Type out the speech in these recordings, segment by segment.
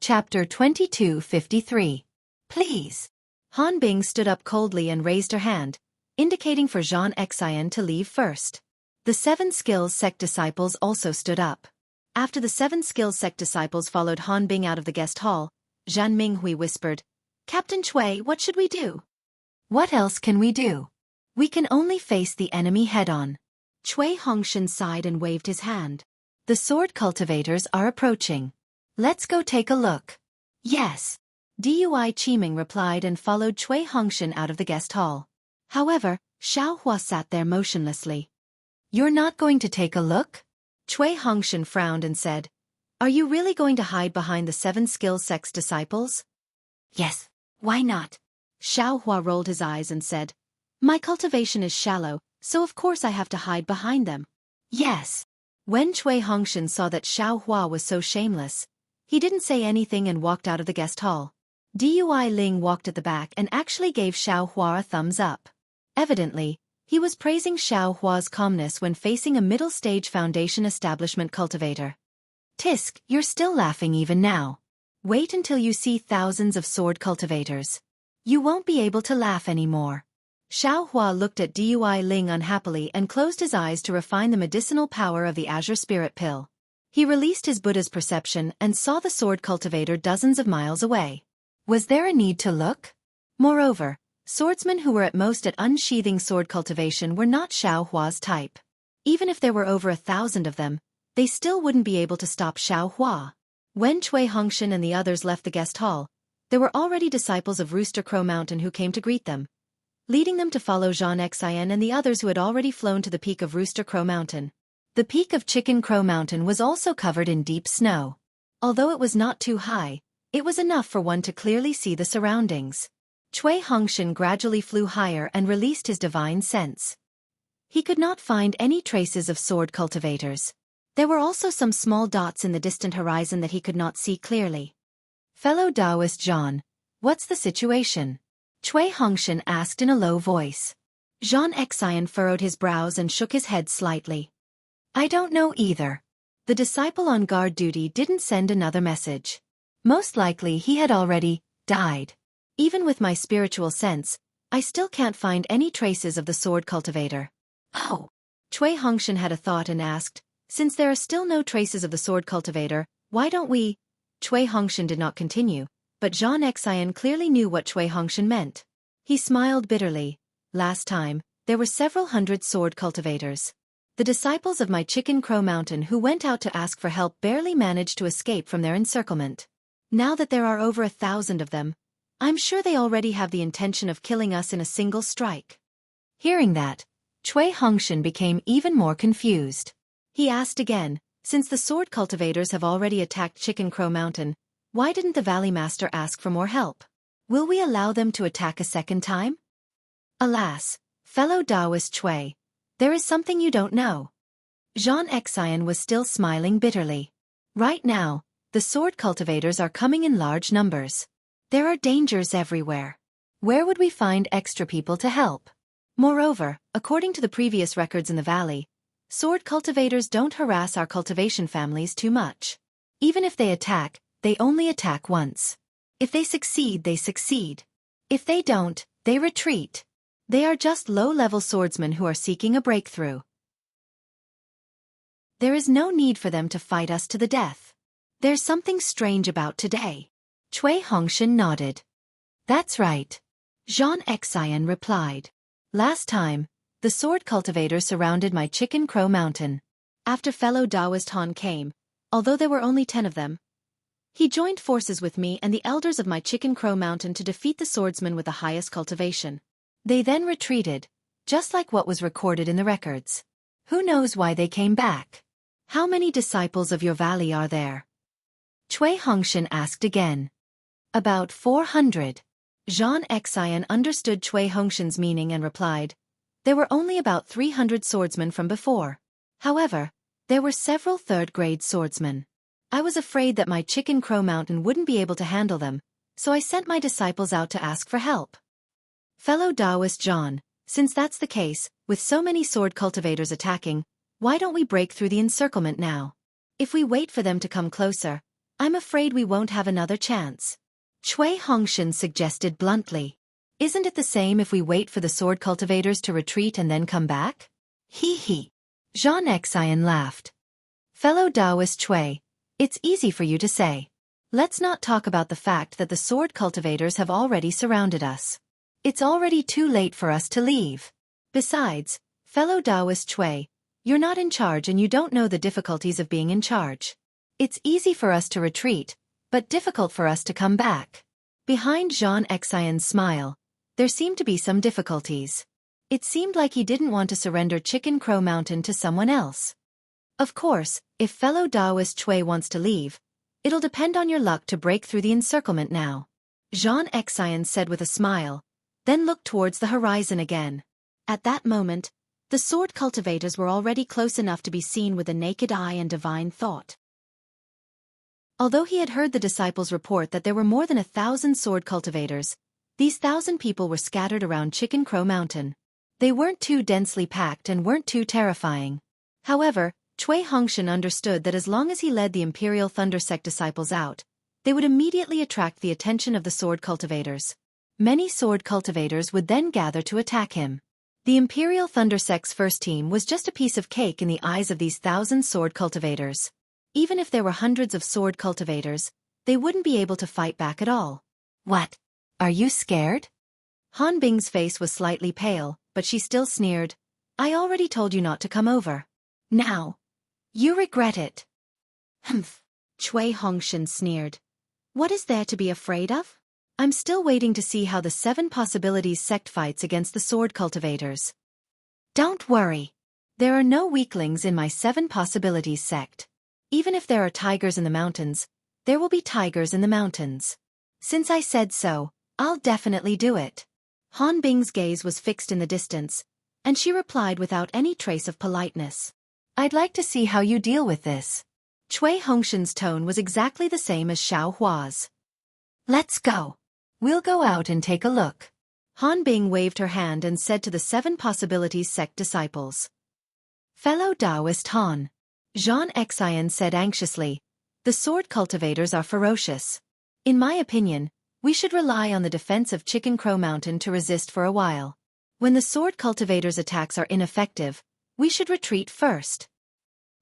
Chapter 2253. Please. Han Bing stood up coldly and raised her hand, indicating for Xianxia to leave first. The 7 Skills Sect disciples also stood up. After the 7 Skills Sect disciples followed Han Bing out of the guest hall, Zhan Minghui whispered, "Captain Cui, what should we do?" "What else can we do? We can only face the enemy head-on." Cui Hongshan sighed and waved his hand. "The sword cultivators are approaching. Let's go take a look." "Yes." Dui Qiming replied and followed Cui Hongshan out of the guest hall. However, Xiao Hua sat there motionlessly. "You're not going to take a look?" Cui Hongshan frowned and said, "Are you really going to hide behind the 7 Skills Sect's disciples?" "Yes, why not?" Xiao Hua rolled his eyes and said, "My cultivation is shallow, so of course I have to hide behind them." "Yes." When Cui Hongshan saw that Xiao Hua was so shameless, he didn't say anything and walked out of the guest hall. Dui Ling walked at the back and actually gave Xiao Hua a thumbs up. Evidently, he was praising Xiao Hua's calmness when facing a middle-stage foundation establishment cultivator. "Tisk, you're still laughing even now. Wait until you see thousands of sword cultivators. You won't be able to laugh anymore." Xiao Hua looked at Dui Ling unhappily and closed his eyes to refine the medicinal power of the Azure Spirit Pill. He released his Buddha's perception and saw the sword cultivator dozens of miles away. Was there a need to look? Moreover, swordsmen who were at most at unsheathing sword cultivation were not Xiao Hua's type. Even if there were over 1,000 of them, they still wouldn't be able to stop Xiao Hua. When Cui Hongshan and the others left the guest hall, there were already disciples of Rooster Crow Mountain who came to greet them, leading them to follow Xianxia and the others who had already flown to the peak of Rooster Crow Mountain. The peak of Chicken Crow Mountain was also covered in deep snow. Although it was not too high, it was enough for one to clearly see the surroundings. Cui Hongshan gradually flew higher and released his divine sense. He could not find any traces of sword cultivators. There were also some small dots in the distant horizon that he could not see clearly. "Fellow Taoist Zhan, what's the situation?" Cui Hongshan asked in a low voice. Xianxia furrowed his brows and shook his head slightly. "I don't know either. The disciple on guard duty didn't send another message. Most likely he had already died. Even with my spiritual sense, I still can't find any traces of the sword cultivator." "Oh." Cui Hongshan had a thought and asked, "Since there are still no traces of the sword cultivator, why don't we—" Cui Hongshan did not continue, but Xianxia clearly knew what Cui Hongshan meant. He smiled bitterly. "Last time, there were several hundred sword cultivators. The disciples of my Chicken Crow Mountain who went out to ask for help barely managed to escape from their encirclement. Now that there are over 1,000 of them, I'm sure they already have the intention of killing us in a single strike." Hearing that, Cui Hongshan became even more confused. He asked again, "Since the sword cultivators have already attacked Chicken Crow Mountain, why didn't the Valley Master ask for more help? Will we allow them to attack a second time?" "Alas, fellow Taoist Cui, there is something you don't know." Xianxia was still smiling bitterly. "Right now, the sword cultivators are coming in large numbers. There are dangers everywhere. Where would we find extra people to help? Moreover, according to the previous records in the valley, sword cultivators don't harass our cultivation families too much. Even if they attack, they only attack once. If they succeed, they succeed. If they don't, they retreat. They are just low-level swordsmen who are seeking a breakthrough. There is no need for them to fight us to the death. There's something strange about today." Cui Hongshan nodded. "That's right." Xianxia replied. "Last time, the sword cultivator surrounded my Chicken Crow Mountain. After fellow Taoist Han came, although there were only 10 of them, he joined forces with me and the elders of my Chicken Crow Mountain to defeat the swordsmen with the highest cultivation. They then retreated, just like what was recorded in the records. Who knows why they came back? How many disciples of your valley are there?" Cui Hongshan asked again. "About 400. Xianxia understood Cui Hongshan's meaning and replied, "There were only about 300 swordsmen from before. However, there were several third-grade swordsmen. I was afraid that my Chicken Crow Mountain wouldn't be able to handle them, so I sent my disciples out to ask for help." "Fellow Taoist Zhan, since that's the case, with so many sword cultivators attacking, why don't we break through the encirclement now? If we wait for them to come closer, I'm afraid we won't have another chance. Cui Hongshan suggested bluntly. Isn't it the same if we wait for the sword cultivators to retreat and then come back? Hee hee. Xianxia laughed. Fellow Taoist Cui, it's easy for you to say. Let's not talk about the fact that the sword cultivators have already surrounded us. It's already too late for us to leave. Besides, fellow Taoist Cui, you're not in charge and you don't know the difficulties of being in charge. It's easy for us to retreat, but difficult for us to come back. Behind Xianxia's smile, there seemed to be some difficulties. It seemed like he didn't want to surrender Chicken Crow Mountain to someone else. Of course, if fellow Taoist Cui wants to leave, it'll depend on your luck to break through the encirclement now. Xianxia said with a smile, then looked towards the horizon again. At that moment, the sword cultivators were already close enough to be seen with the naked eye and divine thought. Although he had heard the disciples report that there were more than 1,000 sword cultivators, these 1,000 people were scattered around Chicken Crow Mountain. They weren't too densely packed and weren't too terrifying. However, Cui Hongshan understood that as long as he led the Imperial Thunder Sect disciples out, they would immediately attract the attention of the sword cultivators. Many sword cultivators would then gather to attack him. The Imperial Thunder Sect's first team was just a piece of cake in the eyes of these 1,000 sword cultivators. Even if there were hundreds of sword cultivators, they wouldn't be able to fight back at all. What? Are you scared? Han Bing's face was slightly pale, but she still sneered. I already told you not to come over. Now, you regret it. Humph. Cui Hongshan sneered. What is there to be afraid of? I'm still waiting to see how the 7 Possibilities sect fights against the sword cultivators. Don't worry. There are no weaklings in my 7 Possibilities sect. Even if there are tigers in the mountains, there will be tigers in the mountains. Since I said so, I'll definitely do it. Han Bing's gaze was fixed in the distance, and she replied without any trace of politeness. I'd like to see how you deal with this. Cui Hongshan's tone was exactly the same as Xiao Hua's. Let's go. We'll go out and take a look. Han Bing waved her hand and said to the 7 Possibilities sect disciples. Fellow Taoist Han. Xianxia said anxiously, the sword cultivators are ferocious. In my opinion, we should rely on the defense of Chicken Crow Mountain to resist for a while. When the sword cultivators' attacks are ineffective, we should retreat first.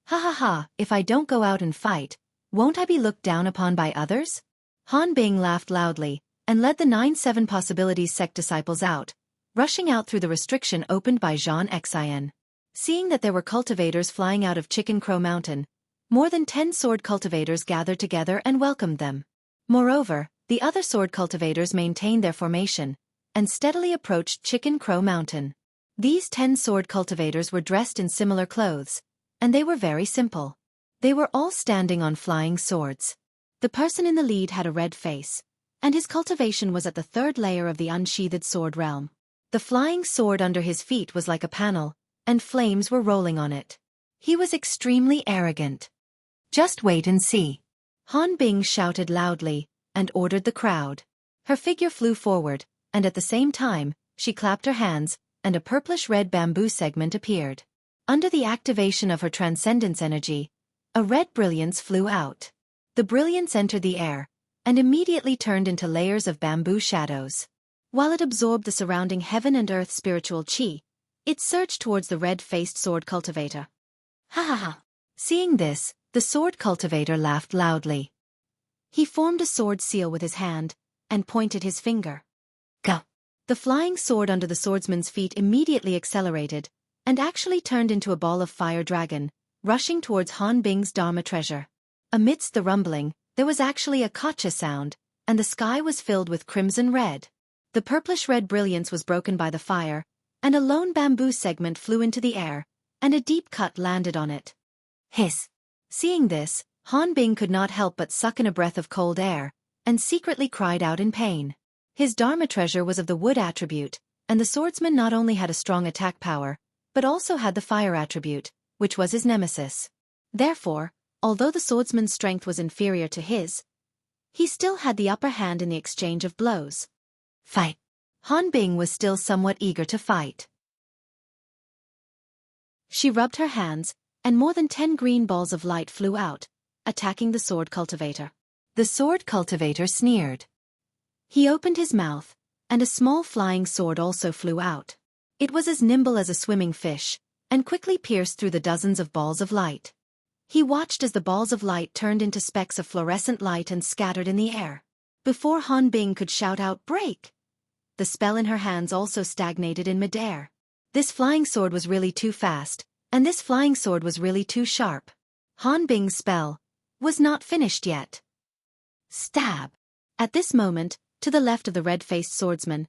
Ha ha ha, if I don't go out and fight, won't I be looked down upon by others? Han Bing laughed loudly, and led the 9-7 Possibilities sect disciples out, rushing out through the restriction opened by Xianxia. Seeing that there were cultivators flying out of Chicken Crow Mountain, more than 10 sword cultivators gathered together and welcomed them. Moreover, the other sword cultivators maintained their formation, and steadily approached Chicken Crow Mountain. These 10 sword cultivators were dressed in similar clothes, and they were very simple. They were all standing on flying swords. The person in the lead had a red face, and his cultivation was at the 3rd layer of the unsheathed sword realm. The flying sword under his feet was like a panel, and flames were rolling on it. He was extremely arrogant. Just wait and see. Han Bing shouted loudly, and ordered the crowd. Her figure flew forward, and at the same time, she clapped her hands, and a purplish-red bamboo segment appeared. Under the activation of her transcendence energy, a red brilliance flew out. The brilliance entered the air, and immediately turned into layers of bamboo shadows. While it absorbed the surrounding heaven and earth spiritual chi, it surged towards the red-faced sword cultivator. Ha ha ha! Seeing this, the sword cultivator laughed loudly. He formed a sword seal with his hand, and pointed his finger. Go! The flying sword under the swordsman's feet immediately accelerated, and actually turned into a ball of fire dragon, rushing towards Han Bing's Dharma treasure. Amidst the rumbling, there was actually a kacha sound, and the sky was filled with crimson red. The purplish-red brilliance was broken by the fire, and a lone bamboo segment flew into the air, and a deep cut landed on it. Hiss! Seeing this, Han Bing could not help but suck in a breath of cold air, and secretly cried out in pain. His Dharma treasure was of the wood attribute, and the swordsman not only had a strong attack power, but also had the fire attribute, which was his nemesis. Therefore, although the swordsman's strength was inferior to his, he still had the upper hand in the exchange of blows. Fight! Han Bing was still somewhat eager to fight. She rubbed her hands, and more than 10 green balls of light flew out, attacking the sword cultivator. The sword cultivator sneered. He opened his mouth, and a small flying sword also flew out. It was as nimble as a swimming fish, and quickly pierced through the dozens of balls of light. He watched as the balls of light turned into specks of fluorescent light and scattered in the air. Before Han Bing could shout out, "Break!" the spell in her hands also stagnated in midair. This flying sword was really too fast, and this flying sword was really too sharp. Han Bing's spell was not finished yet. Stab! At this moment, to the left of the red-faced swordsman,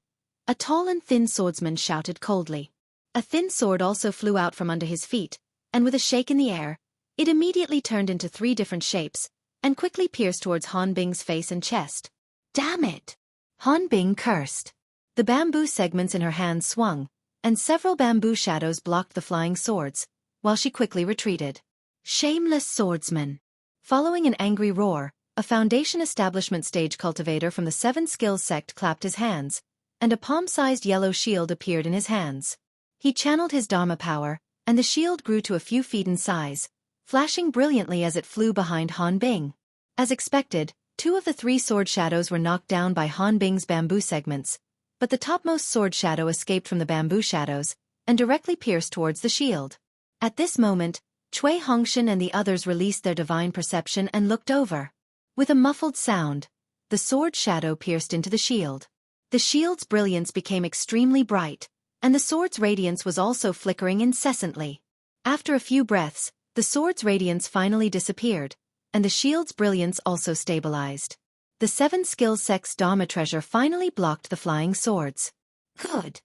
a tall and thin swordsman shouted coldly. A thin sword also flew out from under his feet, and with a shake in the air, it immediately turned into 3 different shapes, and quickly pierced towards Han Bing's face and chest. "Damn it!" Han Bing cursed. The bamboo segments in her hands swung, and several bamboo shadows blocked the flying swords, while she quickly retreated. "Shameless swordsman!" Following an angry roar, a Foundation Establishment stage cultivator from the 7 Skills sect clapped his hands, and a palm-sized yellow shield appeared in his hands. He channeled his Dharma power, and the shield grew to a few feet in size, flashing brilliantly as it flew behind Han Bing. As expected, 2 of the 3 sword shadows were knocked down by Han Bing's bamboo segments, but the topmost sword shadow escaped from the bamboo shadows, and directly pierced towards the shield. At this moment, Cui Hongshan and the others released their divine perception and looked over. With a muffled sound, the sword shadow pierced into the shield. The shield's brilliance became extremely bright, and the sword's radiance was also flickering incessantly. After a few breaths, the sword's radiance finally disappeared, and the shield's brilliance also stabilized. The 7 Skills sect's Dharma treasure finally blocked the flying swords. Good.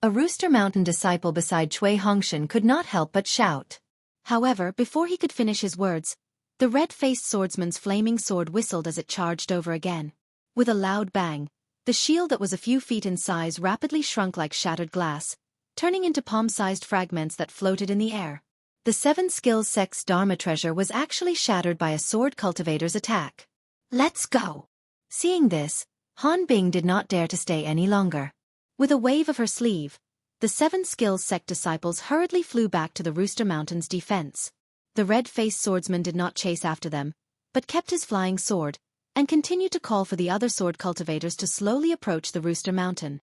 A Rooster Mountain disciple beside Cui Hongshan could not help but shout. However, before he could finish his words, the red-faced swordsman's flaming sword whistled as it charged over again. With a loud bang, the shield that was a few feet in size rapidly shrunk like shattered glass, turning into palm-sized fragments that floated in the air. The 7 Skills sect's Dharma treasure was actually shattered by a sword cultivator's attack. "Let's go!" Seeing this, Han Bing did not dare to stay any longer. With a wave of her sleeve, the 7 Skills sect disciples hurriedly flew back to the Rooster Mountain's defense. The red-faced swordsman did not chase after them, but kept his flying sword, and continued to call for the other sword cultivators to slowly approach the Rooster Mountain.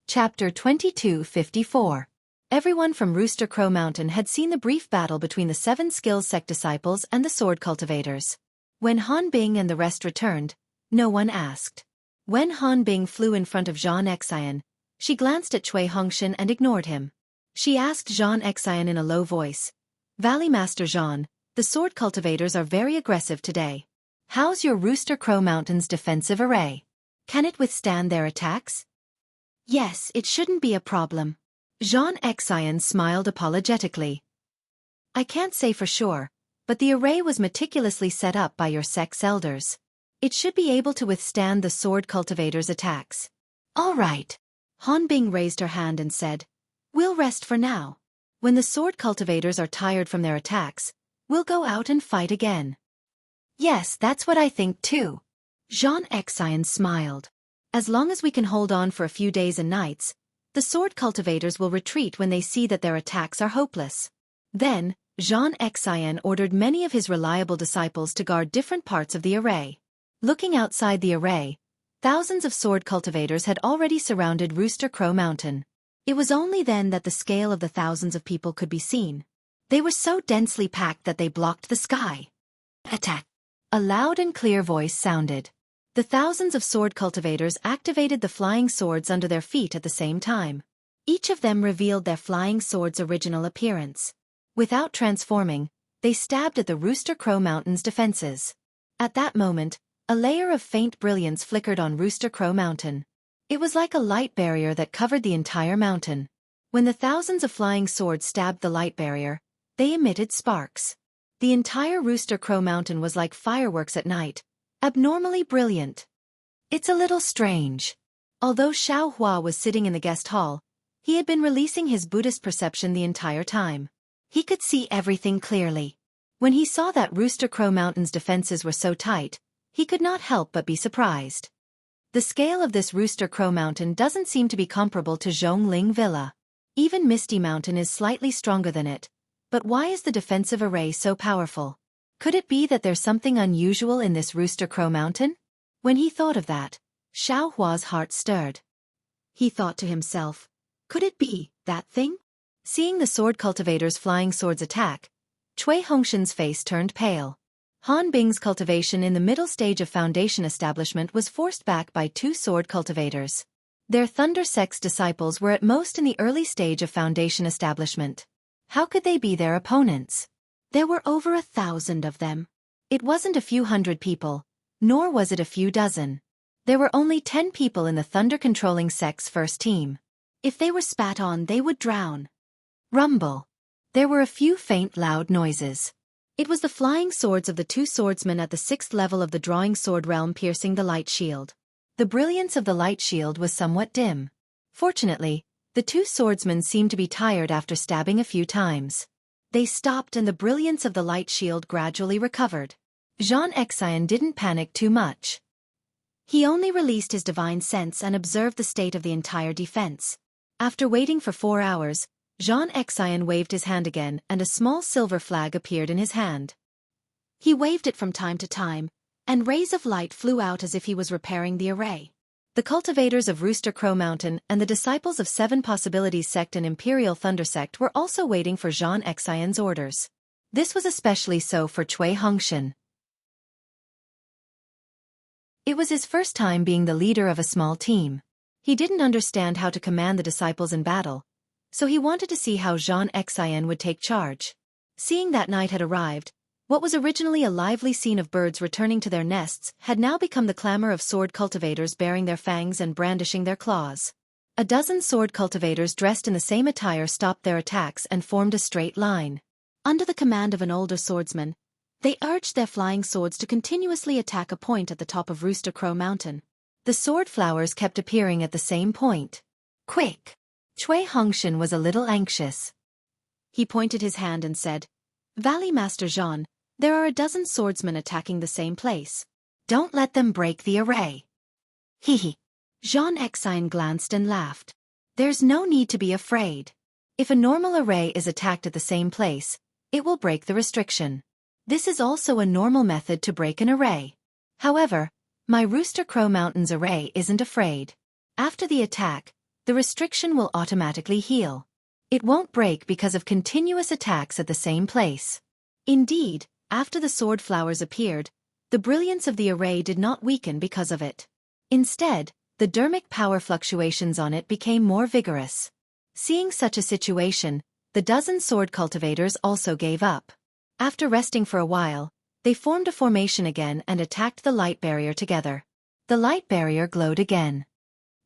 Chapter 2254. Everyone from Rooster Crow Mountain had seen the brief battle between the 7 Skills sect disciples and the sword cultivators. When Han Bing and the rest returned, no one asked. When Han Bing flew in front of Xianxia, she glanced at Cui Hongshan and ignored him. She asked Xianxia in a low voice, "Valley Master Xian, the sword cultivators are very aggressive today. How's your Rooster Crow Mountain's defensive array? Can it withstand their attacks?" "Yes, it shouldn't be a problem." Xianxia smiled apologetically. "I can't say for sure, but the array was meticulously set up by your sect's elders. It should be able to withstand the sword cultivators' attacks." "All right." Han Bing raised her hand and said, "We'll rest for now. When the sword cultivators are tired from their attacks, we'll go out and fight again." "Yes, that's what I think too." Xianxia smiled. "As long as we can hold on for a few days and nights, the sword cultivators will retreat when they see that their attacks are hopeless." Then, Xianxia ordered many of his reliable disciples to guard different parts of the array. Looking outside the array, thousands of sword cultivators had already surrounded Rooster Crow Mountain. It was only then that the scale of the thousands of people could be seen. They were so densely packed that they blocked the sky. "Attack!" A loud and clear voice sounded. The thousands of sword cultivators activated the flying swords under their feet at the same time. Each of them revealed their flying sword's original appearance. Without transforming, they stabbed at the Rooster Crow Mountain's defenses. At that moment, a layer of faint brilliance flickered on Rooster Crow Mountain. It was like a light barrier that covered the entire mountain. When the thousands of flying swords stabbed the light barrier, they emitted sparks. The entire Rooster Crow Mountain was like fireworks at night, abnormally brilliant. It's a little strange. Although Xiao Hua was sitting in the guest hall, he had been releasing his Buddhist perception the entire time. He could see everything clearly. When he saw that Rooster Crow Mountain's defenses were so tight, he could not help but be surprised. The scale of this Rooster Crow Mountain doesn't seem to be comparable to Zhongling Villa. Even Misty Mountain is slightly stronger than it, But why is the defensive array so powerful? Could it be that there's something unusual in this Rooster Crow Mountain? When he thought of that, Xiao Hua's heart stirred. He thought to himself, could it be that thing? Seeing the sword cultivator's flying swords attack, Cui Hongshan's face turned pale. Han Bing's cultivation in the middle stage of foundation establishment was forced back by two sword cultivators. Their Thunder Sect's disciples were at most in the early stage of foundation establishment. How could they be their opponents? There were over 1,000 of them. It wasn't a few hundred people, nor was it a few dozen. There were only 10 people in the thunder-controlling sect's first team. If they were spat on, they would drown. Rumble. There were a few faint loud noises. It was the flying swords of the two swordsmen at the 6th level of the drawing sword realm piercing the light shield. The brilliance of the light shield was somewhat dim. Fortunately, the two swordsmen seemed to be tired after stabbing a few times. They stopped and the brilliance of the light shield gradually recovered. Xianxia didn't panic too much. He only released his divine sense and observed the state of the entire defense. After waiting for 4 hours, Xianxia waved his hand again and a small silver flag appeared in his hand. He waved it from time to time, and rays of light flew out as if he was repairing the array. The cultivators of Rooster Crow Mountain and the disciples of 7 Possibilities Sect and Imperial Thunder Sect were also waiting for Xianxia's orders. This was especially so for Cui Hongshan. It was his first time being the leader of a small team. He didn't understand how to command the disciples in battle, so he wanted to see how Xianxia would take charge. Seeing that night had arrived, what was originally a lively scene of birds returning to their nests had now become the clamor of sword cultivators baring their fangs and brandishing their claws. A dozen sword cultivators dressed in the same attire stopped their attacks and formed a straight line. Under the command of an older swordsman, they urged their flying swords to continuously attack a point at the top of Rooster Crow Mountain. The sword flowers kept appearing at the same point. Quick! Cui Hongshan was a little anxious. He pointed his hand and said, Valley Master Zhan, there are a dozen swordsmen attacking the same place. Don't let them break the array. Hee. Xianxia glanced and laughed. There's no need to be afraid. If a normal array is attacked at the same place, it will break the restriction. This is also a normal method to break an array. However, my Rooster Crow Mountain's array isn't afraid. After the attack, the restriction will automatically heal. It won't break because of continuous attacks at the same place. Indeed, after the sword flowers appeared, the brilliance of the array did not weaken because of it. Instead, the dermic power fluctuations on it became more vigorous. Seeing such a situation, the dozen sword cultivators also gave up. After resting for a while, they formed a formation again and attacked the light barrier together. The light barrier glowed again.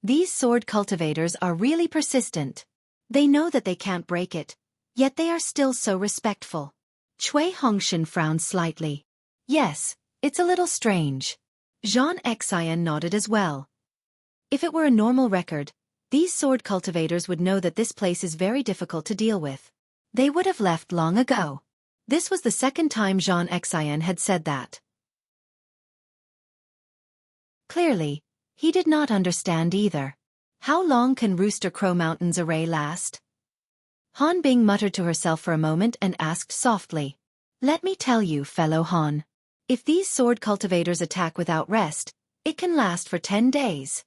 These sword cultivators are really persistent. They know that they can't break it, yet they are still so respectful. Cui Hongshan frowned slightly. Yes, it's a little strange. Xianxia nodded as well. If it were a normal record, these sword cultivators would know that this place is very difficult to deal with. They would have left long ago. This was the second time Xianxia had said that. Clearly, he did not understand either. How long can Rooster Crow Mountain's array last? Han Bing muttered to herself for a moment and asked softly. Let me tell you, fellow Han. If these sword cultivators attack without rest, it can last for 10 days.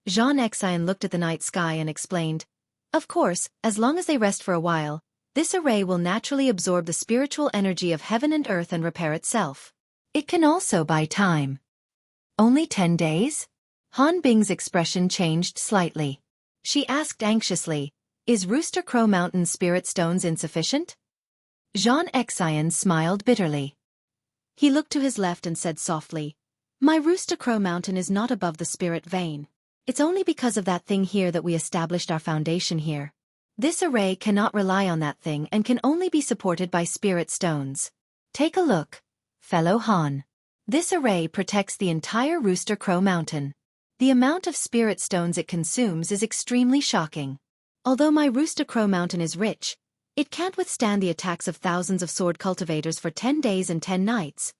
Xianxia looked at the night sky and explained. Of course, as long as they rest for a while, this array will naturally absorb the spiritual energy of heaven and earth and repair itself. It can also buy time. Only 10 days? Han Bing's expression changed slightly. She asked anxiously, Is Rooster Crow Mountain's spirit stones insufficient? Xianxia smiled bitterly. He looked to his left and said softly, My Rooster Crow Mountain is not above the spirit vein. It's only because of that thing here that we established our foundation here. This array cannot rely on that thing and can only be supported by spirit stones. Take a look, fellow Han. This array protects the entire Rooster Crow Mountain. The amount of spirit stones it consumes is extremely shocking. Although my Rooster Crow Mountain is rich, it can't withstand the attacks of thousands of sword cultivators for 10 days and 10 nights.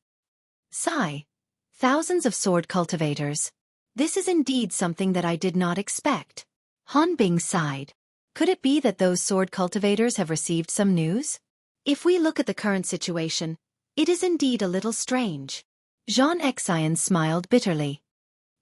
Sigh. Thousands of sword cultivators. This is indeed something that I did not expect. Han Bing sighed. Could it be that those sword cultivators have received some news? If we look at the current situation, it is indeed a little strange. Xianxia smiled bitterly.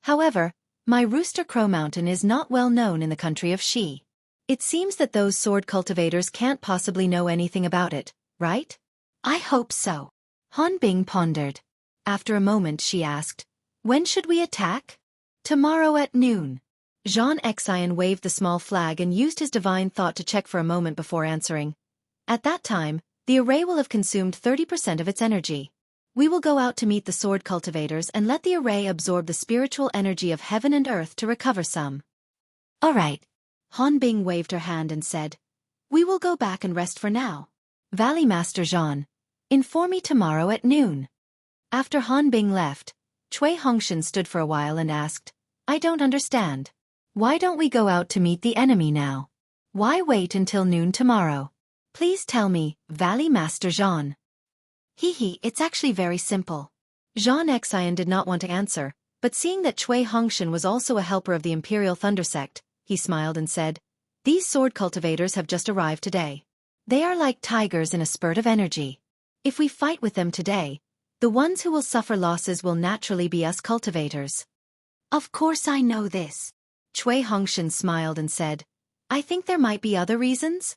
However, my Rooster Crow Mountain is not well known in the country of Xi. It seems that those sword cultivators can't possibly know anything about it, right? I hope so. Han Bing pondered. After a moment she asked, when should we attack? Tomorrow at noon. Xianxia waved the small flag and used his divine thought to check for a moment before answering. At that time, the array will have consumed 30% of its energy. We will go out to meet the sword cultivators and let the array absorb the spiritual energy of heaven and earth to recover some. All right. Han Bing waved her hand and said, we will go back and rest for now. Valley Master Zhan, inform me tomorrow at noon. After Han Bing left, Cui Hongshan stood for a while and asked, I don't understand. Why don't we go out to meet the enemy now? Why wait until noon tomorrow? Please tell me, Valley Master Zhan. It's actually very simple. Xianxia did not want to answer, but seeing that Cui Hongshan was also a helper of the Imperial Thunder Sect, he smiled and said, these sword cultivators have just arrived today. They are like tigers in a spurt of energy. If we fight with them today, the ones who will suffer losses will naturally be us cultivators. Of course I know this. Cui Hongshan smiled and said, I think there might be other reasons.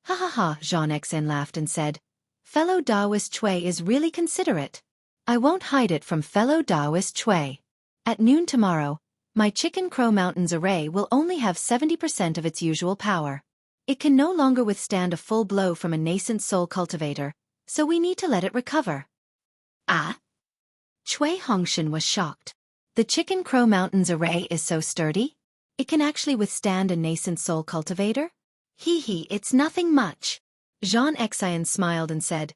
Ha ha ha, Xianxia laughed and said, fellow Taoist Cui is really considerate. I won't hide it from fellow Taoist Cui. At noon tomorrow, my Chicken Crow Mountains array will only have 70% of its usual power. It can no longer withstand a full blow from a nascent soul cultivator, so we need to let it recover. Ah? Cui Hongshan was shocked. The Chicken Crow Mountains array is so sturdy? It can actually withstand a nascent soul cultivator? It's nothing much. Xianxia smiled and said,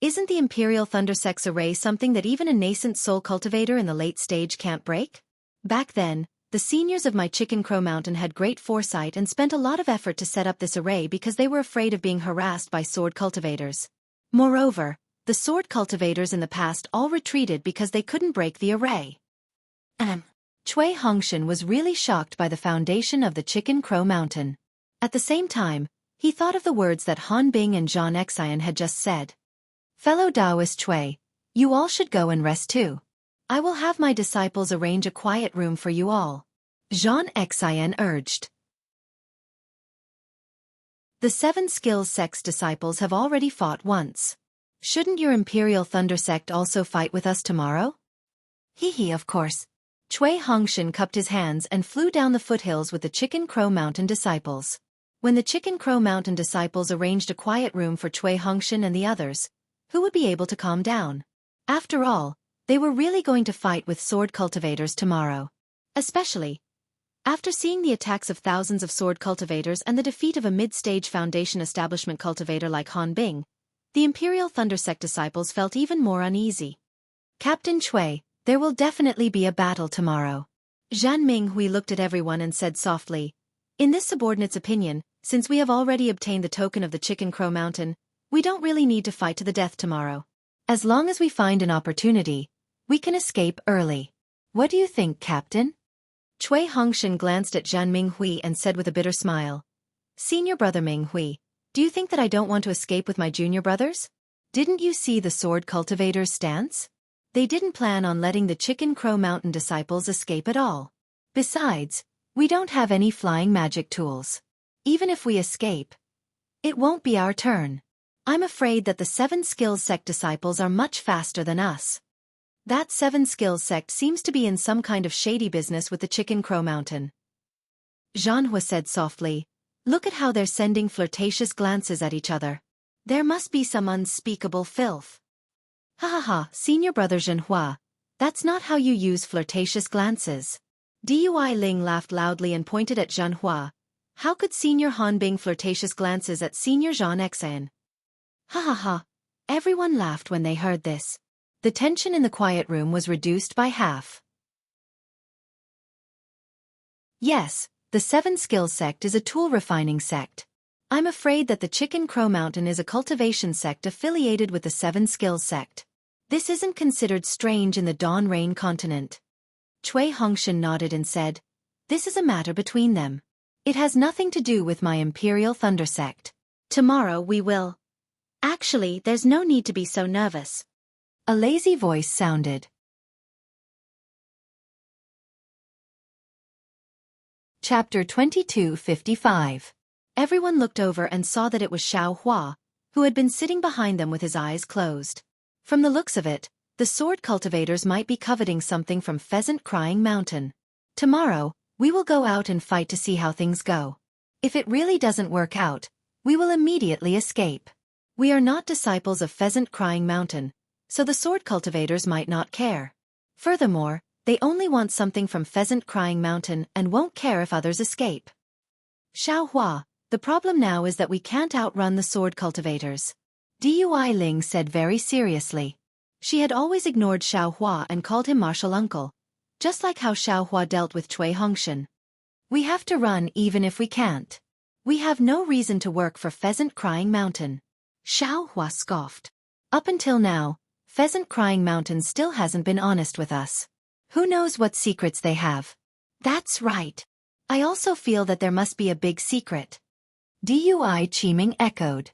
isn't the Imperial Thunder Sect's array something that even a nascent soul cultivator in the late stage can't break? Back then, the seniors of my Chicken Crow Mountain had great foresight and spent a lot of effort to set up this array because they were afraid of being harassed by sword cultivators. Moreover, the sword cultivators in the past all retreated because they couldn't break the array. Cui Hongshan was really shocked by the foundation of the Chicken Crow Mountain. At the same time, he thought of the words that Han Bing and Xianxia had just said. Fellow Taoist Cui, you all should go and rest too. I will have my disciples arrange a quiet room for you all. Xianxia urged. The 7 Skills Sect's disciples have already fought once. Shouldn't your Imperial Thunder Sect also fight with us tomorrow? Of course. Cui Hongshan cupped his hands and flew down the foothills with the Chicken Crow Mountain disciples. When the Chicken Crow Mountain disciples arranged a quiet room for Cui Hongshan and the others, who would be able to calm down? After all, they were really going to fight with sword cultivators tomorrow. Especially after seeing the attacks of thousands of sword cultivators and the defeat of a mid-stage Foundation establishment cultivator like Han Bing, the Imperial Thunder Sect disciples felt even more uneasy. Captain Cui, there will definitely be a battle tomorrow. Zhan Minghui looked at everyone and said softly, in this subordinate's opinion, since we have already obtained the token of the Chicken Crow Mountain, we don't really need to fight to the death tomorrow. As long as we find an opportunity, we can escape early. What do you think, Captain? Cui Hongshan glanced at Zhan Minghui and said with a bitter smile, Senior brother Minghui, do you think that I don't want to escape with my junior brothers? Didn't you see the sword cultivators' stance? They didn't plan on letting the Chicken Crow Mountain disciples escape at all. Besides, we don't have any flying magic tools. Even if we escape, it won't be our turn. I'm afraid that the 7 Skills Sect disciples are much faster than us. That 7 Skills Sect seems to be in some kind of shady business with the Chicken Crow Mountain. Jianghu said softly, look at how they're sending flirtatious glances at each other. There must be some unspeakable filth. Ha ha ha, senior brother Zhenhua, that's not how you use flirtatious glances. Dui Ling laughed loudly and pointed at Zhenhua. How could Senior Han Bing flirtatious glances at Senior Xianxia? Ha ha ha. Everyone laughed when they heard this. The tension in the quiet room was reduced by half. Yes, the 7 Skills Sect is a tool refining sect. I'm afraid that the Chicken Crow Mountain is a cultivation sect affiliated with the 7 Skills Sect. This isn't considered strange in the Dawn Rain continent. Cui Hongshan nodded and said, this is a matter between them. It has nothing to do with my Imperial Thunder Sect. Tomorrow we will Actually, there's no need to be so nervous. A lazy voice sounded. Chapter 2255. Everyone looked over and saw that it was Xianxia, who had been sitting behind them with his eyes closed. From the looks of it, the sword cultivators might be coveting something from Pheasant Crying Mountain. Tomorrow, we will go out and fight to see how things go. If it really doesn't work out, we will immediately escape. We are not disciples of Pheasant Crying Mountain, so the sword cultivators might not care. Furthermore, they only want something from Pheasant Crying Mountain and won't care if others escape. Xianxia, the problem now is that we can't outrun the sword cultivators. Dui Ling said very seriously. She had always ignored Xianxia and called him martial uncle, just like how Xianxia dealt with Cui Hongshan. We have to run even if we can't. We have no reason to work for Pheasant Crying Mountain. Xianxia scoffed. Up until now, Pheasant Crying Mountain still hasn't been honest with us. Who knows what secrets they have? That's right. I also feel that there must be a big secret. Dui Qiming echoed.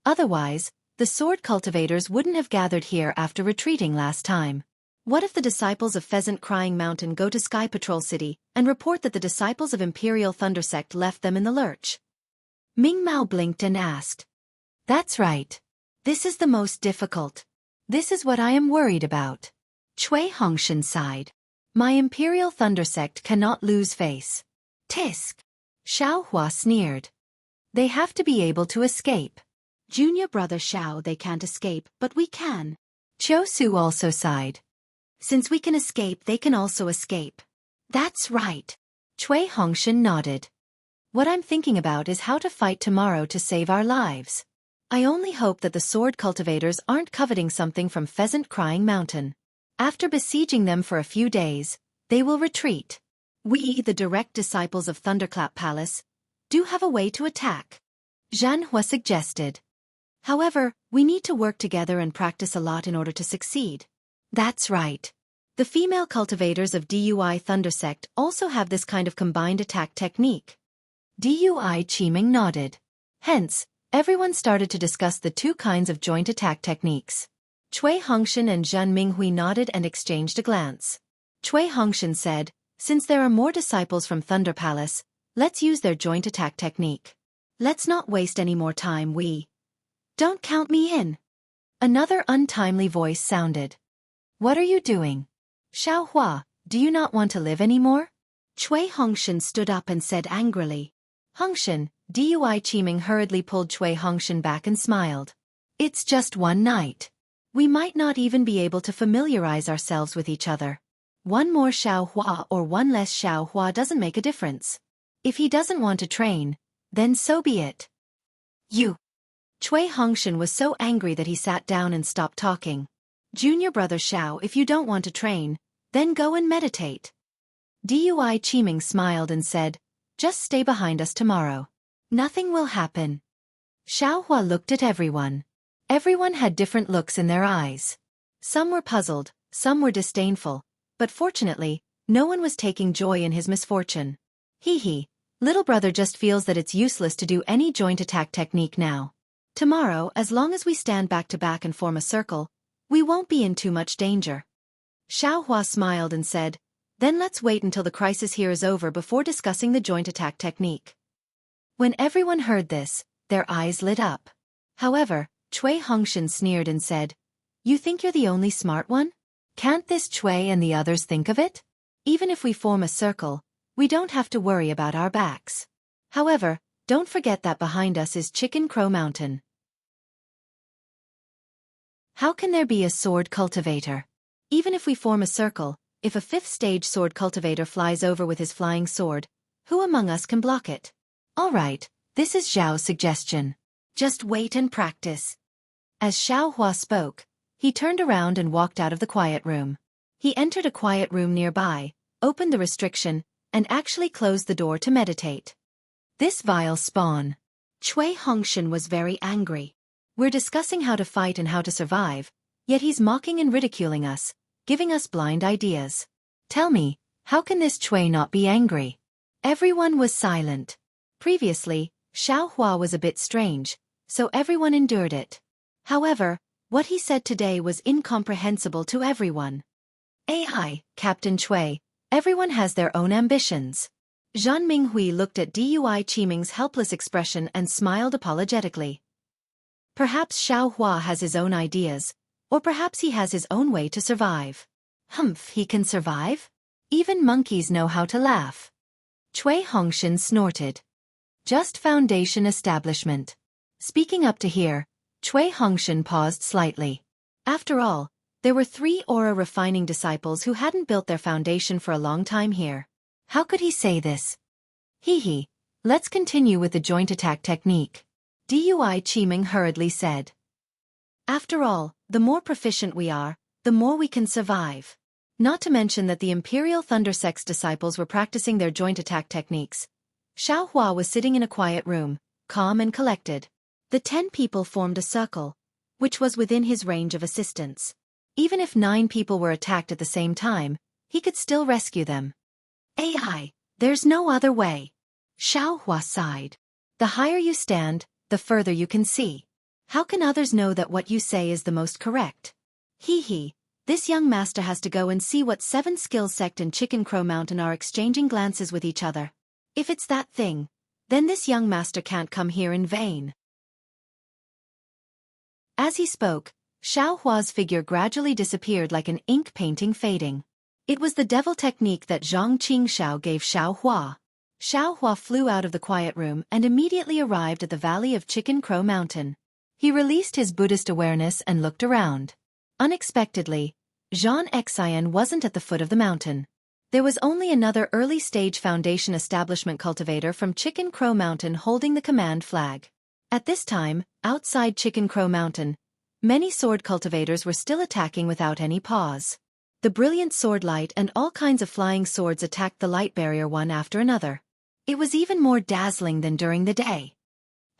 Otherwise, the sword cultivators wouldn't have gathered here after retreating last time. What if the disciples of Pheasant Crying Mountain go to Sky Patrol City and report that the disciples of Imperial Thunder Sect left them in the lurch? Ming Mao blinked and asked. That's right. This is the most difficult. This is what I am worried about. Cui Hongshan sighed. My Imperial Thunder Sect cannot lose face. Tisk. Xianxia sneered. They have to be able to escape. Junior brother Xiao, they can't escape, but we can. Qiu Su also sighed. Since we can escape, they can also escape. That's right. Cui Hongshan nodded. What I'm thinking about is how to fight tomorrow to save our lives. I only hope that the sword cultivators aren't coveting something from Pheasant Crying Mountain. After besieging them for a few days, they will retreat. We, the direct disciples of Thunderclap Palace, do have a way to attack. Jianghu suggested. However, we need to work together and practice a lot in order to succeed. That's right. The female cultivators of Dui Thunder Sect also have this kind of combined attack technique. Dui Qiming nodded. Hence, everyone started to discuss the two kinds of joint attack techniques. Cui Hongshan and Zhen Minghui nodded and exchanged a glance. Cui Hongshan said, since there are more disciples from Thunder Palace, let's use their joint attack technique. Let's not waste any more time. Don't count me in. Another untimely voice sounded. What are you doing? Xianxia, do you not want to live anymore? Cui Hongshan stood up and said angrily. Hongshan, Dui Qiming hurriedly pulled Cui Hongshan back and smiled. It's just one night. We might not even be able to familiarize ourselves with each other. One more Xianxia or one less Xianxia doesn't make a difference. If he doesn't want to train, then so be it. You. Cui Hongshan was so angry that he sat down and stopped talking. Junior brother Xiao, if you don't want to train, then go and meditate. Dui Qiming smiled and said, just stay behind us tomorrow. Nothing will happen. Xianxia looked at everyone. Everyone had different looks in their eyes. Some were puzzled, some were disdainful, but fortunately, no one was taking joy in his misfortune. Hee, little brother just feels that it's useless to do any joint attack technique now. Tomorrow, as long as we stand back to back and form a circle, we won't be in too much danger. Xianxia smiled and said, then let's wait until the crisis here is over before discussing the joint attack technique. When everyone heard this, their eyes lit up. However, Cui Hongshan sneered and said, you think you're the only smart one? Can't this Cui and the others think of it? Even if we form a circle, we don't have to worry about our backs. However, don't forget that behind us is Chicken Crow Mountain. How can there be a sword cultivator? Even if we form a circle, if a fifth stage sword cultivator flies over with his flying sword, who among us can block it? All right, this is Zhao's suggestion. Just wait and practice. As Xianxia spoke, he turned around and walked out of the quiet room. He entered a quiet room nearby, opened the restriction, and actually closed the door to meditate. This vile spawn. Cui Hongshan was very angry. We're discussing how to fight and how to survive, yet he's mocking and ridiculing us, giving us blind ideas. Tell me, how can this Cui not be angry? Everyone was silent. Previously, Xianxia was a bit strange, so everyone endured it. However, what he said today was incomprehensible to everyone. AI, Captain Chui, everyone has their own ambitions. Zhan Minghui looked at Dui Qiming's helpless expression and smiled apologetically. Perhaps Xiao Hua has his own ideas, or perhaps he has his own way to survive. Humph, he can survive? Even monkeys know how to laugh. Cui Hongshan snorted. Just foundation establishment. Speaking up to here, Cui Hongshan paused slightly. After all, there were 3 aura refining disciples who hadn't built their foundation for a long time here. How could he say this? Hee, let's continue with the joint attack technique. Dui Qiming hurriedly said. After all, the more proficient we are, the more we can survive. Not to mention that the Imperial Thunder Sect's disciples were practicing their joint attack techniques. Xiao Hua was sitting in a quiet room, calm and collected. The 10 people formed a circle, which was within his range of assistance. Even if 9 people were attacked at the same time, he could still rescue them. AI, there's no other way. Xiao Hua sighed. The higher you stand, the further you can see. How can others know that what you say is the most correct? Hee, this young master has to go and see what 7 Skills Sect and Chicken Crow Mountain are exchanging glances with each other. If it's that thing, then this young master can't come here in vain. As he spoke, Xiao Hua's figure gradually disappeared like an ink painting fading. It was the devil technique that Zhang Qingxiao gave Xiao Hua. Xiao Hua flew out of the quiet room and immediately arrived at the valley of Chicken Crow Mountain. He released his Buddhist awareness and looked around. Unexpectedly, Xianxia wasn't at the foot of the mountain. There was only another early-stage foundation establishment cultivator from Chicken Crow Mountain holding the command flag. At this time, outside Chicken Crow Mountain, many sword cultivators were still attacking without any pause. The brilliant sword light and all kinds of flying swords attacked the light barrier one after another. It was even more dazzling than during the day.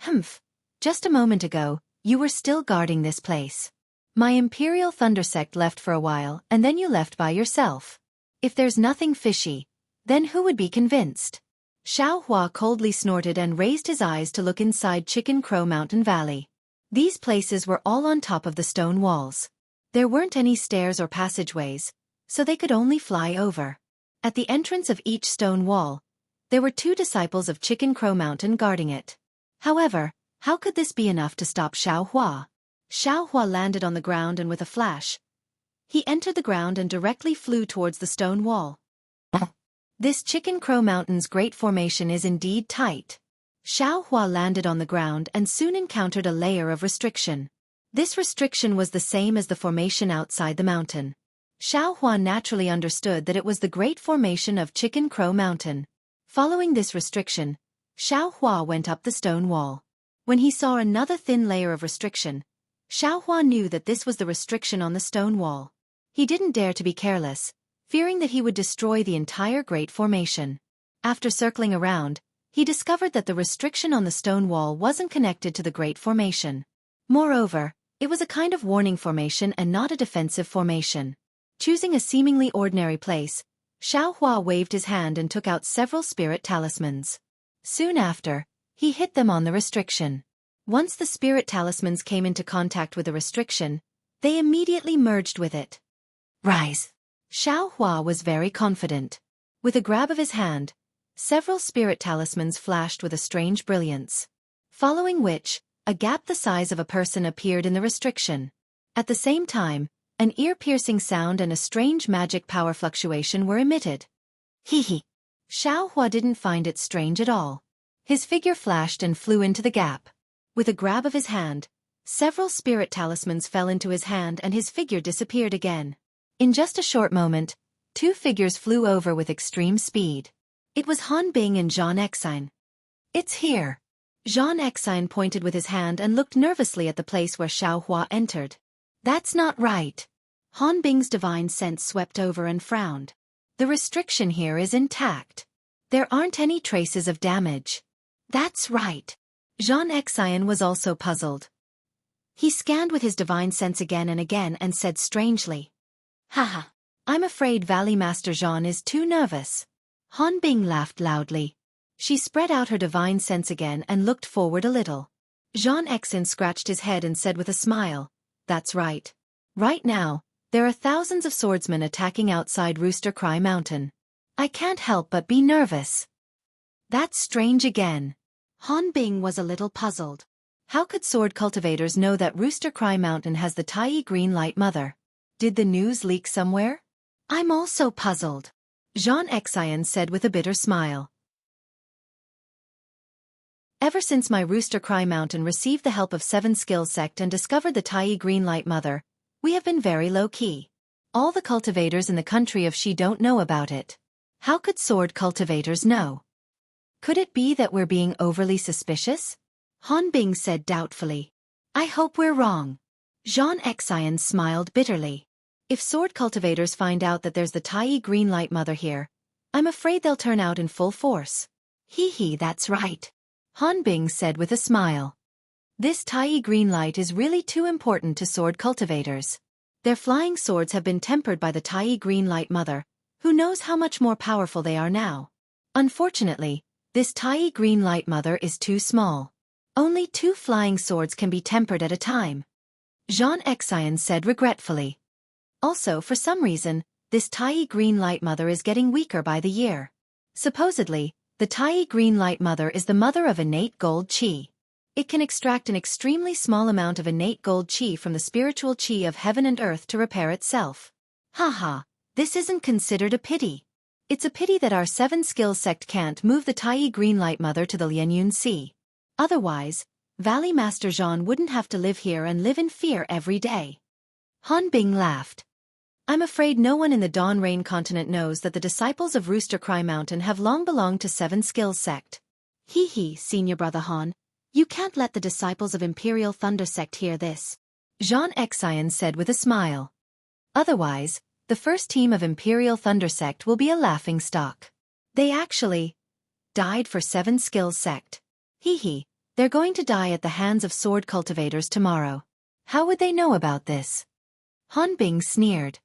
Humph, just a moment ago, you were still guarding this place. My Imperial Thunder Sect left for a while and then you left by yourself. If there's nothing fishy, then who would be convinced? Xiao Hua coldly snorted and raised his eyes to look inside Chicken Crow Mountain Valley. These places were all on top of the stone walls. There weren't any stairs or passageways, so they could only fly over. At the entrance of each stone wall, there were 2 disciples of Chicken Crow Mountain guarding it. However, how could this be enough to stop Xiao Hua? Xiao Hua landed on the ground and with a flash, he entered the ground and directly flew towards the stone wall. This Chicken Crow Mountain's great formation is indeed tight. Xiao Hua landed on the ground and soon encountered a layer of restriction. This restriction was the same as the formation outside the mountain. Xiao Hua naturally understood that it was the great formation of Chicken Crow Mountain. Following this restriction, Xiao Hua went up the stone wall. When he saw another thin layer of restriction, Xiao Hua knew that this was the restriction on the stone wall. He didn't dare to be careless, fearing that he would destroy the entire great formation. After circling around, he discovered that the restriction on the stone wall wasn't connected to the great formation. Moreover, it was a kind of warning formation and not a defensive formation. Choosing a seemingly ordinary place, Xiao Hua waved his hand and took out several spirit talismans. Soon after, he hit them on the restriction. Once the spirit talismans came into contact with the restriction, they immediately merged with it. Rise! Xiao Hua was very confident. With a grab of his hand, several spirit talismans flashed with a strange brilliance. Following which, a gap the size of a person appeared in the restriction. At the same time, an ear-piercing sound and a strange magic power fluctuation were emitted. Hee. Xiao Hua didn't find it strange at all. His figure flashed and flew into the gap. With a grab of his hand, several spirit talismans fell into his hand and his figure disappeared again. In just a short moment, 2 figures flew over with extreme speed. It was Han Bing and Xianxia. It's here. Xianxia pointed with his hand and looked nervously at the place where Xiao Hua entered. That's not right. Han Bing's divine sense swept over and frowned. The restriction here is intact. There aren't any traces of damage. That's right. Xianxia was also puzzled. He scanned with his divine sense again and said strangely, Haha, I'm afraid Valley Master Zhan is too nervous. Han Bing laughed loudly. She spread out her divine sense again and looked forward a little. Xianxia scratched his head and said with a smile, "That's right. Right now, there are thousands of swordsmen attacking outside Rooster Cry Mountain. I can't help but be nervous." "That's strange again." Han Bing was a little puzzled. How could sword cultivators know that Rooster Cry Mountain has the tiny green light mother? Did the news leak somewhere? "I'm also puzzled," Xianxia said with a bitter smile. "Ever since my Rooster Cry Mountain received the help of 7 Skill Sect and discovered the tiny green light mother, we have been very low-key. All the cultivators in the country of Xi don't know about it. How could sword cultivators know? Could it be that we're being overly suspicious?" Han Bing said doubtfully. "I hope we're wrong." Xianxia smiled bitterly. "If sword cultivators find out that there's the tiny green light mother here, I'm afraid they'll turn out in full force." Hee, that's right," Han Bing said with a smile. "This tiny green light is really too important to sword cultivators. Their flying swords have been tempered by the tiny green light mother, who knows how much more powerful they are now. Unfortunately, this tiny green light mother is too small. Only 2 flying swords can be tempered at a time." Xianxia said regretfully. "Also, for some reason, this tiny green light mother is getting weaker by the year. Supposedly, the tiny green light mother is the mother of innate gold qi. It can extract an extremely small amount of innate gold qi from the spiritual qi of heaven and earth to repair itself. Haha, this isn't considered a pity. It's a pity that our 7 Skill Sect can't move the tiny green light mother to the Lianyun Sea. Otherwise, Valley Master Zhan wouldn't have to live here and live in fear every day." Han Bing laughed. "I'm afraid no one in the Dawn Rain continent knows that the disciples of Rooster Cry Mountain have long belonged to 7 Skill Sect." "Hee, Senior Brother Han. You can't let the disciples of Imperial Thunder Sect hear this," Xianxia said with a smile. "Otherwise, the first team of Imperial Thunder Sect will be a laughingstock. They actually died for 7 Skill Sect. Hee, they're going to die at the hands of sword cultivators tomorrow. How would they know about this?" Han Bing sneered.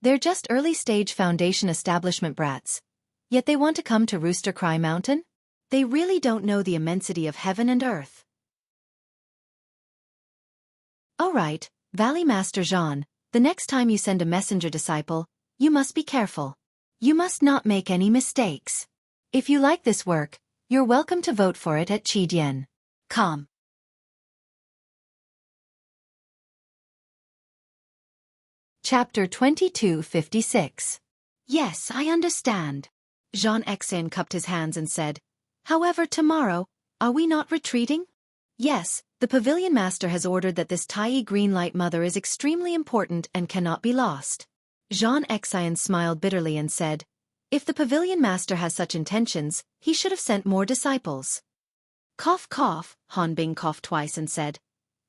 "They're just early-stage Foundation establishment brats. Yet they want to come to Rooster Cry Mountain? They really don't know the immensity of heaven and earth." "All right, Valley Master Zhan, the next time you send a messenger disciple, you must be careful. You must not make any mistakes. If you like this work, you're welcome to vote for it at Qidian.com. Chapter 2256. "Yes, I understand." Xianxia cupped his hands and said, "However, tomorrow, are we not retreating?" "Yes, the Pavilion Master has ordered that this tiny green light mother is extremely important and cannot be lost." Xianxia smiled bitterly and said, "If the Pavilion Master has such intentions, he should have sent more disciples." Cough cough, Han Bing coughed twice and said,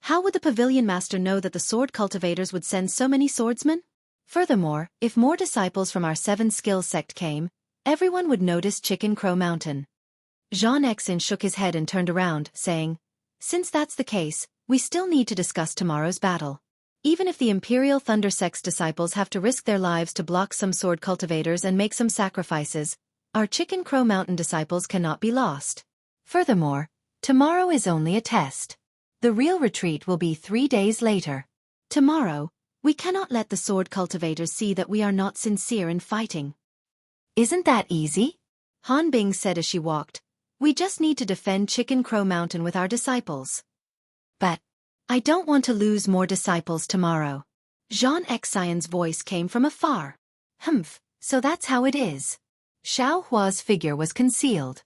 "How would the Pavilion Master know that the sword cultivators would send so many swordsmen? Furthermore, if more disciples from our 7 Skill Sect came, everyone would notice Chicken Crow Mountain." Xianxia shook his head and turned around, saying, "Since that's the case, we still need to discuss tomorrow's battle. Even if the Imperial Thunder Sect's disciples have to risk their lives to block some sword cultivators and make some sacrifices, our Chicken Crow Mountain disciples cannot be lost. Furthermore, tomorrow is only a test. The real retreat will be 3 days later. Tomorrow, we cannot let the sword cultivators see that we are not sincere in fighting." "Isn't that easy?" Han Bing said as she walked. "We just need to defend Chicken Crow Mountain with our disciples." "But I don't want to lose more disciples tomorrow." Xianxia's voice came from afar. "Humph, so that's how it is." Xiao Hua's figure was concealed.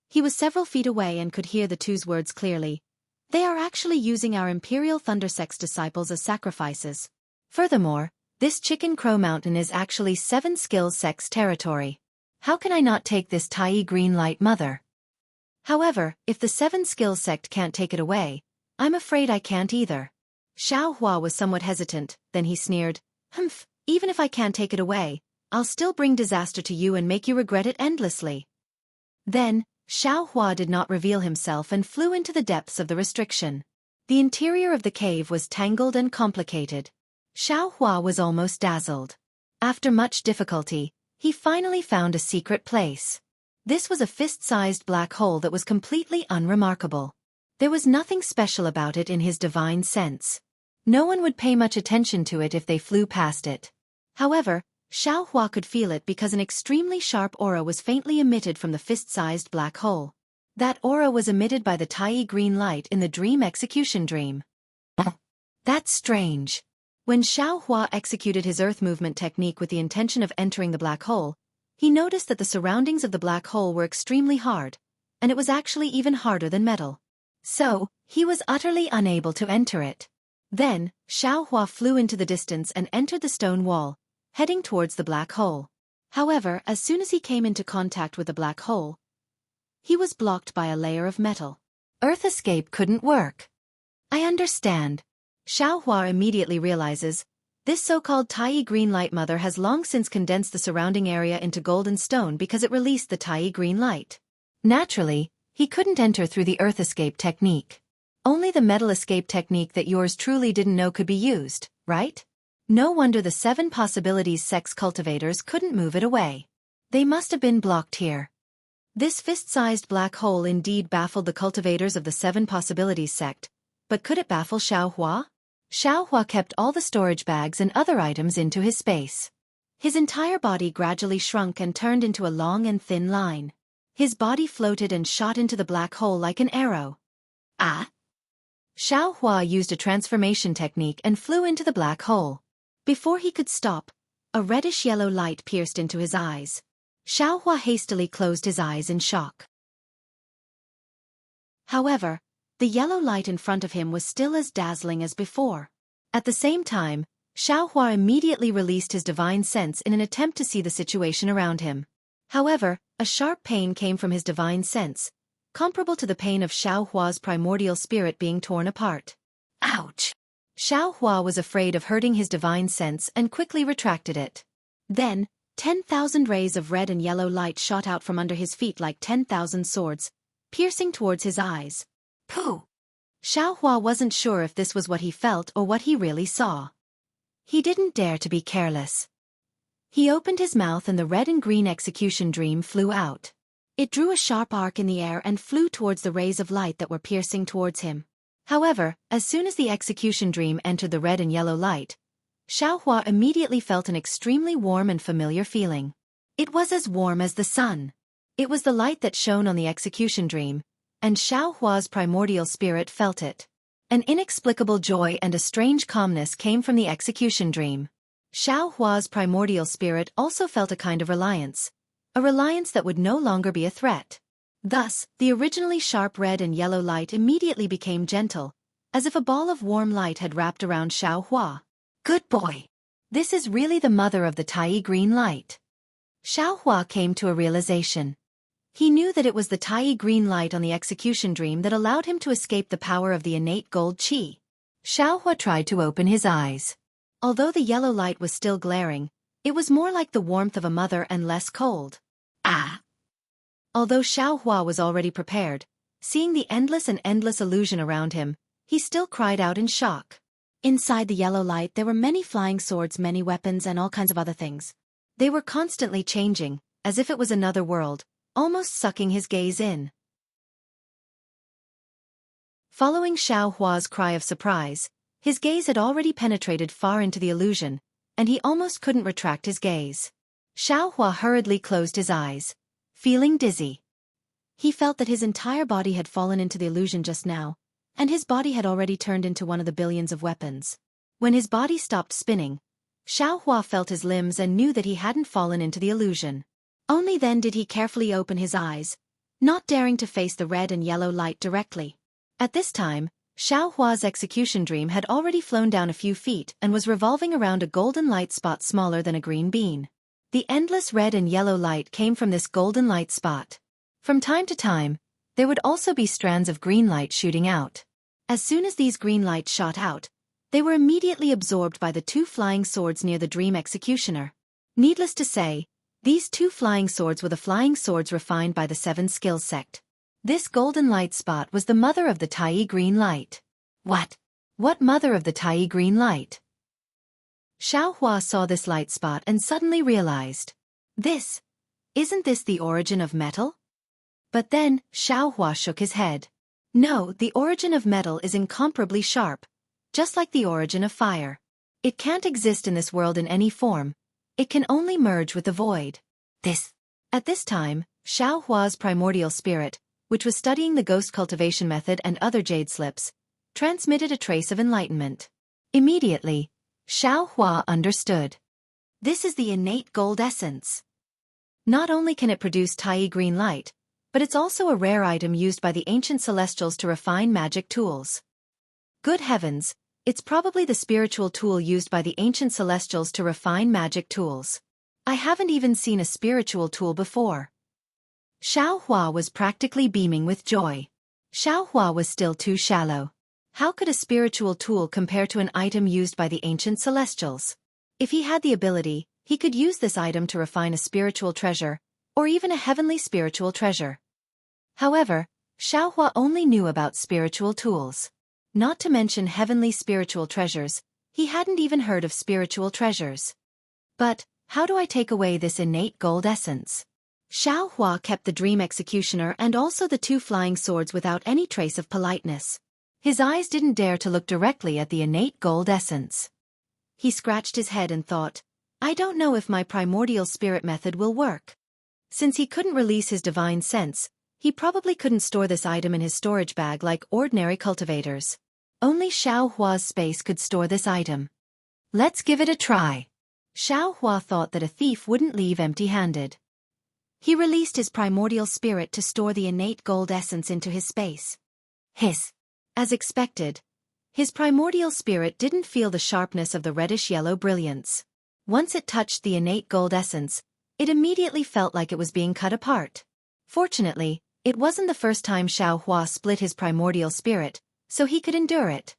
He was several feet away and could hear the two's words clearly. "They are actually using our Imperial Thunder Sect's disciples as sacrifices. Furthermore, this Chicken Crow Mountain is actually 7 Skill Sect's territory. How can I not take this tiny green light mother? However, if the 7 Skill Sect can't take it away, I'm afraid I can't either." Xiao Hua was somewhat hesitant, then he sneered, "Humph, even if I can't take it away, I'll still bring disaster to you and make you regret it endlessly." Then, Xiao Hua did not reveal himself and flew into the depths of the restriction. The interior of the cave was tangled and complicated. Xiao Hua was almost dazzled. After much difficulty, he finally found a secret place. This was a fist-sized black hole that was completely unremarkable. There was nothing special about it in his divine sense. No one would pay much attention to it if they flew past it. However, Xiaohua could feel it because an extremely sharp aura was faintly emitted from the fist-sized black hole. That aura was emitted by the Tai green light in the dream execution dream. That's strange. When Xiaohua executed his earth movement technique with the intention of entering the black hole, he noticed that the surroundings of the black hole were extremely hard, and it was actually even harder than metal. So, he was utterly unable to enter it. Then, Xiaohua flew into the distance and entered the stone wall, heading towards the black hole. However, as soon as he came into contact with the black hole, he was blocked by a layer of metal. Earth escape couldn't work. I understand. Xiaohua immediately realizes, this so-called Tai green light mother has long since condensed the surrounding area into golden stone because it released the Tai green light. Naturally, he couldn't enter through the earth escape technique. Only the metal escape technique that yours truly didn't know could be used, right? No wonder the 7 possibilities sex cultivators couldn't move it away. They must have been blocked here. This fist-sized black hole indeed baffled the cultivators of the 7 possibilities sect, but could it baffle Xiaohua? Xiaohua kept all the storage bags and other items into his space. His entire body gradually shrunk and turned into a long and thin line. His body floated and shot into the black hole like an arrow. Xiaohua used a transformation technique and flew into the black hole. Before he could stop, a reddish-yellow light pierced into his eyes. Xiaohua hastily closed his eyes in shock. However, the yellow light in front of him was still as dazzling as before. At the same time, Xiaohua immediately released his divine sense in an attempt to see the situation around him. However, a sharp pain came from his divine sense, comparable to the pain of Xiaohua's primordial spirit being torn apart. Ouch! Xiaohua was afraid of hurting his divine sense and quickly retracted it. Then, 10,000 rays of red and yellow light shot out from under his feet like 10,000 swords, piercing towards his eyes. Pooh! Xiaohua wasn't sure if this was what he felt or what he really saw. He didn't dare to be careless. He opened his mouth and the red and green execution dream flew out. It drew a sharp arc in the air and flew towards the rays of light that were piercing towards him. However, as soon as the execution dream entered the red and yellow light, Xiaohua immediately felt an extremely warm and familiar feeling. It was as warm as the sun. It was the light that shone on the execution dream, and Xiaohua's primordial spirit felt it. An inexplicable joy and a strange calmness came from the execution dream. Xiaohua's primordial spirit also felt a kind of reliance, a reliance that would no longer be a threat. Thus, the originally sharp red and yellow light immediately became gentle, as if a ball of warm light had wrapped around Xiaohua. Good boy! This is really the mother of the Tai green light. Xiaohua came to a realization. He knew that it was the Tai green light on the execution dream that allowed him to escape the power of the innate gold qi. Xiaohua tried to open his eyes. Although the yellow light was still glaring, it was more like the warmth of a mother and less cold. Although Xiaohua was already prepared, seeing the endless illusion around him, he still cried out in shock. Inside the yellow light there were many flying swords, many weapons, and all kinds of other things. They were constantly changing, as if it was another world, almost sucking his gaze in. Following Xiaohua's cry of surprise, his gaze had already penetrated far into the illusion, and he almost couldn't retract his gaze. Xiaohua hurriedly closed his eyes, feeling dizzy. He felt that his entire body had fallen into the illusion just now, and his body had already turned into one of the billions of weapons. When his body stopped spinning, Xiaohua felt his limbs and knew that he hadn't fallen into the illusion. Only then did he carefully open his eyes, not daring to face the red and yellow light directly. At this time, Xiaohua's execution dream had already flown down a few feet and was revolving around a golden light spot smaller than a green bean. The endless red and yellow light came from this golden light spot. From time to time, there would also be strands of green light shooting out. As soon as these green lights shot out, they were immediately absorbed by the 2 flying swords near the dream executioner. Needless to say, these 2 flying swords were the flying swords refined by the 7 skills sect. This golden light spot was the mother of the Tai green light. What? What mother of the Tai green light? Xiaohua saw this light spot and suddenly realized. Isn't this the origin of metal? But then, Xiaohua shook his head. No, the origin of metal is incomparably sharp, just like the origin of fire. It can't exist in this world in any form. It can only merge with the void. At this time, Xiaohua's primordial spirit, which was studying the ghost cultivation method and other jade slips, transmitted a trace of enlightenment. Immediately, Xiaohua understood. This is the innate gold essence. Not only can it produce Tai green light, but it's also a rare item used by the ancient celestials to refine magic tools. Good heavens, it's probably the spiritual tool used by the ancient celestials to refine magic tools. I haven't even seen a spiritual tool before. Xiaohua was practically beaming with joy. Xiaohua was still too shallow. How could a spiritual tool compare to an item used by the ancient celestials? If he had the ability, he could use this item to refine a spiritual treasure, or even a heavenly spiritual treasure. However, Xiaohua only knew about spiritual tools. Not to mention heavenly spiritual treasures, he hadn't even heard of spiritual treasures. But, how do I take away this innate gold essence? Xiaohua kept the dream executioner and also the two flying swords without any trace of politeness. His eyes didn't dare to look directly at the innate gold essence. He scratched his head and thought, I don't know if my primordial spirit method will work. Since he couldn't release his divine sense, he probably couldn't store this item in his storage bag like ordinary cultivators. Only Xiaohua's space could store this item. Let's give it a try. Xiaohua thought that a thief wouldn't leave empty-handed. He released his primordial spirit to store the innate gold essence into his space. As expected, his primordial spirit didn't feel the sharpness of the reddish-yellow brilliance. Once it touched the innate gold essence, it immediately felt like it was being cut apart. Fortunately, it wasn't the first time Xiaohua split his primordial spirit, so he could endure it.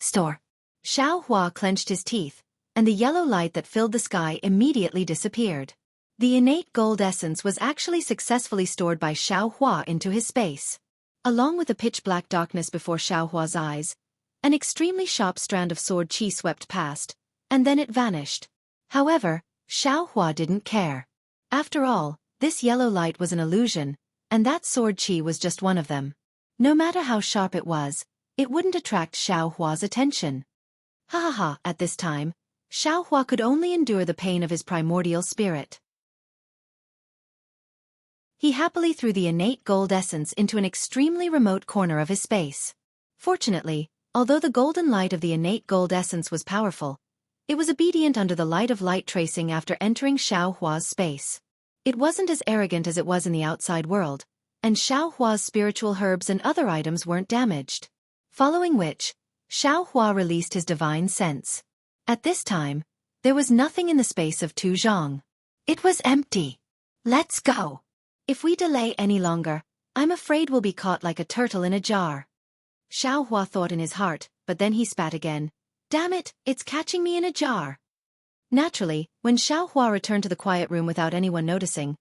Xiaohua clenched his teeth, and the yellow light that filled the sky immediately disappeared. The innate gold essence was actually successfully stored by Xiaohua into his space. Along with the pitch-black darkness before Xiaohua's eyes, an extremely sharp strand of sword qi swept past, and then it vanished. However, Xiaohua didn't care. After all, this yellow light was an illusion, and that sword qi was just one of them. No matter how sharp it wouldn't attract Xiaohua's attention. At this time, Xiaohua could only endure the pain of his primordial spirit. He happily threw the innate gold essence into an extremely remote corner of his space. Fortunately, although the golden light of the innate gold essence was powerful, it was obedient under the light of light tracing after entering Xiaohua's space. It wasn't as arrogant as it was in the outside world, and Xiaohua's spiritual herbs and other items weren't damaged. Following which, Xiaohua released his divine sense. At this time, there was nothing in the space of Tu Zhang. It was empty. Let's go. If we delay any longer, I'm afraid we'll be caught like a turtle in a jar. Xiaohua thought in his heart, but then he spat again. Damn it, it's catching me in a jar. Naturally, when Xiaohua returned to the quiet room without anyone noticing,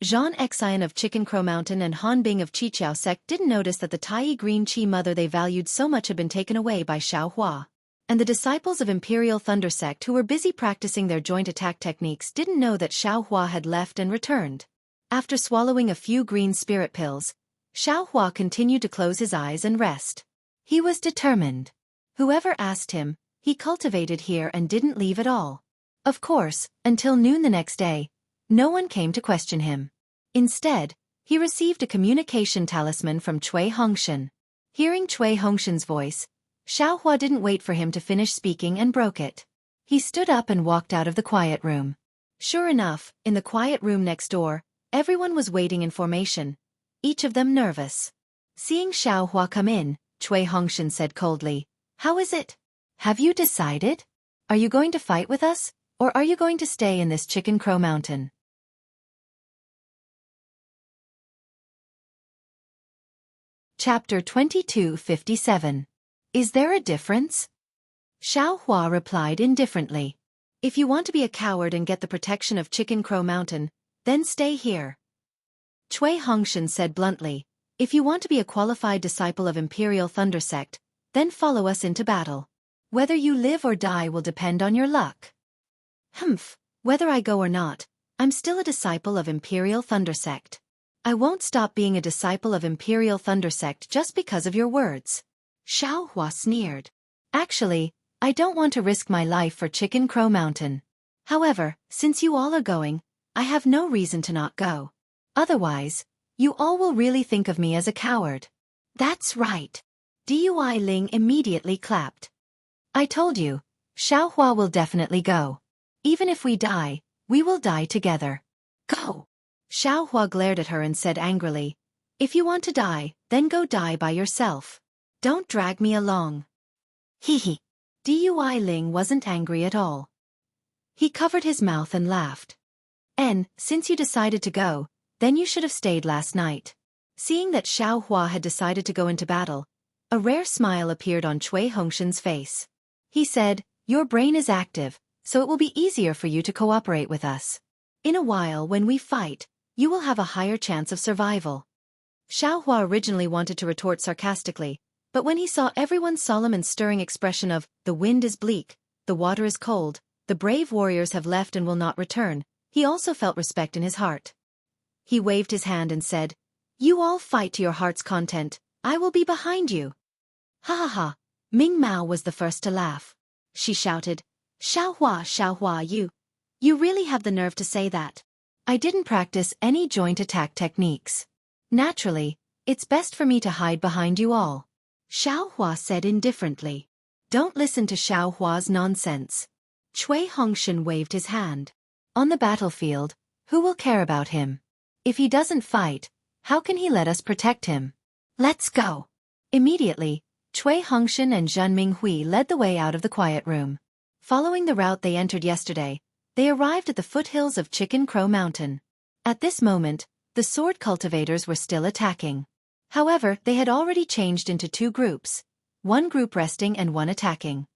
Xianxia of Chicken Crow Mountain and Han Bing of Qiqiao sect didn't notice that the Tai green qi mother they valued so much had been taken away by Xiaohua. And the disciples of Imperial Thunder sect who were busy practicing their joint attack techniques didn't know that Xiaohua had left and returned. After swallowing a few green spirit pills, Xiaohua continued to close his eyes and rest. He was determined. Whoever asked him, he cultivated here and didn't leave at all. Of course, until noon the next day, no one came to question him. Instead, he received a communication talisman from Cui Hongshan. Hearing Cui Hongshan's voice, Xiaohua didn't wait for him to finish speaking and broke it. He stood up and walked out of the quiet room. Sure enough, in the quiet room next door, everyone was waiting in formation, each of them nervous. Seeing Xiaohua come in, Cui Hongshan said coldly, "How is it? Have you decided? Are you going to fight with us, or are you going to stay in this Chicken Crow Mountain?" Chapter 2257. Is there a difference? Xiaohua replied indifferently. If you want to be a coward and get the protection of Chicken Crow Mountain, then stay here. Cui Hongshan said bluntly, if you want to be a qualified disciple of Imperial Thunder sect, then follow us into battle. Whether you live or die will depend on your luck. Whether I go or not, I'm still a disciple of Imperial Thunder sect. I won't stop being a disciple of Imperial Thunder Sect just because of your words. Xiaohua sneered. Actually, I don't want to risk my life for Chicken Crow Mountain. However, since you all are going, I have no reason to not go. Otherwise, you all will really think of me as a coward. That's right. Dui Ling immediately clapped. I told you, Xiaohua will definitely go. Even if we die, we will die together. Go! Xiaohua glared at her and said angrily, if you want to die, then go die by yourself. Don't drag me along. Hee. Dui Ling wasn't angry at all. He covered his mouth and laughed. Since you decided to go, then you should have stayed last night. Seeing that Xiaohua had decided to go into battle, a rare smile appeared on Cui Hongshan's face. He said, your brain is active, so it will be easier for you to cooperate with us. In a while when we fight, you will have a higher chance of survival. Xiaohua originally wanted to retort sarcastically, but when he saw everyone's solemn and stirring expression of, the wind is bleak, the water is cold, the brave warriors have left and will not return, he also felt respect in his heart. He waved his hand and said, you all fight to your heart's content, I will be behind you. Ha ha ha, Ming Mao was the first to laugh. She shouted, Xiaohua, you really have the nerve to say that. I didn't practice any joint attack techniques. Naturally, it's best for me to hide behind you all. Xiaohua said indifferently. Don't listen to Xiaohua's nonsense. Cui Hongshan waved his hand. On the battlefield, who will care about him? If he doesn't fight, how can he let us protect him? Let's go. Immediately, Cui Hongshan and Zhen Minghui led the way out of the quiet room. Following the route they entered yesterday, they arrived at the foothills of Chicken Crow Mountain. At this moment, the sword cultivators were still attacking. However, they had already changed into two groups, one group resting and one attacking.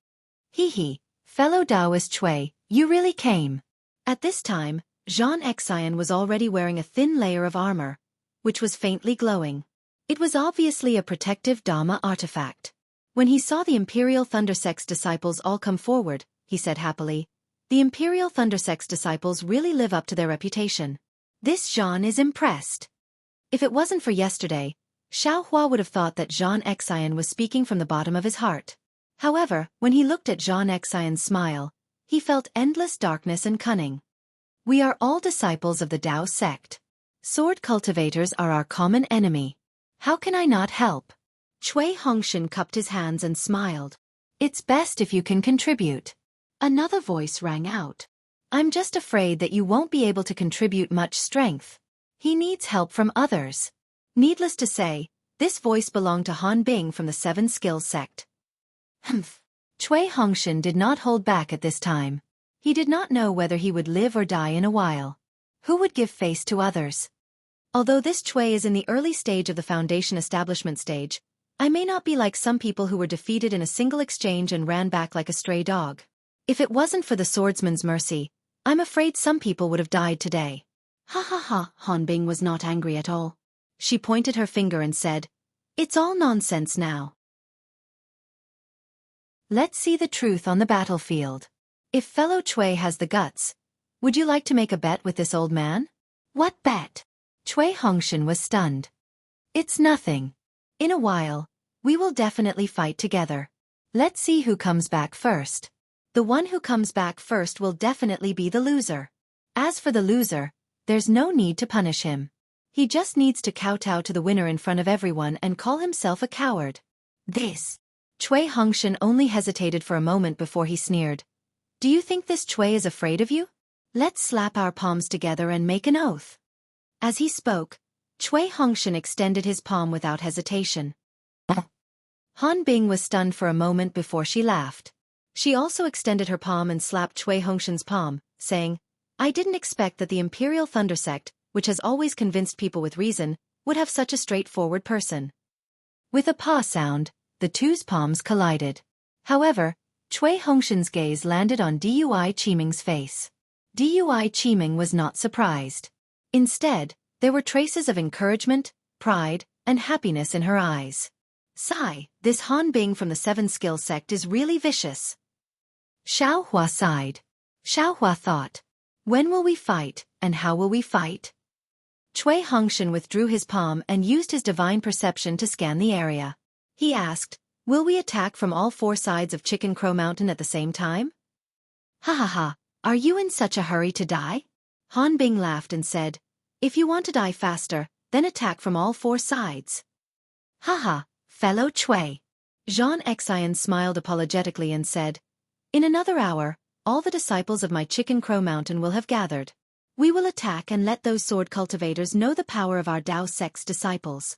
Hee, fellow Taoist Cui, you really came. At this time, Xianxia was already wearing a thin layer of armor, which was faintly glowing. It was obviously a protective Dharma artifact. When he saw the Imperial Thunder Sect's disciples all come forward, he said happily, the Imperial Thunder Sect's disciples really live up to their reputation. This Zhan is impressed. If it wasn't for yesterday, Xiaohua would have thought that Xianxia was speaking from the bottom of his heart. However, when he looked at Xianxia's smile, he felt endless darkness and cunning. We are all disciples of the Tao sect. Sword cultivators are our common enemy. How can I not help? Cui Hongshan cupped his hands and smiled. It's best if you can contribute. Another voice rang out. I'm just afraid that you won't be able to contribute much strength. He needs help from others. Needless to say, this voice belonged to Han Bing from the Seven Skills sect. Cui Hongshan did not hold back at this time. He did not know whether he would live or die in a while. Who would give face to others? Although this Cui is in the early stage of the foundation establishment stage, I may not be like some people who were defeated in a single exchange and ran back like a stray dog. If it wasn't for the swordsman's mercy, I'm afraid some people would have died today. Ha ha ha, Han Bing was not angry at all. She pointed her finger and said, it's all nonsense now. Let's see the truth on the battlefield. If fellow Cui has the guts, would you like to make a bet with this old man? What bet? Cui Hongshan was stunned. It's nothing. In a while, we will definitely fight together. Let's see who comes back first. The one who comes back first will definitely be the loser. As for the loser, there's no need to punish him. He just needs to kowtow to the winner in front of everyone and call himself a coward. This. Cui Hongshan only hesitated for a moment before he sneered. Do you think this Cui is afraid of you? Let's slap our palms together and make an oath. As he spoke, Cui Hongshan extended his palm without hesitation. Han Bing was stunned for a moment before she laughed. She also extended her palm and slapped Cui Hongshan's palm, saying, I didn't expect that the Imperial Thunder Sect, which has always convinced people with reason, would have such a straightforward person. With a paw sound, the two's palms collided. However, Cui Hongshan's gaze landed on Dui Qiming's face. Dui Qiming was not surprised. Instead, there were traces of encouragement, pride, and happiness in her eyes. Sigh, this Han Bing from the Seven Skills sect is really vicious. Xiaohua sighed. Xiaohua thought, when will we fight, and how will we fight? Cui Hongshan withdrew his palm and used his divine perception to scan the area. He asked, "Will we attack from all four sides of Chicken Crow Mountain at the same time?" Ha ha ha, are you in such a hurry to die? Han Bing laughed and said, "If you want to die faster, then attack from all four sides." Ha ha, fellow Cui. Xianxia smiled apologetically and said, "In another hour, all the disciples of my Chicken Crow Mountain will have gathered. We will attack and let those sword cultivators know the power of our Dao sect's disciples."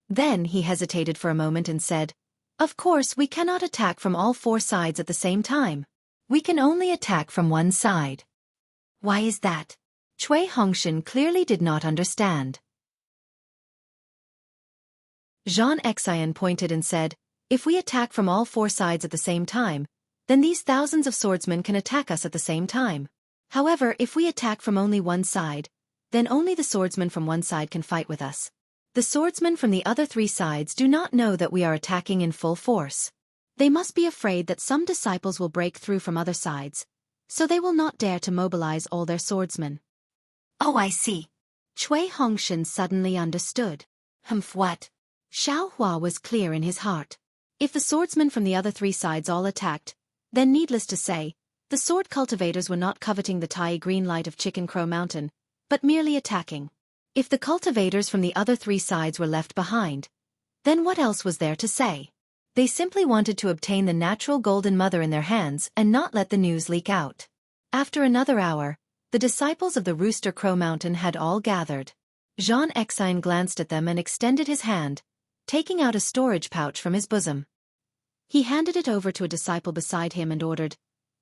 Then he hesitated for a moment and said, "Of course we cannot attack from all four sides at the same time. We can only attack from one side." "Why is that?" Cui Hongshan clearly did not understand. Xianxia pointed and said, "If we attack from all four sides at the same time, then these thousands of swordsmen can attack us at the same time. However, if we attack from only one side, then only the swordsmen from one side can fight with us. The swordsmen from the other three sides do not know that we are attacking in full force. They must be afraid that some disciples will break through from other sides, so they will not dare to mobilize all their swordsmen." "Oh, I see." Cui Hongshan suddenly understood. What? Xiaohua was clear in his heart. If the swordsmen from the other three sides all attacked, then needless to say, the sword cultivators were not coveting the Tai green light of Chicken Crow Mountain, but merely attacking. If the cultivators from the other three sides were left behind, then what else was there to say? They simply wanted to obtain the natural golden mother in their hands and not let the news leak out. After another hour, the disciples of the Rooster Crow Mountain had all gathered. Xianxia glanced at them and extended his hand, taking out a storage pouch from his bosom. He handed it over to a disciple beside him and ordered,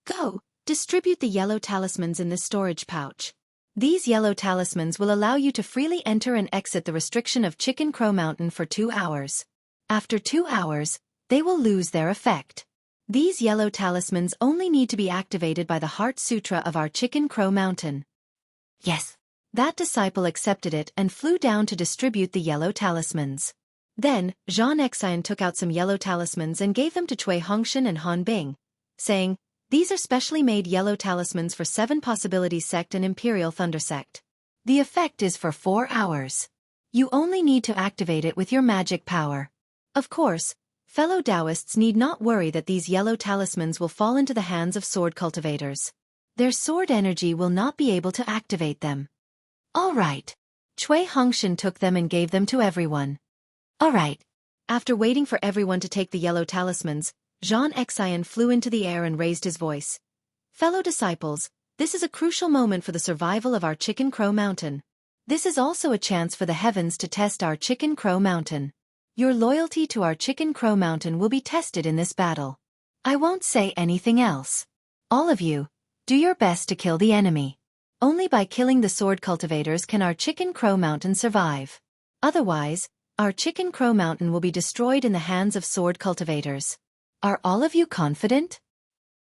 "Go, distribute the yellow talismans in this storage pouch. These yellow talismans will allow you to freely enter and exit the restriction of Chicken Crow Mountain for 2 hours. After 2 hours, they will lose their effect. These yellow talismans only need to be activated by the Heart Sutra of our Chicken Crow Mountain." Yes. That disciple accepted it and flew down to distribute the yellow talismans. Then, Xianxia took out some yellow talismans and gave them to Cui Hongshan and Han Bing, saying, "These are specially made yellow talismans for 7 Possibilities Sect and Imperial Thunder Sect. The effect is for 4 hours. You only need to activate it with your magic power. Of course, fellow Taoists need not worry that these yellow talismans will fall into the hands of sword cultivators. Their sword energy will not be able to activate them." "All right." Cui Hongshan took them and gave them to everyone. "All right." After waiting for everyone to take the yellow talismans, Xianxia flew into the air and raised his voice. "Fellow disciples, this is a crucial moment for the survival of our Chicken Crow Mountain. This is also a chance for the heavens to test our Chicken Crow Mountain. Your loyalty to our Chicken Crow Mountain will be tested in this battle. I won't say anything else. All of you, do your best to kill the enemy. Only by killing the sword cultivators can our Chicken Crow Mountain survive. Otherwise, our Chicken Crow Mountain will be destroyed in the hands of sword cultivators. Are all of you confident?"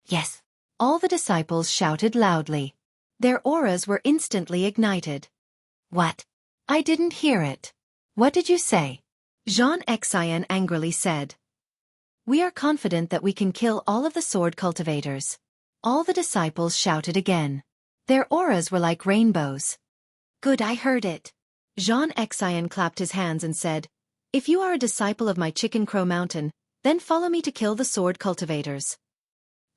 "Yes." All the disciples shouted loudly. Their auras were instantly ignited. "What? I didn't hear it. What did you say?" Xianxia angrily said. "We are confident that we can kill all of the sword cultivators." All the disciples shouted again. Their auras were like rainbows. "Good, I heard it." Xianxia clapped his hands and said, "If you are a disciple of my Chicken Crow Mountain, then follow me to kill the sword cultivators."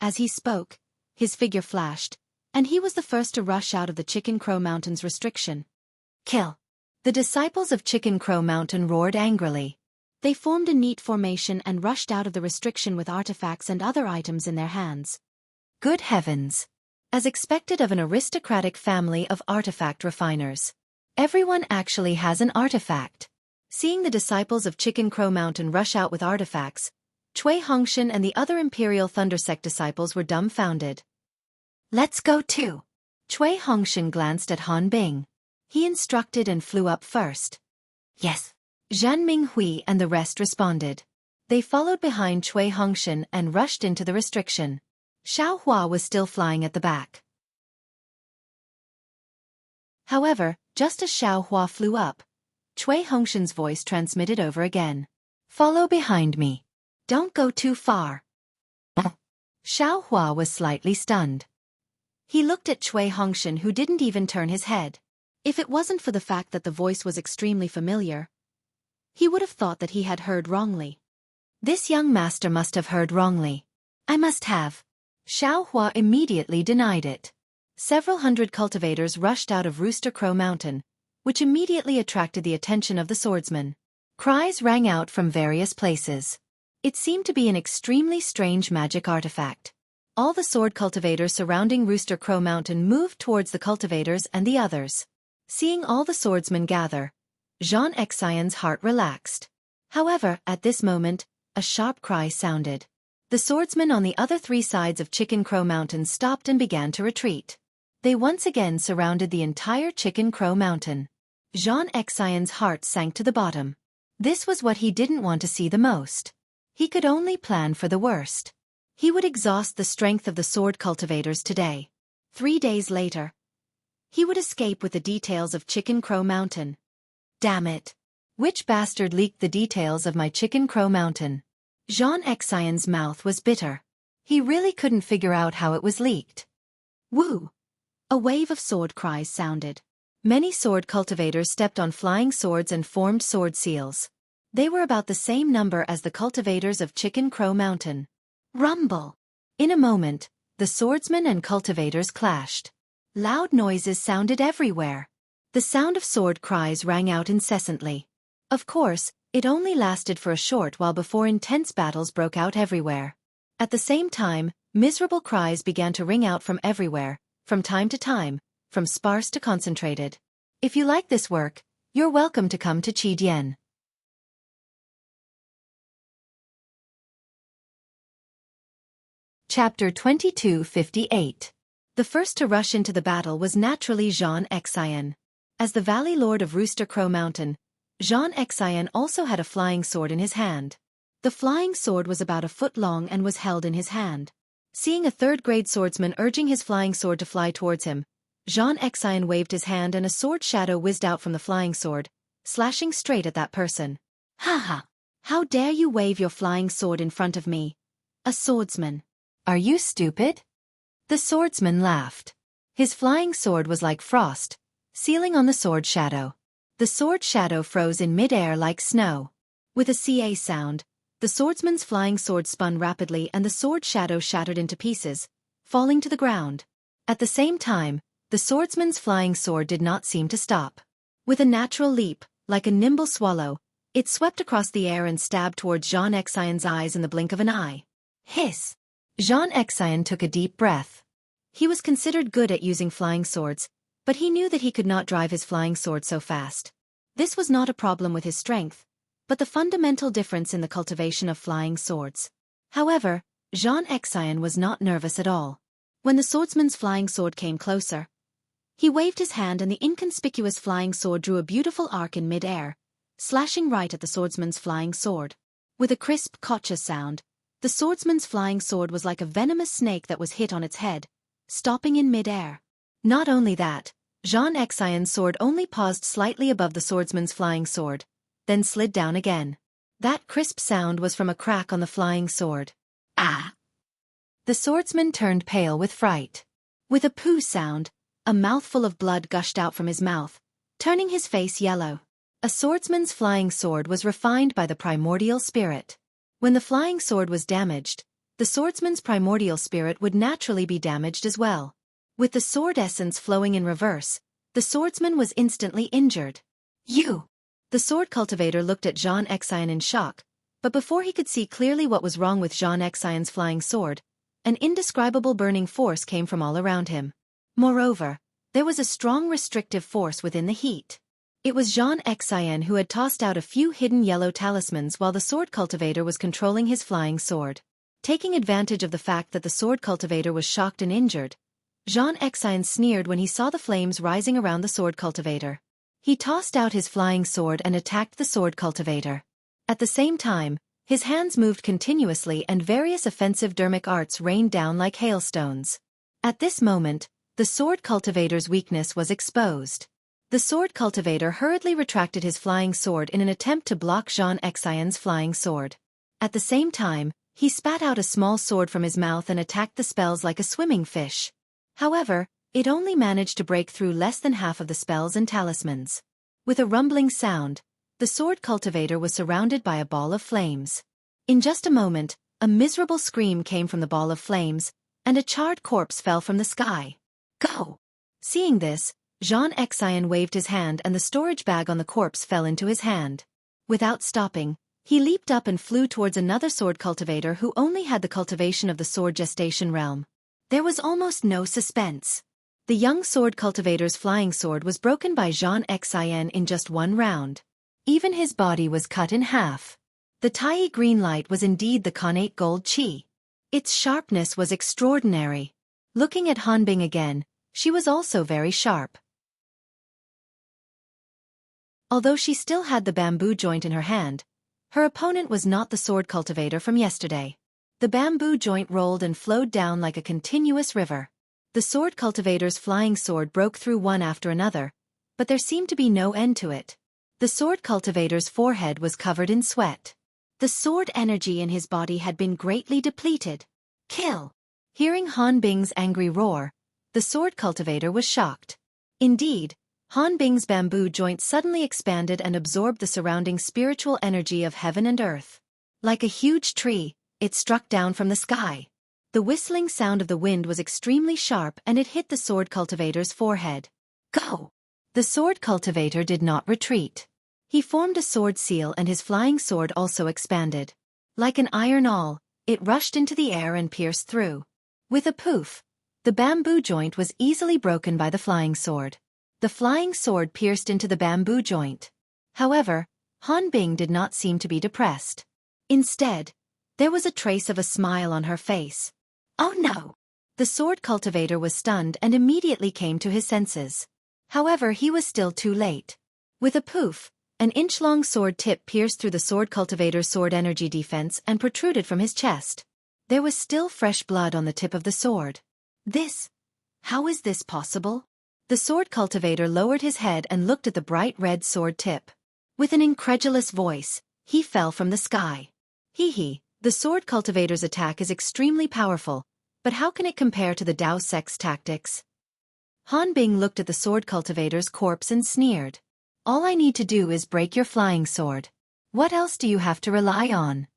As he spoke, his figure flashed, and he was the first to rush out of the Chicken Crow Mountain's restriction. "Kill!" The disciples of Chicken Crow Mountain roared angrily. They formed a neat formation and rushed out of the restriction with artifacts and other items in their hands. Good heavens! As expected of an aristocratic family of artifact refiners, everyone actually has an artifact. Seeing the disciples of Chicken Crow Mountain rush out with artifacts, Cui Hongshan and the other Imperial Thunder Sect disciples were dumbfounded. "Let's go too." Cui Hongshan glanced at Han Bing. He instructed and flew up first. "Yes." Zhan Minghui and the rest responded. They followed behind Cui Hongshan and rushed into the restriction. Xiaohua was still flying at the back. However, just as Xiaohua flew up, Cui Hongshan's voice transmitted over again. "Follow behind me. Don't go too far." Xiaohua was slightly stunned. He looked at Cui Hongshan, who didn't even turn his head. If it wasn't for the fact that the voice was extremely familiar, he would have thought that he had heard wrongly. This young master must have heard wrongly. I must have. Xiao Hua immediately denied it. Several hundred cultivators rushed out of Rooster Crow Mountain, which immediately attracted the attention of the swordsmen. Cries rang out from various places. It seemed to be an extremely strange magic artifact. All the sword cultivators surrounding Rooster Crow Mountain moved towards the cultivators and the others. Seeing all the swordsmen gather, Xianxia's heart relaxed. However, at this moment, a sharp cry sounded. The swordsmen on the other three sides of Chicken Crow Mountain stopped and began to retreat. They once again surrounded the entire Chicken Crow Mountain. Xianxia's heart sank to the bottom. This was what he didn't want to see the most. He could only plan for the worst. He would exhaust the strength of the sword cultivators today. 3 days later, he would escape with the details of Chicken Crow Mountain. Damn it! Which bastard leaked the details of my Chicken Crow Mountain? Xianxia's mouth was bitter. He really couldn't figure out how it was leaked. Woo! A wave of sword cries sounded. Many sword cultivators stepped on flying swords and formed sword seals. They were about the same number as the cultivators of Chicken Crow Mountain. Rumble! In a moment, the swordsmen and cultivators clashed. Loud noises sounded everywhere. The sound of sword cries rang out incessantly. Of course, it only lasted for a short while before intense battles broke out everywhere. At the same time, miserable cries began to ring out from everywhere, from time to time, from sparse to concentrated. If you like this work, you're welcome to come to Qidian. Chapter 2258. The first to rush into the battle was naturally Xianxia. As the Valley Lord of Rooster Crow Mountain, Xianxia also had a flying sword in his hand. The flying sword was about a foot long and was held in his hand. Seeing a third-grade swordsman urging his flying sword to fly towards him, Xianxia waved his hand and a sword shadow whizzed out from the flying sword, slashing straight at that person. Ha ha! How dare you wave your flying sword in front of me? A swordsman. Are you stupid? The swordsman laughed. His flying sword was like frost, sealing on the sword shadow. The sword shadow froze in mid-air like snow. With a ca sound, the swordsman's flying sword spun rapidly and the sword shadow shattered into pieces, falling to the ground. At the same time, the swordsman's flying sword did not seem to stop. With a natural leap, like a nimble swallow, it swept across the air and stabbed towards Xianxia's eyes in the blink of an eye. Hiss! Xianxia took a deep breath. He was considered good at using flying swords, but he knew that he could not drive his flying sword so fast. This was not a problem with his strength, but the fundamental difference in the cultivation of flying swords. However, Xianxia was not nervous at all. When the swordsman's flying sword came closer, he waved his hand and the inconspicuous flying sword drew a beautiful arc in mid-air, slashing right at the swordsman's flying sword. With a crisp "kotcha" sound, the swordsman's flying sword was like a venomous snake that was hit on its head, stopping in mid-air. Not only that, Xianxia's sword only paused slightly above the swordsman's flying sword, then slid down again. That crisp sound was from a crack on the flying sword. Ah! The swordsman turned pale with fright. With a poo sound, a mouthful of blood gushed out from his mouth, turning his face yellow. A swordsman's flying sword was refined by the primordial spirit. When the flying sword was damaged, the swordsman's primordial spirit would naturally be damaged as well. With the sword essence flowing in reverse, the swordsman was instantly injured. You! The sword cultivator looked at Xianxia in shock, but before he could see clearly what was wrong with Xianxia's flying sword, an indescribable burning force came from all around him. Moreover, there was a strong restrictive force within the heat. It was Xianxia who had tossed out a few hidden yellow talismans while the sword cultivator was controlling his flying sword. Taking advantage of the fact that the sword cultivator was shocked and injured, Xianxia sneered when he saw the flames rising around the sword cultivator. He tossed out his flying sword and attacked the sword cultivator. At the same time, his hands moved continuously and various offensive dermic arts rained down like hailstones. At this moment, the sword cultivator's weakness was exposed. The sword cultivator hurriedly retracted his flying sword in an attempt to block Xianxia's flying sword. At the same time, he spat out a small sword from his mouth and attacked the spells like a swimming fish. However, It only managed to break through less than half of the spells and talismans. With a rumbling sound, the sword cultivator was surrounded by a ball of flames. In just a moment, a miserable scream came from the ball of flames, and a charred corpse fell from the sky. Go! Seeing this, Xianxia waved his hand and the storage bag on the corpse fell into his hand. Without stopping, he leaped up and flew towards another sword cultivator who only had the cultivation of the sword gestation realm. There was almost no suspense. The young sword cultivator's flying sword was broken by Xianxia in just one round. Even his body was cut in half. The tiny green light was indeed the connate gold chi. Its sharpness was extraordinary. Looking at Hanbing again, she was also very sharp. Although she still had the bamboo joint in her hand, her opponent was not the sword cultivator from yesterday. The bamboo joint rolled and flowed down like a continuous river. The sword cultivator's flying sword broke through one after another, but there seemed to be no end to it. The sword cultivator's forehead was covered in sweat. The sword energy in his body had been greatly depleted. Kill! Hearing Hanbing's angry roar, the sword cultivator was shocked. Indeed, Hanbing's bamboo joint suddenly expanded and absorbed the surrounding spiritual energy of heaven and earth. Like a huge tree, it struck down from the sky. The whistling sound of the wind was extremely sharp and it hit the sword cultivator's forehead. Go! The sword cultivator did not retreat. He formed a sword seal and his flying sword also expanded. Like an iron awl, it rushed into the air and pierced through. With a poof, the bamboo joint was easily broken by the flying sword. The flying sword pierced into the bamboo joint. However, Hanbing did not seem to be depressed. Instead, there was a trace of a smile on her face. Oh no! The sword cultivator was stunned and immediately came to his senses. However, he was still too late. With a poof, an inch-long sword tip pierced through the sword cultivator's sword energy defense and protruded from his chest. There was still fresh blood on the tip of the sword. How is this possible? The sword cultivator lowered his head and looked at the bright red sword tip. With an incredulous voice, he fell from the sky. The sword cultivator's attack is extremely powerful, but how can it compare to the Dao sect's tactics? Hanbing looked at the sword cultivator's corpse and sneered. All I need to do is break your flying sword. What else do you have to rely on?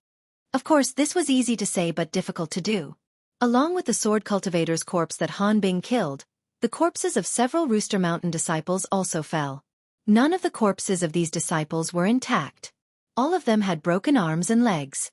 Of course, this was easy to say but difficult to do. Along with the sword cultivator's corpse that Hanbing killed, the corpses of several Rooster Mountain disciples also fell. None of the corpses of these disciples were intact. All of them had broken arms and legs.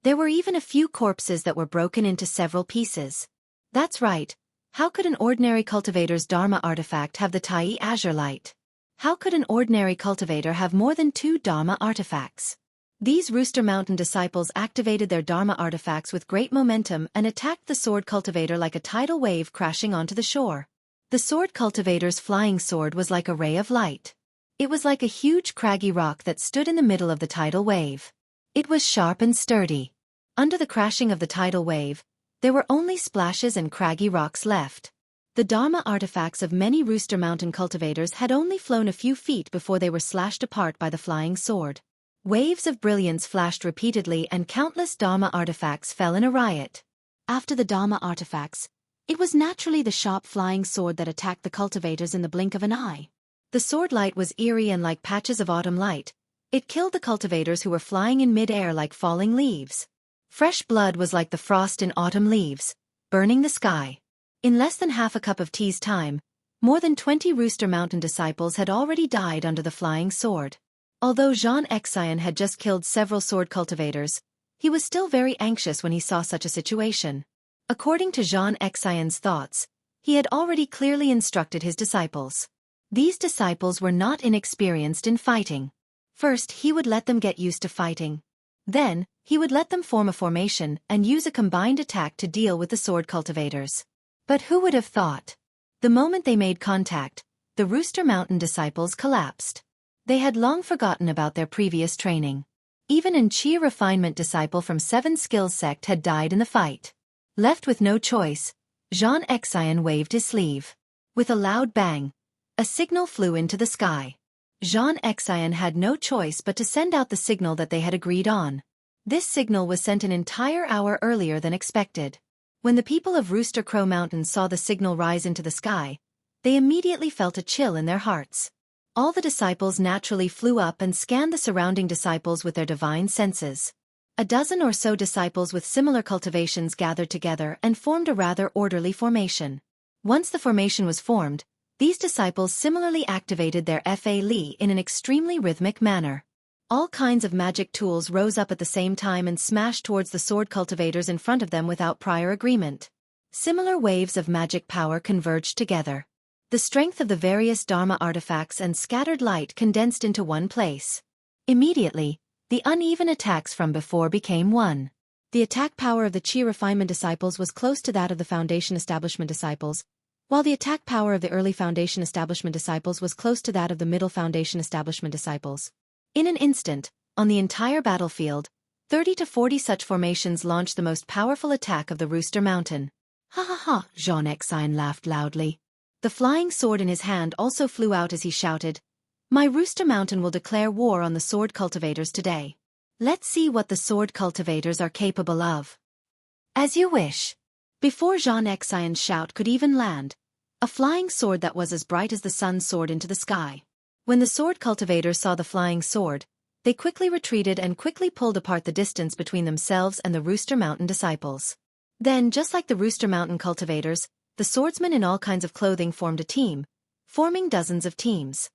There were even a few corpses that were broken into several pieces. That's right. How could an ordinary cultivator's Dharma artifact have the Tai Azure Light? How could an ordinary cultivator have more than 2 Dharma artifacts? These Rooster Mountain disciples activated their Dharma artifacts with great momentum and attacked the sword cultivator like a tidal wave crashing onto the shore. The sword cultivator's flying sword was like a ray of light. It was like a huge craggy rock that stood in the middle of the tidal wave. It was sharp and sturdy. Under the crashing of the tidal wave, there were only splashes and craggy rocks left. The Dharma artifacts of many Rooster Mountain cultivators had only flown a few feet before they were slashed apart by the flying sword. Waves of brilliance flashed repeatedly and countless Dharma artifacts fell in a riot. After the Dharma artifacts, it was naturally the sharp flying sword that attacked the cultivators in the blink of an eye. The sword light was eerie and like patches of autumn light. It killed the cultivators who were flying in mid-air like falling leaves. Fresh blood was like the frost in autumn leaves, burning the sky. In less than half a cup of tea's time, more than 20 Rooster Mountain disciples had already died under the flying sword. Although Xianxia had just killed several sword cultivators, he was still very anxious when he saw such a situation. According to Xianxia's thoughts, he had already clearly instructed his disciples. These disciples were not inexperienced in fighting. First, he would let them get used to fighting. Then, he would let them form a formation and use a combined attack to deal with the sword cultivators. But who would have thought? The moment they made contact, the Rooster Mountain disciples collapsed. They had long forgotten about their previous training. Even an Qi refinement disciple from 7 Skills sect had died in the fight. Left with no choice, Xianxia waved his sleeve. With a loud bang, a signal flew into the sky. Xianxia had no choice but to send out the signal that they had agreed on. This signal was sent an entire hour earlier than expected. When the people of Rooster Crow Mountain saw the signal rise into the sky, they immediately felt a chill in their hearts. All the disciples naturally flew up and scanned the surrounding disciples with their divine senses. A dozen or so disciples with similar cultivations gathered together and formed a rather orderly formation. Once the formation was formed, these disciples similarly activated their Fa Li in an extremely rhythmic manner. All kinds of magic tools rose up at the same time and smashed towards the sword cultivators in front of them without prior agreement. Similar waves of magic power converged together. The strength of the various Dharma artifacts and scattered light condensed into one place. Immediately, the uneven attacks from before became one. The attack power of the Qi Refinement disciples was close to that of the Foundation Establishment disciples, while the attack power of the early Foundation Establishment disciples was close to that of the middle Foundation Establishment disciples. In an instant, on the entire battlefield, 30 to 40 such formations launched the most powerful attack of the Rooster Mountain. Ha ha ha, Xianxia laughed loudly. The flying sword in his hand also flew out as he shouted, "My Rooster Mountain will declare war on the sword cultivators today. Let's see what the sword cultivators are capable of." As you wish. Before Xianxia's shout could even land, a flying sword that was as bright as the sun soared into the sky. When the sword cultivators saw the flying sword, they quickly retreated and quickly pulled apart the distance between themselves and the Rooster Mountain disciples. Then, just like the Rooster Mountain cultivators, the swordsmen in all kinds of clothing formed a team, forming dozens of teams.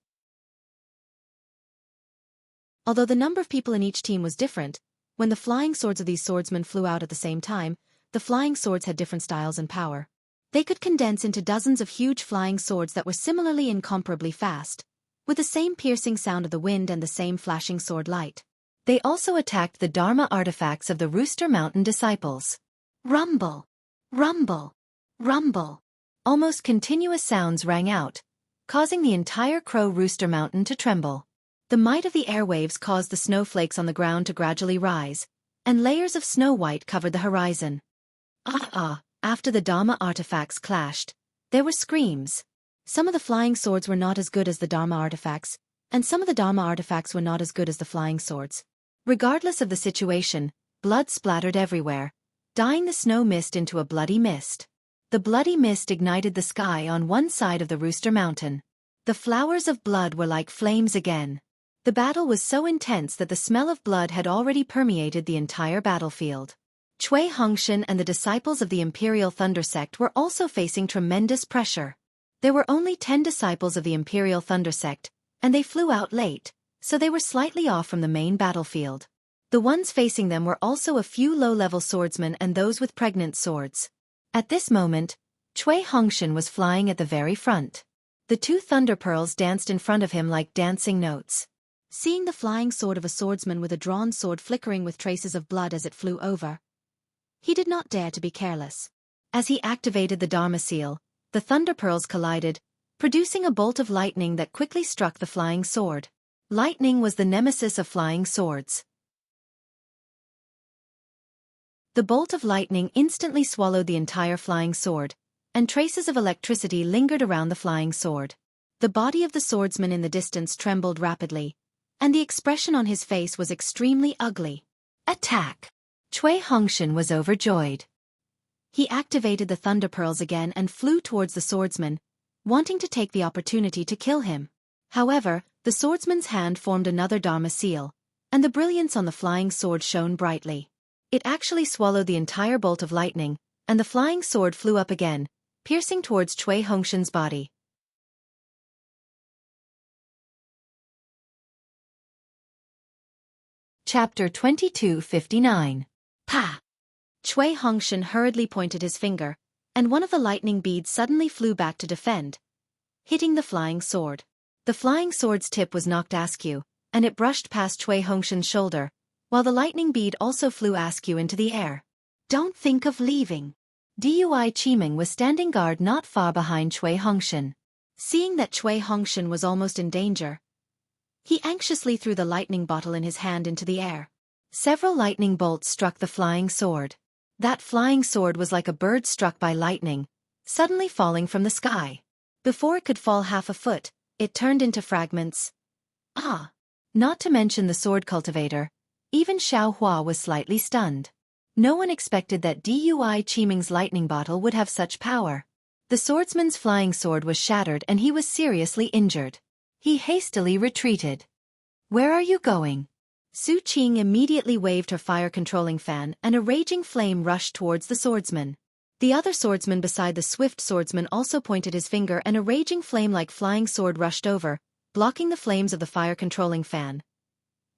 Although the number of people in each team was different, when the flying swords of these swordsmen flew out at the same time, the flying swords had different styles and power. They could condense into dozens of huge flying swords that were similarly incomparably fast, with the same piercing sound of the wind and the same flashing sword light. They also attacked the Dharma artifacts of the Rooster Mountain disciples. Rumble! Rumble! Rumble! Almost continuous sounds rang out, causing the entire Crow Rooster Mountain to tremble. The might of the airwaves caused the snowflakes on the ground to gradually rise, and layers of snow white covered the horizon. After the Dharma artifacts clashed, there were screams. Some of the flying swords were not as good as the Dharma artifacts, and some of the Dharma artifacts were not as good as the flying swords. Regardless of the situation, blood splattered everywhere, dyeing the snow mist into a bloody mist. The bloody mist ignited the sky on one side of the Rooster Mountain. The flowers of blood were like flames again. The battle was so intense that the smell of blood had already permeated the entire battlefield. Cui Hongshan and the disciples of the Imperial Thunder Sect were also facing tremendous pressure. There were only 10 disciples of the Imperial Thunder Sect, and they flew out late, so they were slightly off from the main battlefield. The ones facing them were also a few low-level swordsmen and those with pregnant swords. At this moment, Cui Hongshan was flying at the very front. The 2 thunder pearls danced in front of him like dancing notes. Seeing the flying sword of a swordsman with a drawn sword flickering with traces of blood as it flew over, he did not dare to be careless. As he activated the Dharma seal, the thunder pearls collided, producing a bolt of lightning that quickly struck the flying sword. Lightning was the nemesis of flying swords. The bolt of lightning instantly swallowed the entire flying sword, and traces of electricity lingered around the flying sword. The body of the swordsman in the distance trembled rapidly, and the expression on his face was extremely ugly. Attack! Cui Hongshan was overjoyed. He activated the thunder pearls again and flew towards the swordsman, wanting to take the opportunity to kill him. However, the swordsman's hand formed another Dharma seal, and the brilliance on the flying sword shone brightly. It actually swallowed the entire bolt of lightning, and the flying sword flew up again, piercing towards Cui Hongshan's body. Chapter 2259. Pa! Cui Hongshan hurriedly pointed his finger, and one of the lightning beads suddenly flew back to defend, hitting the flying sword. The flying sword's tip was knocked askew, and it brushed past Cui Hongshan's shoulder, while the lightning bead also flew askew into the air. Don't think of leaving. Dui Qimeng was standing guard not far behind Cui Hongshan. Seeing that Cui Hongshan was almost in danger, he anxiously threw the lightning bottle in his hand into the air. Several lightning bolts struck the flying sword. That flying sword was like a bird struck by lightning, suddenly falling from the sky. Before it could fall half a foot, it turned into fragments. Not to mention the sword cultivator, even Xiao Hua was slightly stunned. No one expected that Dui Qiming's lightning bottle would have such power. The swordsman's flying sword was shattered and he was seriously injured. He hastily retreated. "Where are you going?" Su Qing immediately waved her fire-controlling fan and a raging flame rushed towards the swordsman. The other swordsman beside the swift swordsman also pointed his finger and a raging flame-like flying sword rushed over, blocking the flames of the fire-controlling fan.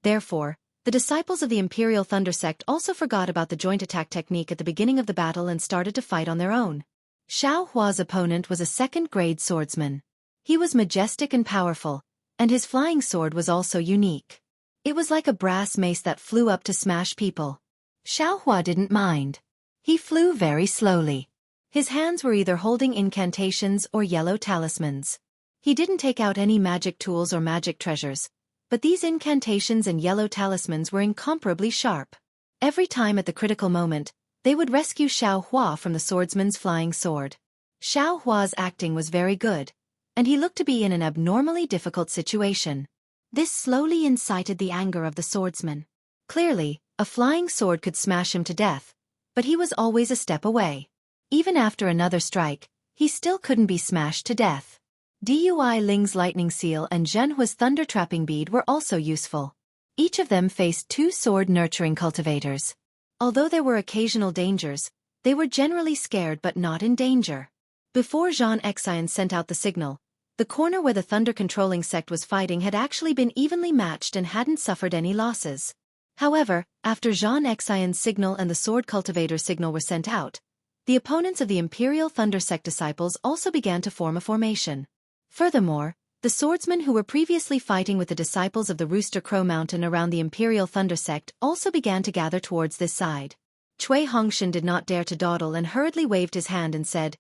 Therefore, the disciples of the Imperial Thunder Sect also forgot about the joint attack technique at the beginning of the battle and started to fight on their own. Xiao Hua's opponent was a second-grade swordsman. He was majestic and powerful, and his flying sword was also unique. It was like a brass mace that flew up to smash people. Xiao Hua didn't mind. He flew very slowly. His hands were either holding incantations or yellow talismans. He didn't take out any magic tools or magic treasures, but these incantations and yellow talismans were incomparably sharp. Every time at the critical moment, they would rescue Xiao Hua from the swordsman's flying sword. Xiao Hua's acting was very good, and he looked to be in an abnormally difficult situation. This slowly incited the anger of the swordsman. Clearly, a flying sword could smash him to death, but he was always a step away. Even after another strike, he still couldn't be smashed to death. Dui Ling's lightning seal and Zhenhua's thunder trapping bead were also useful. Each of them faced two sword-nurturing cultivators. Although there were occasional dangers, they were generally scared but not in danger. Before Xianxia sent out the signal, the corner where the thunder-controlling sect was fighting had actually been evenly matched and hadn't suffered any losses. However, after Xianxia's signal and the sword cultivator's signal were sent out, the opponents of the Imperial Thunder Sect disciples also began to form a formation. Furthermore, the swordsmen who were previously fighting with the disciples of the Rooster Crow Mountain around the Imperial Thunder Sect also began to gather towards this side. Cui Hongshan did not dare to dawdle and hurriedly waved his hand and said,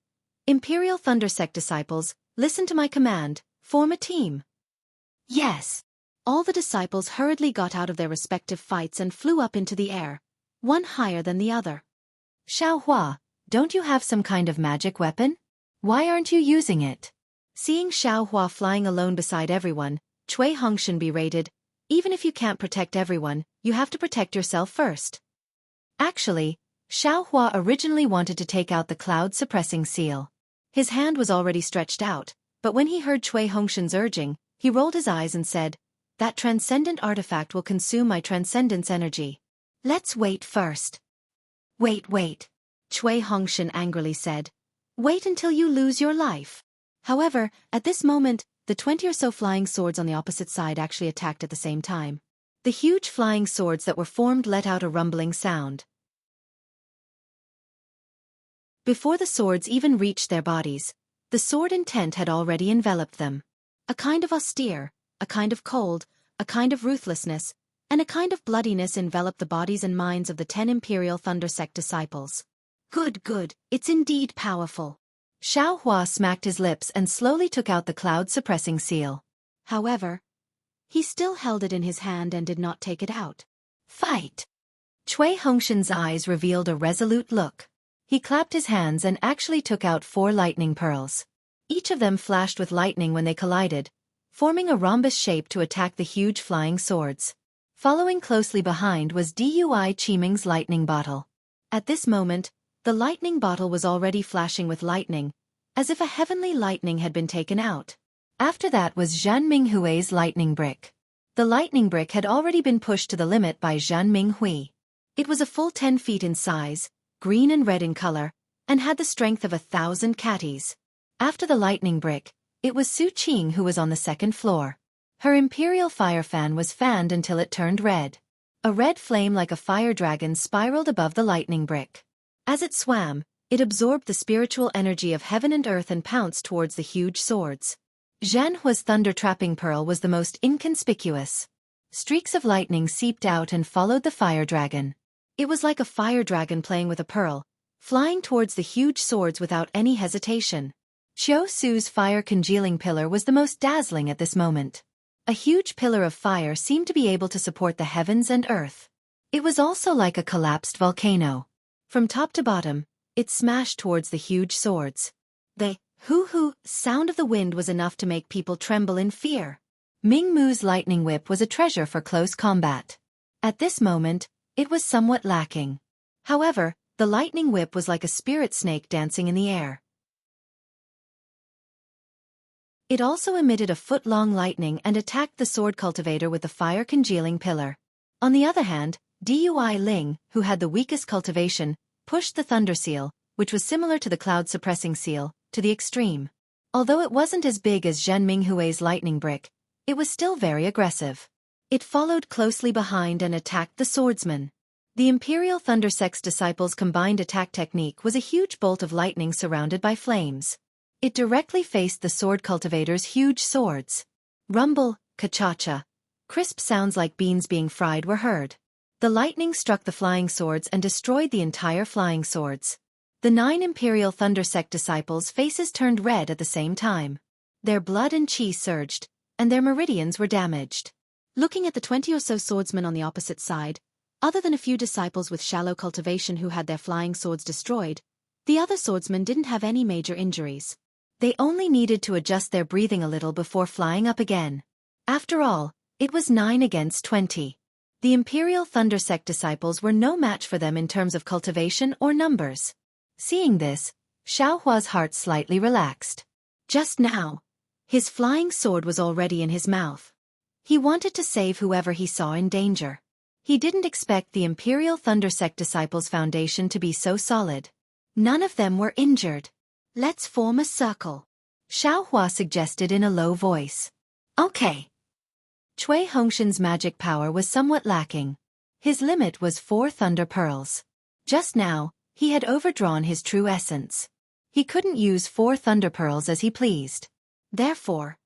"Imperial Thunder Sect disciples, listen to my command, form a team." "Yes." All the disciples hurriedly got out of their respective fights and flew up into the air, one higher than the other. "Xiao Hua, don't you have some kind of magic weapon? Why aren't you using it?" Seeing Xiao Hua flying alone beside everyone, Cui Hongshan berated, "Even if you can't protect everyone, you have to protect yourself first." Actually, Xiao Hua originally wanted to take out the cloud-suppressing seal. His hand was already stretched out, but when he heard Cui Hongshan's urging, he rolled his eyes and said, "That transcendent artifact will consume my transcendence energy. Let's wait first." Wait. Cui Hongshan angrily said. "Wait until you lose your life." However, at this moment, the 20 or so flying swords on the opposite side actually attacked at the same time. The huge flying swords that were formed let out a rumbling sound. Before the swords even reached their bodies, the sword intent had already enveloped them. A kind of austere, a kind of cold, a kind of ruthlessness, and a kind of bloodiness enveloped the bodies and minds of the 10 Imperial Thunder Sect disciples. Good, it's indeed powerful." Xiao Hua smacked his lips and slowly took out the cloud-suppressing seal. However, he still held it in his hand and did not take it out. "Fight!" Cui Hongshan's eyes revealed a resolute look. He clapped his hands and actually took out 4 lightning pearls. Each of them flashed with lightning when they collided, forming a rhombus shape to attack the huge flying swords. Following closely behind was Dui Qiming's lightning bottle. At this moment, the lightning bottle was already flashing with lightning, as if a heavenly lightning had been taken out. After that was Zhan Minghui's lightning brick. The lightning brick had already been pushed to the limit by Zhan Minghui. It was a full 10 feet in size, green and red in color, and had the strength of 1,000 catties. After the lightning brick, it was Su Qing who was on the second floor. Her imperial fire fan was fanned until it turned red. A red flame like a fire dragon spiraled above the lightning brick. As it swam, it absorbed the spiritual energy of heaven and earth and pounced towards the huge swords. Zhenhua's thunder trapping pearl was the most inconspicuous. Streaks of lightning seeped out and followed the fire dragon. It was like a fire dragon playing with a pearl, flying towards the huge swords without any hesitation. Qiu Su's fire congealing pillar was the most dazzling at this moment. A huge pillar of fire seemed to be able to support the heavens and earth. It was also like a collapsed volcano. From top to bottom, it smashed towards the huge swords. The hoo-hoo sound of the wind was enough to make people tremble in fear. Ming Mu's lightning whip was a treasure for close combat. At this moment, it was somewhat lacking. However, the lightning whip was like a spirit snake dancing in the air. It also emitted a foot-long lightning and attacked the sword cultivator with the fire-congealing pillar. On the other hand, Dui Ling, who had the weakest cultivation, pushed the thunder seal, which was similar to the cloud-suppressing seal, to the extreme. Although it wasn't as big as Zhen Minghui's lightning brick, it was still very aggressive. It followed closely behind and attacked the swordsman. The Imperial Thunder Sect's disciples' combined attack technique was a huge bolt of lightning surrounded by flames. It directly faced the sword cultivator's huge swords. Rumble, ka-cha-cha. Crisp sounds like beans being fried were heard. The lightning struck the flying swords and destroyed the entire flying swords. The 9 Imperial Thunder Sect disciples' faces turned red at the same time. Their blood and chi surged, and their meridians were damaged. Looking at the 20 or so swordsmen on the opposite side, other than a few disciples with shallow cultivation who had their flying swords destroyed, the other swordsmen didn't have any major injuries. They only needed to adjust their breathing a little before flying up again. After all, it was 9 against 20. The Imperial Thunder Sect disciples were no match for them in terms of cultivation or numbers. Seeing this, Xiaohua's heart slightly relaxed. Just now, his flying sword was already in his mouth. He wanted to save whoever he saw in danger. He didn't expect the Imperial Thunder Sect disciples' foundation to be so solid. None of them were injured. Let's form a circle, Xiaohua suggested in a low voice. Okay. Cui Hongshan's magic power was somewhat lacking. His limit was 4 thunder pearls. Just now, he had overdrawn his true essence. He couldn't use 4 thunder pearls as he pleased. Therefore,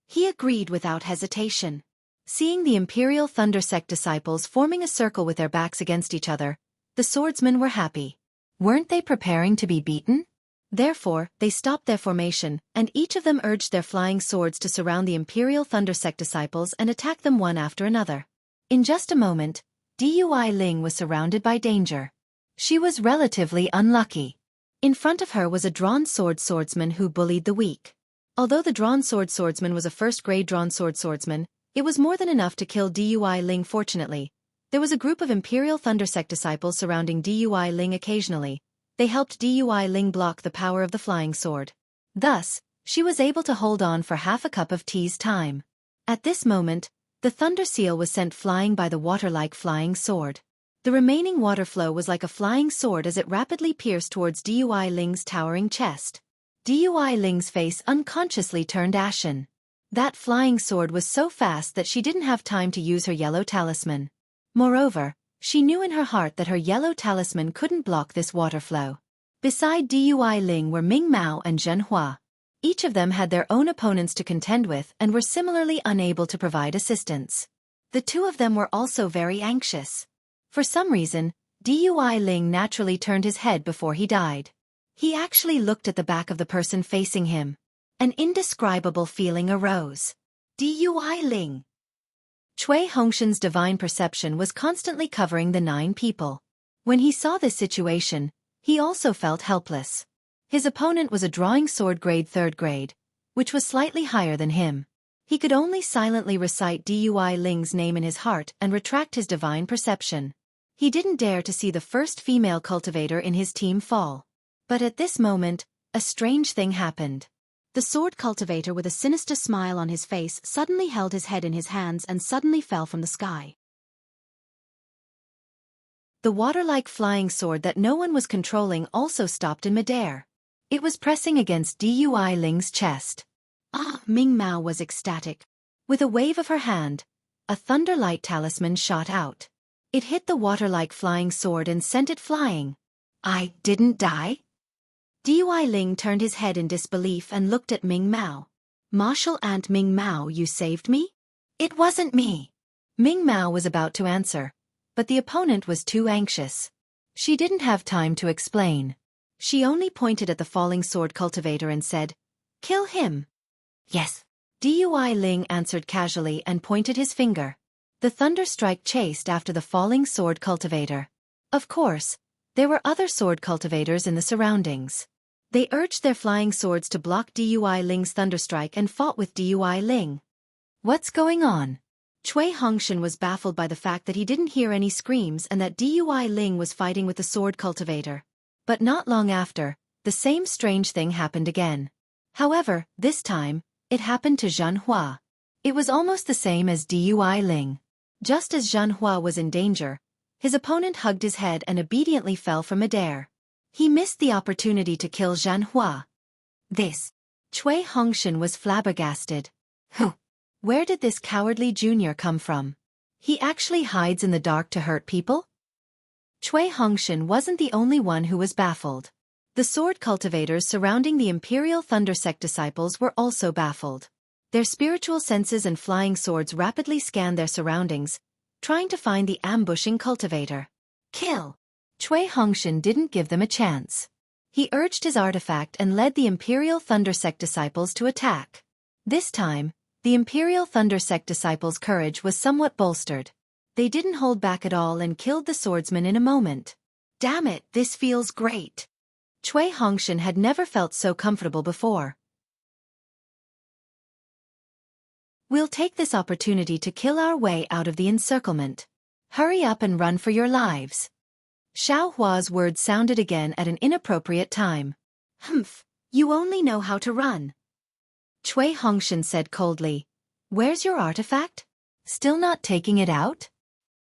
he agreed without hesitation. Seeing the Imperial Thunder Sect disciples forming a circle with their backs against each other, the swordsmen were happy. Weren't they preparing to be beaten? Therefore, they stopped their formation, and each of them urged their flying swords to surround the Imperial Thunder Sect disciples and attack them one after another. In just a moment, Dui Ling was surrounded by danger. She was relatively unlucky. In front of her was a drawn sword swordsman who bullied the weak. Although the drawn sword swordsman was a first-grade drawn sword swordsman, it was more than enough to kill Dui Ling. Fortunately, there was a group of Imperial Thunder Sect disciples surrounding Dui Ling occasionally. They helped Dui Ling block the power of the flying sword. Thus, she was able to hold on for half a cup of tea's time. At this moment, the thunder seal was sent flying by the water-like flying sword. The remaining water flow was like a flying sword as it rapidly pierced towards Dui Ling's towering chest. Dui Ling's face unconsciously turned ashen. That flying sword was so fast that she didn't have time to use her yellow talisman. Moreover, she knew in her heart that her yellow talisman couldn't block this water flow. Beside Dui Ling were Ming Mao and Zhen Hua. Each of them had their own opponents to contend with and were similarly unable to provide assistance. The two of them were also very anxious. For some reason, Dui Ling naturally turned his head before he died. He actually looked at the back of the person facing him. An indescribable feeling arose. Dui Ling. Cui Hongshan's divine perception was constantly covering the 9 people. When he saw this situation, he also felt helpless. His opponent was a drawing sword grade 3rd grade, which was slightly higher than him. He could only silently recite Dui Ling's name in his heart and retract his divine perception. He didn't dare to see the first female cultivator in his team fall. But at this moment, a strange thing happened. The sword cultivator with a sinister smile on his face suddenly held his head in his hands and suddenly fell from the sky. The water-like flying sword that no one was controlling also stopped in midair. It was pressing against Dui Ling's chest. Ming Mao was ecstatic. With a wave of her hand, a thunderlight talisman shot out. It hit the water-like flying sword and sent it flying. I didn't die? Dui Ling turned his head in disbelief and looked at Ming Mao. Martial Ant Ming Mao, you saved me? It wasn't me. Ming Mao was about to answer, but the opponent was too anxious. She didn't have time to explain. She only pointed at the falling sword cultivator and said, "Kill him." Yes. Dui Ling answered casually and pointed his finger. The thunder strike chased after the falling sword cultivator. Of course, there were other sword cultivators in the surroundings. They urged their flying swords to block Dui Ling's thunderstrike and fought with Dui Ling. What's going on? Cui Hongshan was baffled by the fact that he didn't hear any screams and that Dui Ling was fighting with the sword cultivator. But not long after, the same strange thing happened again. However, this time, it happened to Xianxia. It was almost the same as Dui Ling. Just as Xianxia was in danger, his opponent hugged his head and obediently fell from midair. He missed the opportunity to kill Xianxia. Cui Hongshan was flabbergasted. Where did this cowardly junior come from? He actually hides in the dark to hurt people? Cui Hongshan wasn't the only one who was baffled. The sword cultivators surrounding the Imperial Thunder Sect disciples were also baffled. Their spiritual senses and flying swords rapidly scanned their surroundings, trying to find the ambushing cultivator. Kill! Cui Hongshan didn't give them a chance. He urged his artifact and led the Imperial Thunder Sect disciples to attack. This time, the Imperial Thunder Sect disciples' courage was somewhat bolstered. They didn't hold back at all and killed the swordsman in a moment. Damn it, this feels great. Cui Hongshan had never felt so comfortable before. We'll take this opportunity to kill our way out of the encirclement. Hurry up and run for your lives. Xiao Hua's words sounded again at an inappropriate time. You only know how to run. Cui Hongshan said coldly. Where's your artifact? Still not taking it out?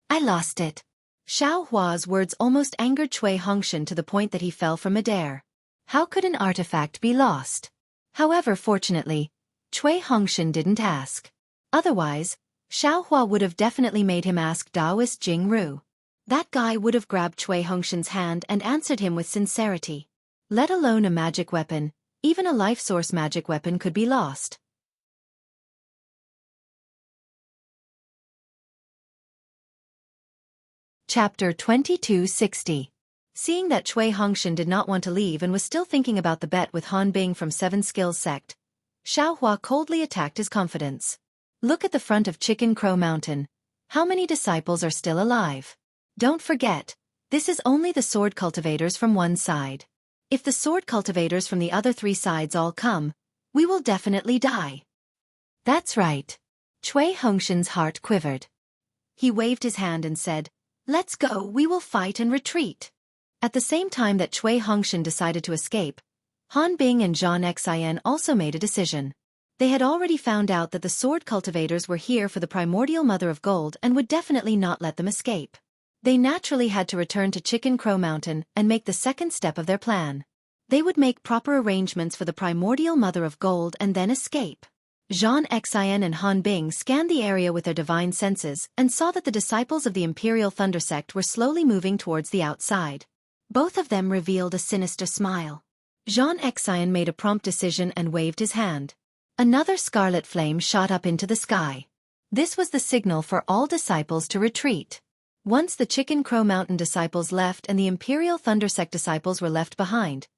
I lost it. Xiao Hua's words almost angered Cui Hongshan to the point that he fell from midair. How could an artifact be lost? However, fortunately, Cui Hongshan didn't ask. Otherwise, Xiao Hua would have definitely made him ask Taoist Jianghu. That guy would have grabbed Cui Hongshan's hand and answered him with sincerity. Let alone a magic weapon, even a life source magic weapon could be lost. Chapter 2260. Seeing that Cui Hongshan did not want to leave and was still thinking about the bet with Han Bing from Seven Skills Sect, Xiao Hua coldly attacked his confidence. Look at the front of Chicken Crow Mountain. How many disciples are still alive? Don't forget, this is only the sword cultivators from one side. If the sword cultivators from the other three sides all come, we will definitely die. That's right. Cui Hongshan's heart quivered. He waved his hand and said, Let's go, we will fight and retreat. At the same time that Cui Hongshan decided to escape, Han Bing and Xianxia also made a decision. They had already found out that the sword cultivators were here for the primordial mother of gold and would definitely not let them escape. They naturally had to return to Chicken Crow Mountain and make the second step of their plan. They would make proper arrangements for the primordial mother of gold and then escape. Xianxia and Han Bing scanned the area with their divine senses and saw that the disciples of the Imperial Thunder Sect were slowly moving towards the outside. Both of them revealed a sinister smile. Xianxia made a prompt decision and waved his hand. Another scarlet flame shot up into the sky. This was the signal for all disciples to retreat. Once the Chicken Crow Mountain disciples left and the Imperial Thunder Sect disciples were left behind,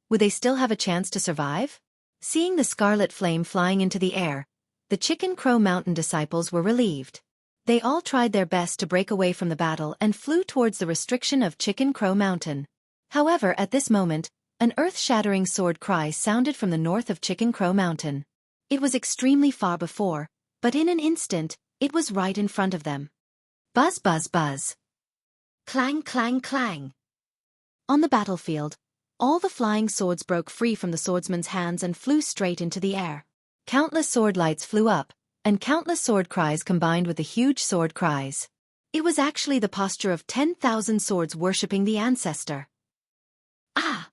would they still have a chance to survive? Seeing the scarlet flame flying into the air, the Chicken Crow Mountain disciples were relieved. They all tried their best to break away from the battle and flew towards the restriction of Chicken Crow Mountain. However, at this moment, an earth-shattering sword cry sounded from the north of Chicken Crow Mountain. It was extremely far before, but in an instant, it was right in front of them. Buzz buzz buzz. Clang clang clang. On the battlefield, all the flying swords broke free from the swordsman's hands and flew straight into the air. Countless sword lights flew up, and countless sword cries combined with the huge sword cries. It was actually the posture of 10,000 swords worshipping the ancestor. Ah!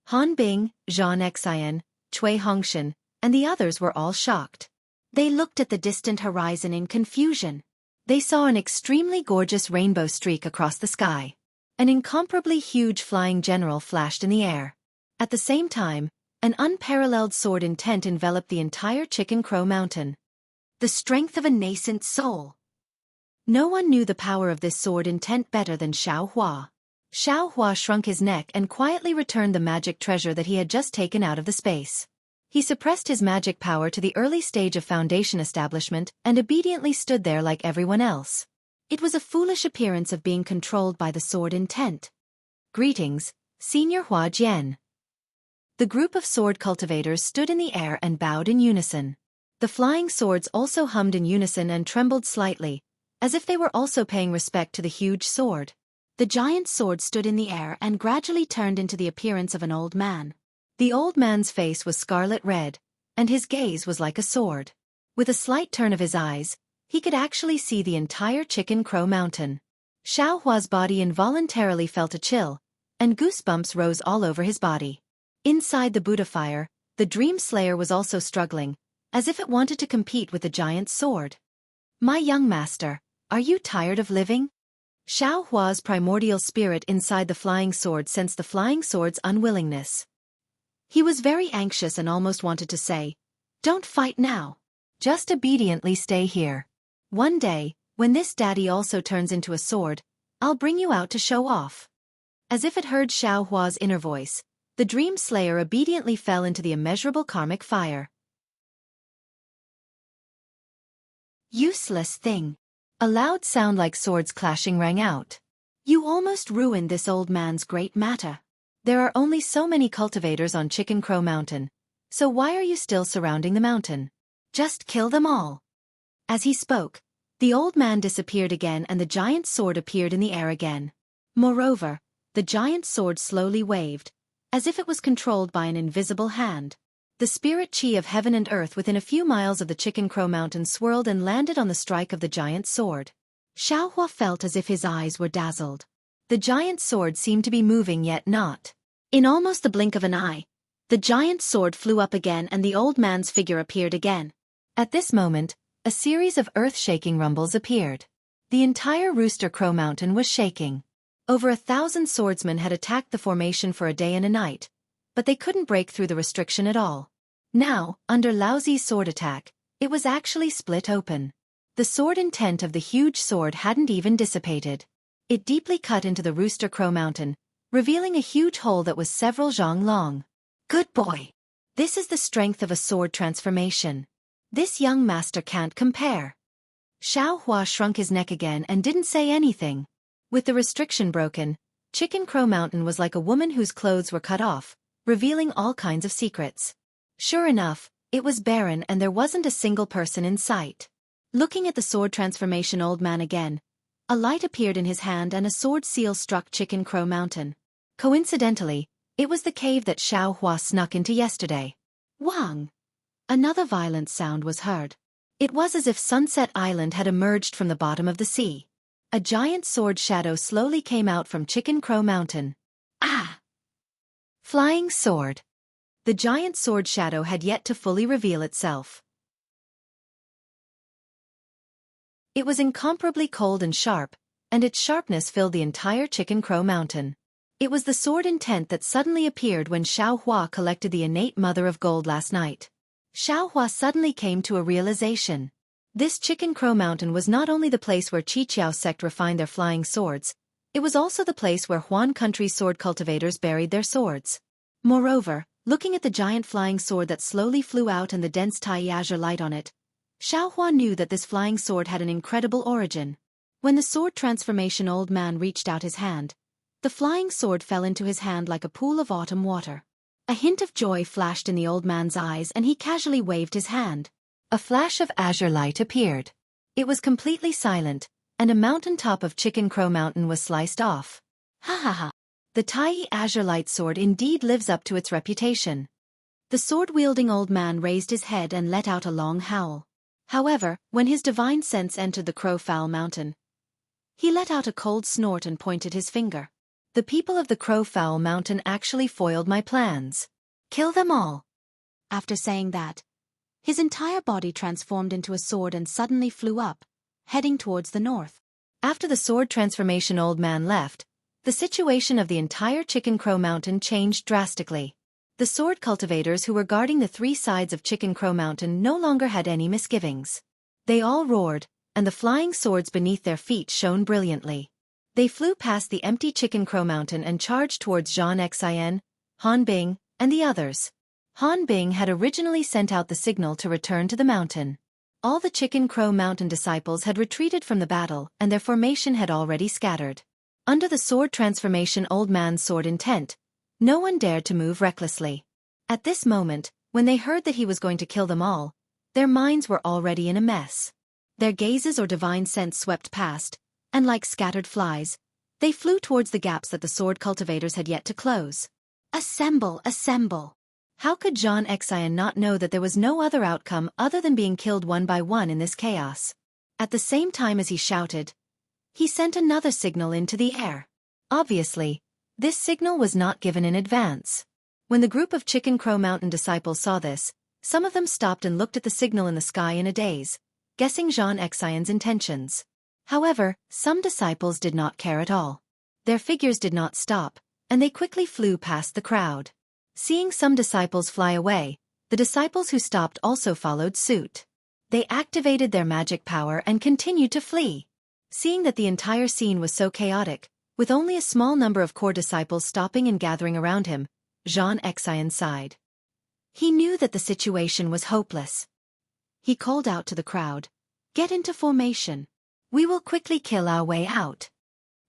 Han Bing, Xianxia, Cui Hongshan, and the others were all shocked. They looked at the distant horizon in confusion. They saw an extremely gorgeous rainbow streak across the sky. An incomparably huge flying general flashed in the air. At the same time, an unparalleled sword intent enveloped the entire Chicken Crow Mountain. The strength of a nascent soul. No one knew the power of this sword intent better than Xiao Hua. Xiao Hua shrunk his neck and quietly returned the magic treasure that he had just taken out of the space. He suppressed his magic power to the early stage of foundation establishment and obediently stood there like everyone else. It was a foolish appearance of being controlled by the sword intent. Greetings, Senior Hua Jian. The group of sword cultivators stood in the air and bowed in unison. The flying swords also hummed in unison and trembled slightly, as if they were also paying respect to the huge sword. The giant sword stood in the air and gradually turned into the appearance of an old man. The old man's face was scarlet red, and his gaze was like a sword. With a slight turn of his eyes, he could actually see the entire Chicken Crow Mountain. Xiaohua's body involuntarily felt a chill, and goosebumps rose all over his body. Inside the Buddha fire, the Dream Slayer was also struggling, as if it wanted to compete with the giant sword. "My young master, are you tired of living?" Xiaohua's primordial spirit inside the flying sword sensed the flying sword's unwillingness. He was very anxious and almost wanted to say, "Don't fight now. Just obediently stay here. One day, when this daddy also turns into a sword, I'll bring you out to show off." As if it heard Xiaohua's inner voice, the Dream Slayer obediently fell into the immeasurable karmic fire. "Useless thing." A loud sound like swords clashing rang out. "You almost ruined this old man's great matter. There are only so many cultivators on Chicken Crow Mountain, so why are you still surrounding the mountain? Just kill them all." As he spoke, the old man disappeared again and the giant sword appeared in the air again. Moreover, the giant sword slowly waved, as if it was controlled by an invisible hand. The spirit chi of heaven and earth within a few miles of the Chicken Crow Mountain swirled and landed on the strike of the giant sword. Xiaohua felt as if his eyes were dazzled. The giant sword seemed to be moving yet not. In almost the blink of an eye, the giant sword flew up again and the old man's figure appeared again. At this moment, a series of earth-shaking rumbles appeared. The entire Rooster Crow Mountain was shaking. Over 1,000 swordsmen had attacked the formation for a day and a night, but they couldn't break through the restriction at all. Now, under Laozi's sword attack, it was actually split open. The sword intent of the huge sword hadn't even dissipated. It deeply cut into the Rooster Crow Mountain, revealing a huge hole that was several zhang long. "Good boy. This is the strength of a sword transformation. This young master can't compare." Xiaohua shrunk his neck again and didn't say anything. With the restriction broken, Chicken Crow Mountain was like a woman whose clothes were cut off, revealing all kinds of secrets. Sure enough, it was barren and there wasn't a single person in sight. Looking at the sword transformation old man again, a light appeared in his hand and a sword seal struck Chicken Crow Mountain. Coincidentally, it was the cave that Xiaohua snuck into yesterday. Wang! Another violent sound was heard. It was as if Sunset Island had emerged from the bottom of the sea. A giant sword shadow slowly came out from Chicken Crow Mountain. Ah! Flying sword. The giant sword shadow had yet to fully reveal itself. It was incomparably cold and sharp, and its sharpness filled the entire Chicken Crow Mountain. It was the sword intent that suddenly appeared when Xiaohua collected the innate mother of gold last night. Xiaohua suddenly came to a realization. This Chicken Crow Mountain was not only the place where Qiqiao sect refined their flying swords, it was also the place where Huan country's sword cultivators buried their swords. Moreover, looking at the giant flying sword that slowly flew out and the dense Tai azure light on it, Xiaohua knew that this flying sword had an incredible origin. When the sword transformation old man reached out his hand, the flying sword fell into his hand like a pool of autumn water. A hint of joy flashed in the old man's eyes and he casually waved his hand. A flash of azure light appeared. It was completely silent, and a mountain top of Chicken Crow Mountain was sliced off. Ha ha ha! The Tai azure light sword indeed lives up to its reputation. The sword-wielding old man raised his head and let out a long howl. However, when his divine sense entered the Crow Fowl Mountain, he let out a cold snort and pointed his finger. The people of the Crow Fowl Mountain actually foiled my plans. Kill them all. After saying that, his entire body transformed into a sword and suddenly flew up, heading towards the north. After the sword transformation old man left, the situation of the entire Chicken Crow Mountain changed drastically. The sword cultivators who were guarding the three sides of Chicken Crow Mountain no longer had any misgivings. They all roared, and the flying swords beneath their feet shone brilliantly. They flew past the empty Chicken Crow Mountain and charged towards Xianxia, Han Bing, and the others. Han Bing had originally sent out the signal to return to the mountain. All the Chicken Crow Mountain disciples had retreated from the battle and their formation had already scattered. Under the sword transformation old man's sword intent, no one dared to move recklessly. At this moment, when they heard that he was going to kill them all, Their minds were already in a mess. Their gazes or divine sense swept past, and like scattered flies, they flew towards the gaps that the sword cultivators had yet to close. Assemble, assemble! How could Xianxia not know that there was no other outcome other than being killed one by one in this chaos? At the same time as he shouted, he sent another signal into the air. Obviously, this signal was not given in advance. When the group of Chicken Crow Mountain disciples saw this, some of them stopped and looked at the signal in the sky in a daze, guessing Xianxia's intentions. However, some disciples did not care at all. Their figures did not stop, and they quickly flew past the crowd. Seeing some disciples fly away, the disciples who stopped also followed suit. They activated their magic power and continued to flee. Seeing that the entire scene was so chaotic, with only a small number of core disciples stopping and gathering around him, Xianxia sighed. He knew that the situation was hopeless. He called out to the crowd, "Get into formation. We will quickly kill our way out."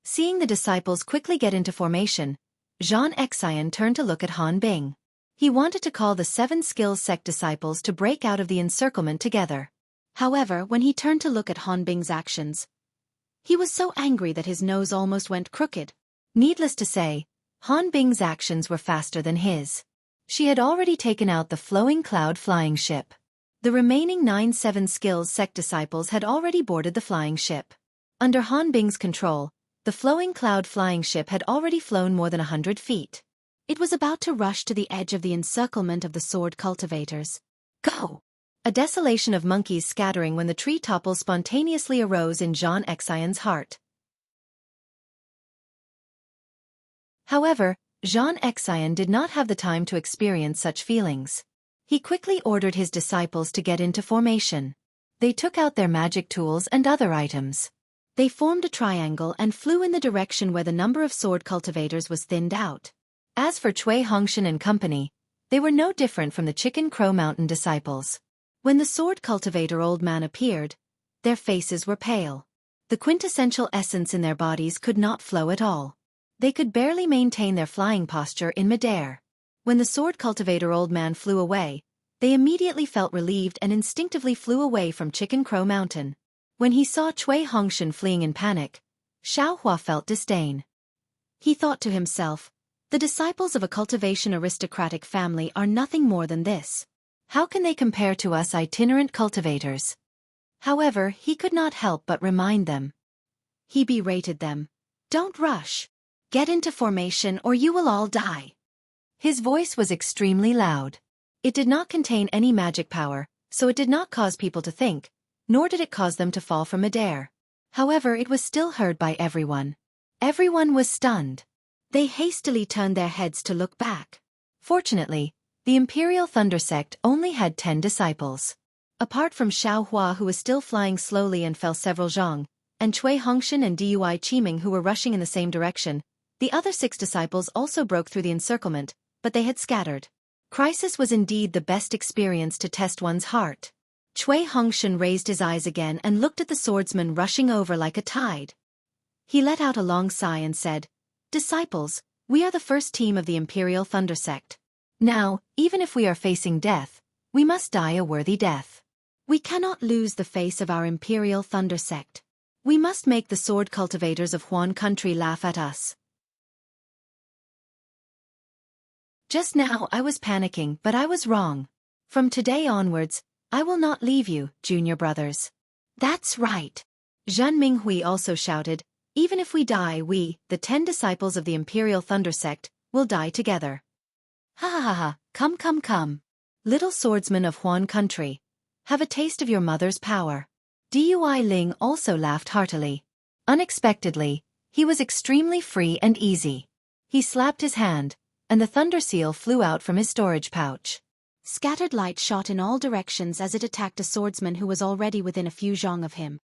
Seeing the disciples quickly get into formation, Xianxia turned to look at Han Bing. He wanted to call the 7 skills sect disciples to break out of the encirclement together. However, when he turned to look at Han Bing's actions, he was so angry that his nose almost went crooked. Needless to say, Han Bing's actions were faster than his. She had already taken out the flowing cloud flying ship. The remaining 9 7 skills sect disciples had already boarded the flying ship. Under Han Bing's control, the flowing cloud flying ship had already flown more than 100 feet. It was about to rush to the edge of the encirclement of the sword cultivators. Go! A desolation of monkeys scattering when the tree topple spontaneously arose in Xianxia's heart. However, Xianxia did not have the time to experience such feelings. He quickly ordered his disciples to get into formation. They took out their magic tools and other items. They formed a triangle and flew in the direction where the number of sword cultivators was thinned out. As for Cui Hongshan and company, they were no different from the Chicken Crow Mountain disciples. When the sword cultivator old man appeared, their faces were pale. The quintessential essence in their bodies could not flow at all. They could barely maintain their flying posture in midair. When the sword cultivator old man flew away, they immediately felt relieved and instinctively flew away from Chicken Crow Mountain. When he saw Cui Hongshan fleeing in panic, Xiaohua felt disdain. He thought to himself, the disciples of a cultivation aristocratic family are nothing more than this. How can they compare to us itinerant cultivators? However, he could not help but remind them. He berated them. Don't rush. Get into formation or you will all die. His voice was extremely loud. It did not contain any magic power, so it did not cause people to think, nor did it cause them to fall from midair. However, it was still heard by everyone. Everyone was stunned. They hastily turned their heads to look back. Fortunately, the Imperial Thunder Sect only had 10 disciples. Apart from Xiaohua who was still flying slowly and fell several zhang, and Cui Hongshan and Dui Qiming who were rushing in the same direction, the other 6 disciples also broke through the encirclement, but they had scattered. Crisis was indeed the best experience to test one's heart. Cui Hongshan raised his eyes again and looked at the swordsman rushing over like a tide. He let out a long sigh and said, "Disciples, we are the first team of the Imperial Thunder Sect. Now, even if we are facing death, we must die a worthy death. We cannot lose the face of our Imperial Thunder Sect. We must make the sword cultivators of Huan country laugh at us." Just now I was panicking, but I was wrong. From today onwards, I will not leave you, junior brothers. That's right. Zhen Minghui also shouted, even if we die we, the 10 disciples of the Imperial Thunder Sect, will die together. Ha ha ha ha, come. Little swordsmen of Huan country. Have a taste of your mother's power. Dui Ling also laughed heartily. Unexpectedly, he was extremely free and easy. He slapped his hand, and the thunder seal flew out from his storage pouch. Scattered light shot in all directions as it attacked a swordsman who was already within a few zhang of him.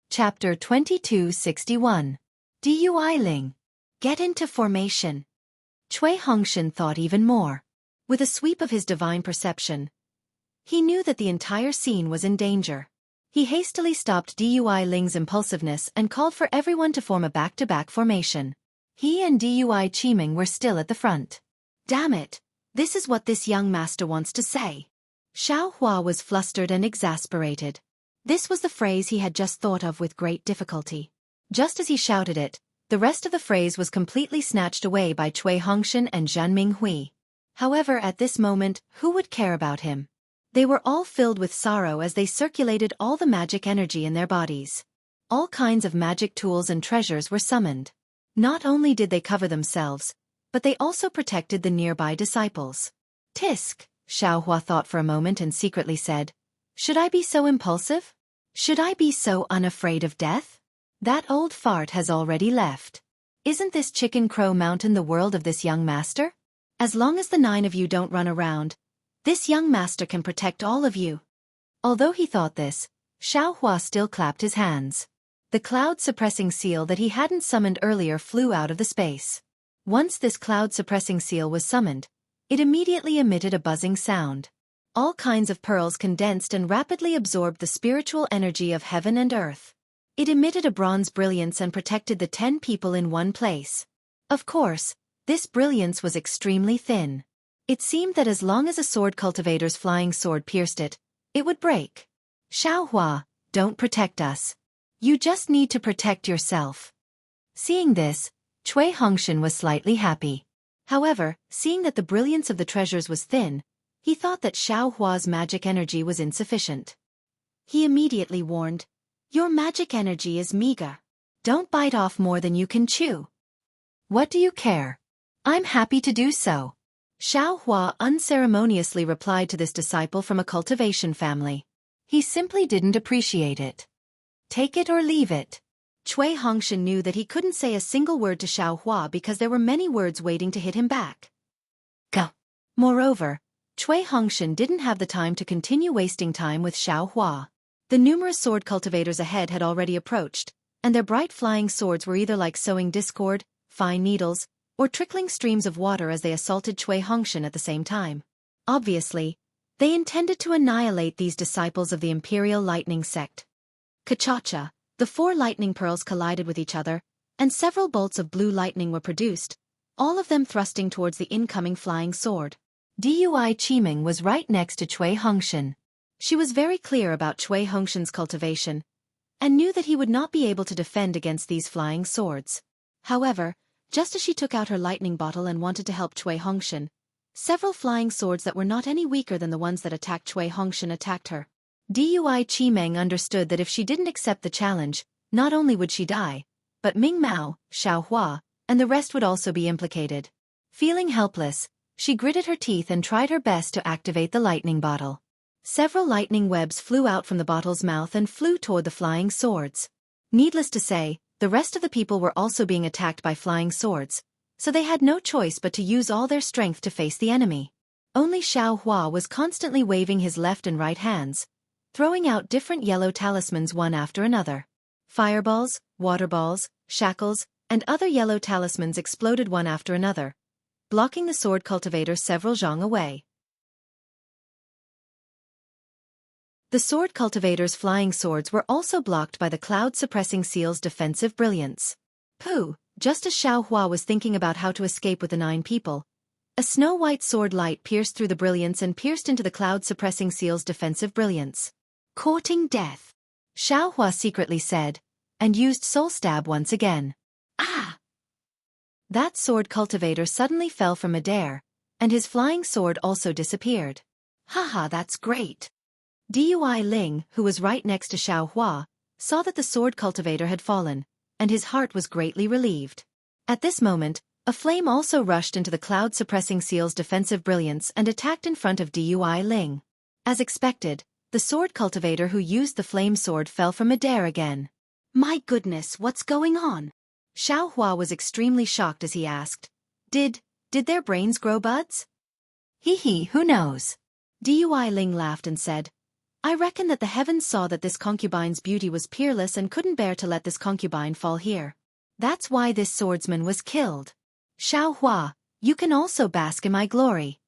Chapter 2261. Dui Ling. Get into formation. Cui Hongshan thought even more. With a sweep of his divine perception, he knew that the entire scene was in danger. He hastily stopped Dui Ling's impulsiveness and called for everyone to form a back-to-back formation. He and Dui Qiming were still at the front. Damn it! This is what this young master wants to say. Xiao Hua was flustered and exasperated. This was the phrase he had just thought of with great difficulty. Just as he shouted it, the rest of the phrase was completely snatched away by Cui Hongshan and Zhan Minghui. However, at this moment, who would care about him? They were all filled with sorrow as they circulated all the magic energy in their bodies. All kinds of magic tools and treasures were summoned. Not only did they cover themselves, but they also protected the nearby disciples. Tisk, Xiao Hua thought for a moment and secretly said, "Should I be so impulsive? Should I be so unafraid of death? That old fart has already left. Isn't this Chicken Crow Mountain the world of this young master? As long as the 9 of you don't run around, this young master can protect all of you." Although he thought this, Xiao Hua still clapped his hands. The cloud-suppressing seal that he hadn't summoned earlier flew out of the space. Once this cloud-suppressing seal was summoned, it immediately emitted a buzzing sound. All kinds of pearls condensed and rapidly absorbed the spiritual energy of heaven and earth. It emitted a bronze brilliance and protected the 10 people in one place. Of course, this brilliance was extremely thin. It seemed that as long as a sword cultivator's flying sword pierced it, it would break. Xiao Hua, don't protect us. You just need to protect yourself. Seeing this, Cui Hongshan was slightly happy. However, seeing that the brilliance of the treasures was thin, he thought that Xiao Hua's magic energy was insufficient. He immediately warned, "Your magic energy is meager. Don't bite off more than you can chew." "What do you care? I'm happy to do so." Xiao Hua unceremoniously replied to this disciple from a cultivation family. He simply didn't appreciate it. Take it or leave it. Cui Hongshan knew that he couldn't say a single word to Xiao Hua because there were many words waiting to hit him back. Go. Moreover, Cui Hongshan didn't have the time to continue wasting time with Xiao Hua. The numerous sword cultivators ahead had already approached, and their bright flying swords were either like sowing discord, fine needles, or trickling streams of water as they assaulted Cui Hongshan at the same time. Obviously, they intended to annihilate these disciples of the Imperial Lightning Sect. Ka-cha-cha, the 4 lightning pearls collided with each other, and several bolts of blue lightning were produced, all of them thrusting towards the incoming flying sword. Dui Qiming was right next to Cui Hongshan. She was very clear about Cui Hongshan's cultivation, and knew that he would not be able to defend against these flying swords. However, just as she took out her lightning bottle and wanted to help Cui Hongshan, several flying swords that were not any weaker than the ones that attacked Cui Hongshan attacked her. Dui Qiming understood that if she didn't accept the challenge, not only would she die, but Ming Mao, Xiao Hua, and the rest would also be implicated. Feeling helpless, she gritted her teeth and tried her best to activate the lightning bottle. Several lightning webs flew out from the bottle's mouth and flew toward the flying swords. Needless to say, the rest of the people were also being attacked by flying swords, so they had no choice but to use all their strength to face the enemy. Only Xiao Hua was constantly waving his left and right hands, throwing out different yellow talismans one after another. Fireballs, water balls, shackles, and other yellow talismans exploded one after another, blocking the sword cultivator several zhang away. The sword cultivator's flying swords were also blocked by the cloud-suppressing seal's defensive brilliance. Pooh, just as Xiao Hua was thinking about how to escape with the 9 people, a snow-white sword light pierced through the brilliance and pierced into the cloud-suppressing seal's defensive brilliance. Courting death, Xiao Hua secretly said, and used soul stab once again. Ah! That sword cultivator suddenly fell from midair, and his flying sword also disappeared. Haha, that's great. Dui Ling, who was right next to Xiao Hua, saw that the sword cultivator had fallen, and his heart was greatly relieved. At this moment, a flame also rushed into the cloud-suppressing seal's defensive brilliance and attacked in front of Dui Ling. As expected, the sword cultivator who used the flame sword fell from midair again. My goodness, what's going on? Xiao Hua was extremely shocked as he asked, Did their brains grow buds? Hee, who knows? Dui Ling laughed and said, I reckon that the heavens saw that this concubine's beauty was peerless and couldn't bear to let this concubine fall here. That's why this swordsman was killed. Xiao Hua, you can also bask in my glory.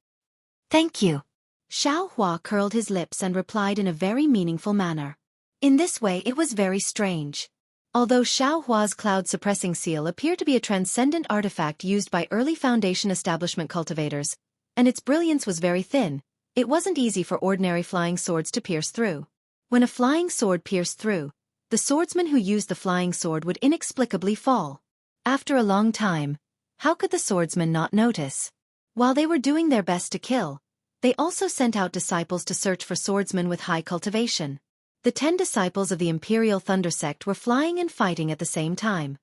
Thank you. Xiao Hua curled his lips and replied in a very meaningful manner. In this way it was very strange. Although Xiao Hua's cloud-suppressing seal appeared to be a transcendent artifact used by early Foundation establishment cultivators, and its brilliance was very thin, it wasn't easy for ordinary flying swords to pierce through. When a flying sword pierced through, the swordsman who used the flying sword would inexplicably fall. After a long time, how could the swordsman not notice? While they were doing their best to kill, they also sent out disciples to search for swordsmen with high cultivation. The 10 disciples of the Imperial Thunder Sect were flying and fighting at the same time.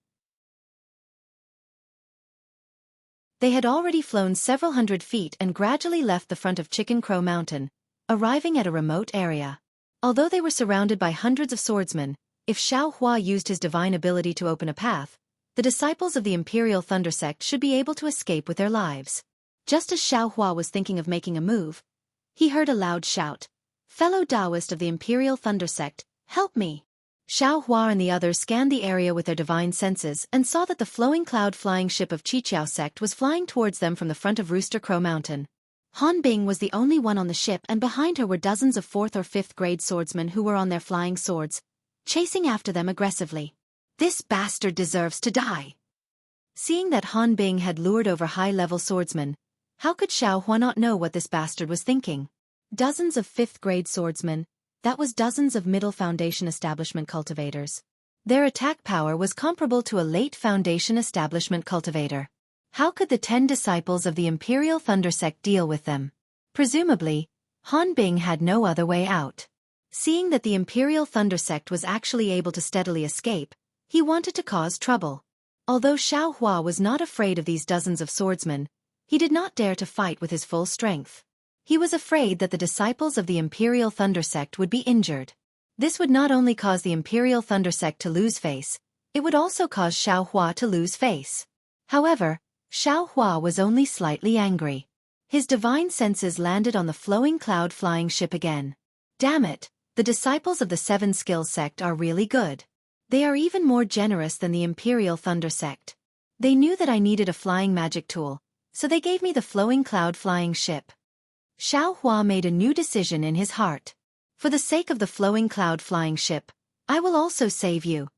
They had already flown several hundred feet and gradually left the front of Chicken Crow Mountain, arriving at a remote area. Although they were surrounded by hundreds of swordsmen, if Xiao Hua used his divine ability to open a path, the disciples of the Imperial Thunder Sect should be able to escape with their lives. Just as Xiao Hua was thinking of making a move, he heard a loud shout. "Fellow Taoist of the Imperial Thunder Sect, help me!" Xiao Hua and the others scanned the area with their divine senses and saw that the flowing cloud-flying ship of Qiqiao sect was flying towards them from the front of Rooster Crow Mountain. Han Bing was the only one on the ship, and behind her were dozens of 4th or 5th grade swordsmen who were on their flying swords, chasing after them aggressively. "This bastard deserves to die." Seeing that Han Bing had lured over high-level swordsmen, how could Xiao Hua not know what this bastard was thinking? Dozens of 5th grade swordsmen, that was dozens of middle Foundation establishment cultivators. Their attack power was comparable to a late Foundation establishment cultivator. How could the 10 disciples of the Imperial Thunder Sect deal with them? Presumably, Han Bing had no other way out. Seeing that the Imperial Thunder Sect was actually able to steadily escape, he wanted to cause trouble. Although Xiao Hua was not afraid of these dozens of swordsmen, he did not dare to fight with his full strength. He was afraid that the disciples of the Imperial Thunder Sect would be injured. This would not only cause the Imperial Thunder Sect to lose face, it would also cause Xiao Hua to lose face. However, Xiao Hua was only slightly angry. His divine senses landed on the flowing cloud-flying ship again. Damn it, the disciples of the 7 Skill Sect are really good. They are even more generous than the Imperial Thunder Sect. They knew that I needed a flying magic tool, so they gave me the flowing cloud-flying ship. Xiao Hua made a new decision in his heart. For the sake of the flowing cloud-flying ship, I will also save you.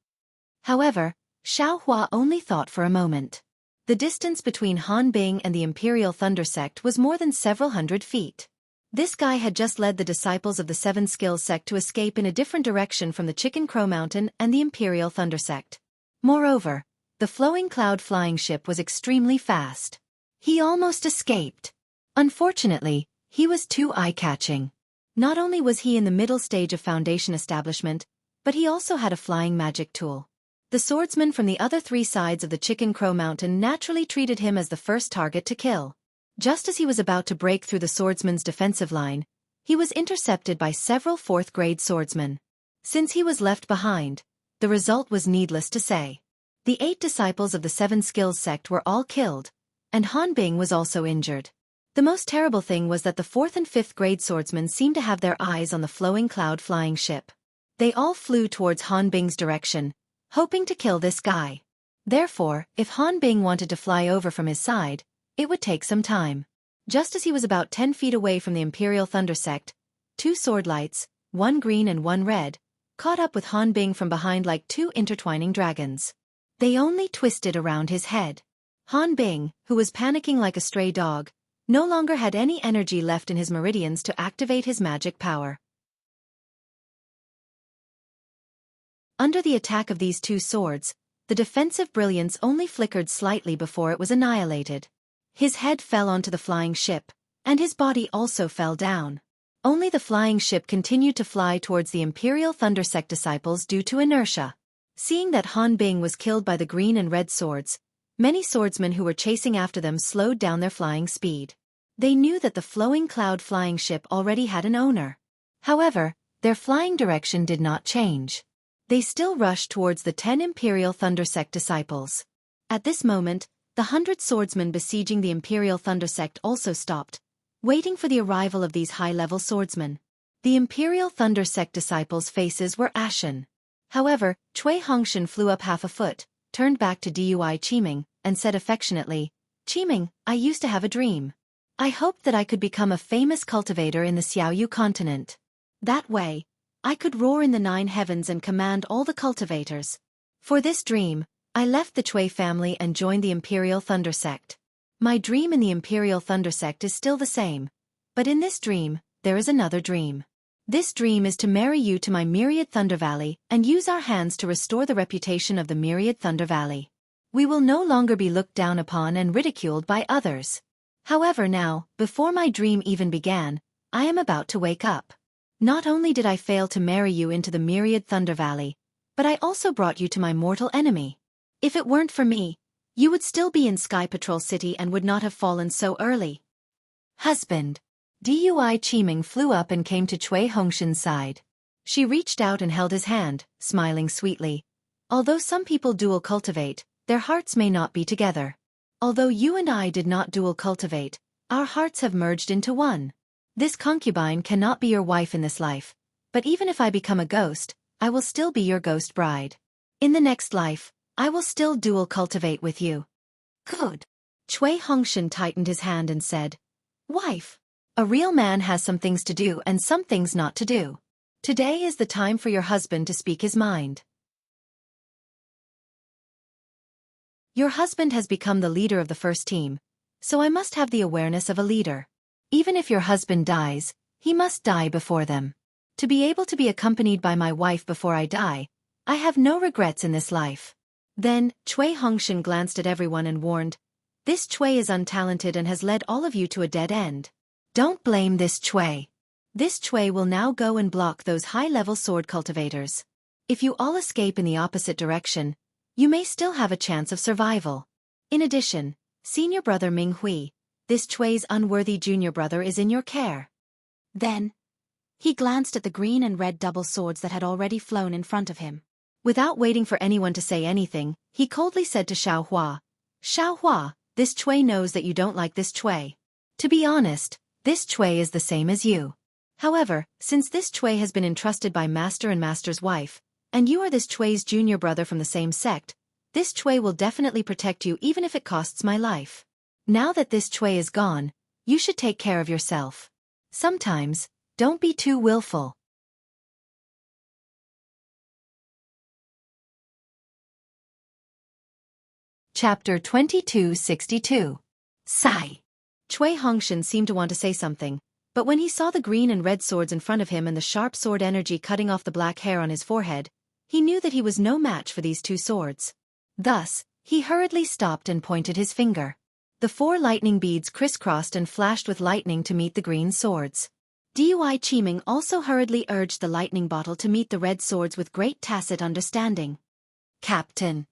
However, Xiao Hua only thought for a moment. The distance between Han Bing and the Imperial Thunder Sect was more than several hundred feet. This guy had just led the disciples of the 7 Skill Sect to escape in a different direction from the Chicken Crow Mountain and the Imperial Thunder Sect. Moreover, the flowing cloud-flying ship was extremely fast. He almost escaped. Unfortunately, he was too eye-catching. Not only was he in the middle stage of Foundation establishment, but he also had a flying magic tool. The swordsmen from the other 3 sides of the Chicken Crow Mountain naturally treated him as the first target to kill. Just as he was about to break through the swordsman's defensive line, he was intercepted by several 4th grade swordsmen. Since he was left behind, the result was needless to say. The 8 disciples of the 7 Skills Sect were all killed, and Han Bing was also injured. The most terrible thing was that the 4th and 5th grade swordsmen seemed to have their eyes on the flowing cloud-flying ship. They all flew towards Han Bing's direction, hoping to kill this guy. Therefore, if Han Bing wanted to fly over from his side, it would take some time. Just as he was about 10 feet away from the Imperial Thunder Sect, 2 sword lights, one green and one red, caught up with Han Bing from behind like 2 intertwining dragons. They only twisted around his head. Han Bing, who was panicking like a stray dog, no longer had any energy left in his meridians to activate his magic power. Under the attack of these 2 swords, the defensive brilliance only flickered slightly before it was annihilated. His head fell onto the flying ship, and his body also fell down. Only the flying ship continued to fly towards the Imperial Thunder Sect disciples due to inertia. Seeing that Han Bing was killed by the green and red swords, many swordsmen who were chasing after them slowed down their flying speed. They knew that the flowing cloud-flying ship already had an owner. However, their flying direction did not change. They still rushed towards the 10 Imperial Thunder Sect disciples. At this moment, the 100 swordsmen besieging the Imperial Thunder Sect also stopped, waiting for the arrival of these high-level swordsmen. The Imperial Thunder Sect disciples' faces were ashen. However, Cui Hongshan flew up half a foot, turned back to Dui Qiming, and said affectionately, "Qiming, I used to have a dream. I hoped that I could become a famous cultivator in the Xiaoyu continent. That way, I could roar in the 9 heavens and command all the cultivators. For this dream, I left the Chui family and joined the Imperial Thunder Sect. My dream in the Imperial Thunder Sect is still the same, but in this dream, there is another dream. This dream is to marry you to my Myriad Thunder Valley and use our hands to restore the reputation of the Myriad Thunder Valley. We will no longer be looked down upon and ridiculed by others. However now, before my dream even began, I am about to wake up. Not only did I fail to marry you into the Myriad Thunder Valley, but I also brought you to my mortal enemy. If it weren't for me, you would still be in Sky Patrol City and would not have fallen so early. Husband. Dui Qiming flew up and came to Chui Hongshan's side. She reached out and held his hand, smiling sweetly. Although some people dual cultivate, their hearts may not be together. Although you and I did not dual cultivate, our hearts have merged into one. This concubine cannot be your wife in this life, but even if I become a ghost, I will still be your ghost bride. In the next life, I will still dual cultivate with you. Good. Chui Hongshan tightened his hand and said, Wife. A real man has some things to do and some things not to do. Today is the time for your husband to speak his mind. Your husband has become the leader of the first team, so I must have the awareness of a leader. Even if your husband dies, he must die before them. To be able to be accompanied by my wife before I die, I have no regrets in this life. Then, Chui Hongshan glanced at everyone and warned, This Chui is untalented and has led all of you to a dead end. Don't blame this Chui. This Chui will now go and block those high-level sword cultivators. If you all escape in the opposite direction, you may still have a chance of survival. In addition, senior brother Ming Hui, this Chui's unworthy junior brother is in your care. Then, he glanced at the green and red double swords that had already flown in front of him. Without waiting for anyone to say anything, he coldly said to Xiao Hua, Xiao Hua, this Chui knows that you don't like this Chui. To be honest, this Chui is the same as you. However, since this Chui has been entrusted by Master and Master's wife, and you are this Chui's junior brother from the same sect, this Chui will definitely protect you even if it costs my life. Now that this Chui is gone, you should take care of yourself. Sometimes, don't be too willful. Chapter 2262. Sigh. Chui Hongshan seemed to want to say something, but when he saw the green and red swords in front of him and the sharp sword energy cutting off the black hair on his forehead, he knew that he was no match for these two swords. Thus, he hurriedly stopped and pointed his finger. The 4 lightning beads crisscrossed and flashed with lightning to meet the green swords. Dui Qiming also hurriedly urged the lightning bottle to meet the red swords with great tacit understanding. Captain.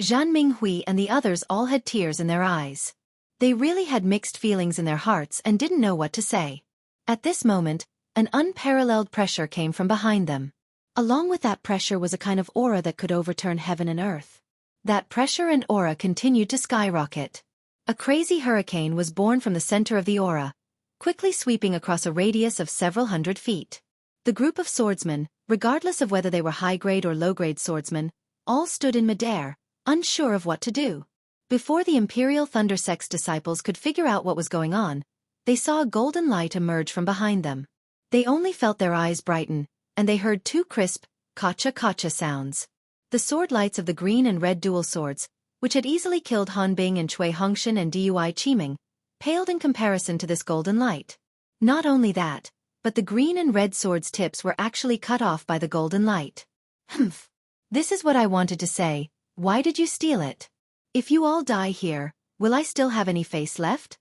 Zhan Minghui and the others all had tears in their eyes. They really had mixed feelings in their hearts and didn't know what to say. At this moment, an unparalleled pressure came from behind them. Along with that pressure was a kind of aura that could overturn heaven and earth. That pressure and aura continued to skyrocket. A crazy hurricane was born from the center of the aura, quickly sweeping across a radius of several hundred feet. The group of swordsmen, regardless of whether they were high-grade or low-grade swordsmen, all stood in midair, unsure of what to do. Before the Imperial Thunder Sect's disciples could figure out what was going on, they saw a golden light emerge from behind them. They only felt their eyes brighten, and they heard 2 crisp, kacha-kacha sounds. The sword lights of the green and red dual swords, which had easily killed Han Bing and Chui Hongshan and Dui Qiming, paled in comparison to this golden light. Not only that, but the green and red swords' tips were actually cut off by the golden light. Humph. This is what I wanted to say. Why did you steal it? If you all die here, will I still have any face left?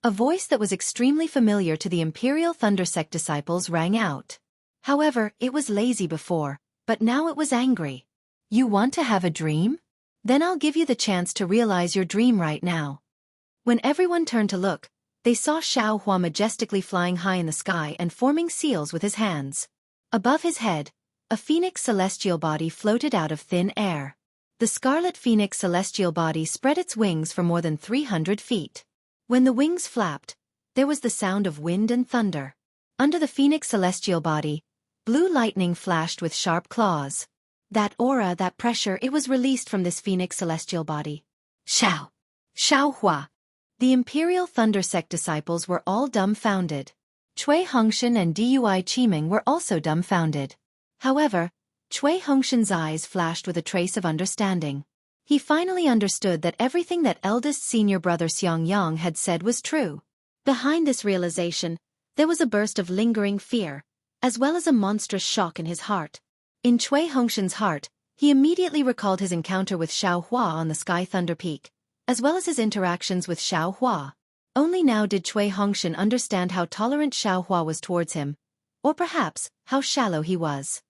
A voice that was extremely familiar to the Imperial Thunder Sect disciples rang out. However, it was lazy before, but now it was angry. You want to have a dream? Then I'll give you the chance to realize your dream right now. When everyone turned to look, they saw Xiao Hua majestically flying high in the sky and forming seals with his hands. Above his head, a phoenix celestial body floated out of thin air. The scarlet phoenix celestial body spread its wings for more than 300 feet. When the wings flapped, there was the sound of wind and thunder. Under the phoenix celestial body, blue lightning flashed with sharp claws. That aura, that pressure, it was released from this phoenix celestial body. Xiao Hua. The Imperial Thunder Sect disciples were all dumbfounded. Chui Hongshan and Dui Qiming were also dumbfounded. However, Cui Hongshan's eyes flashed with a trace of understanding. He finally understood that everything that eldest senior brother Xianxia had said was true. Behind this realization, there was a burst of lingering fear, as well as a monstrous shock in his heart. In Cui Hongshan's heart, he immediately recalled his encounter with Xiao Hua on the Sky Thunder Peak, as well as his interactions with Xiao Hua. Only now did Cui Hongshan understand how tolerant Xiao Hua was towards him, or perhaps, how shallow he was.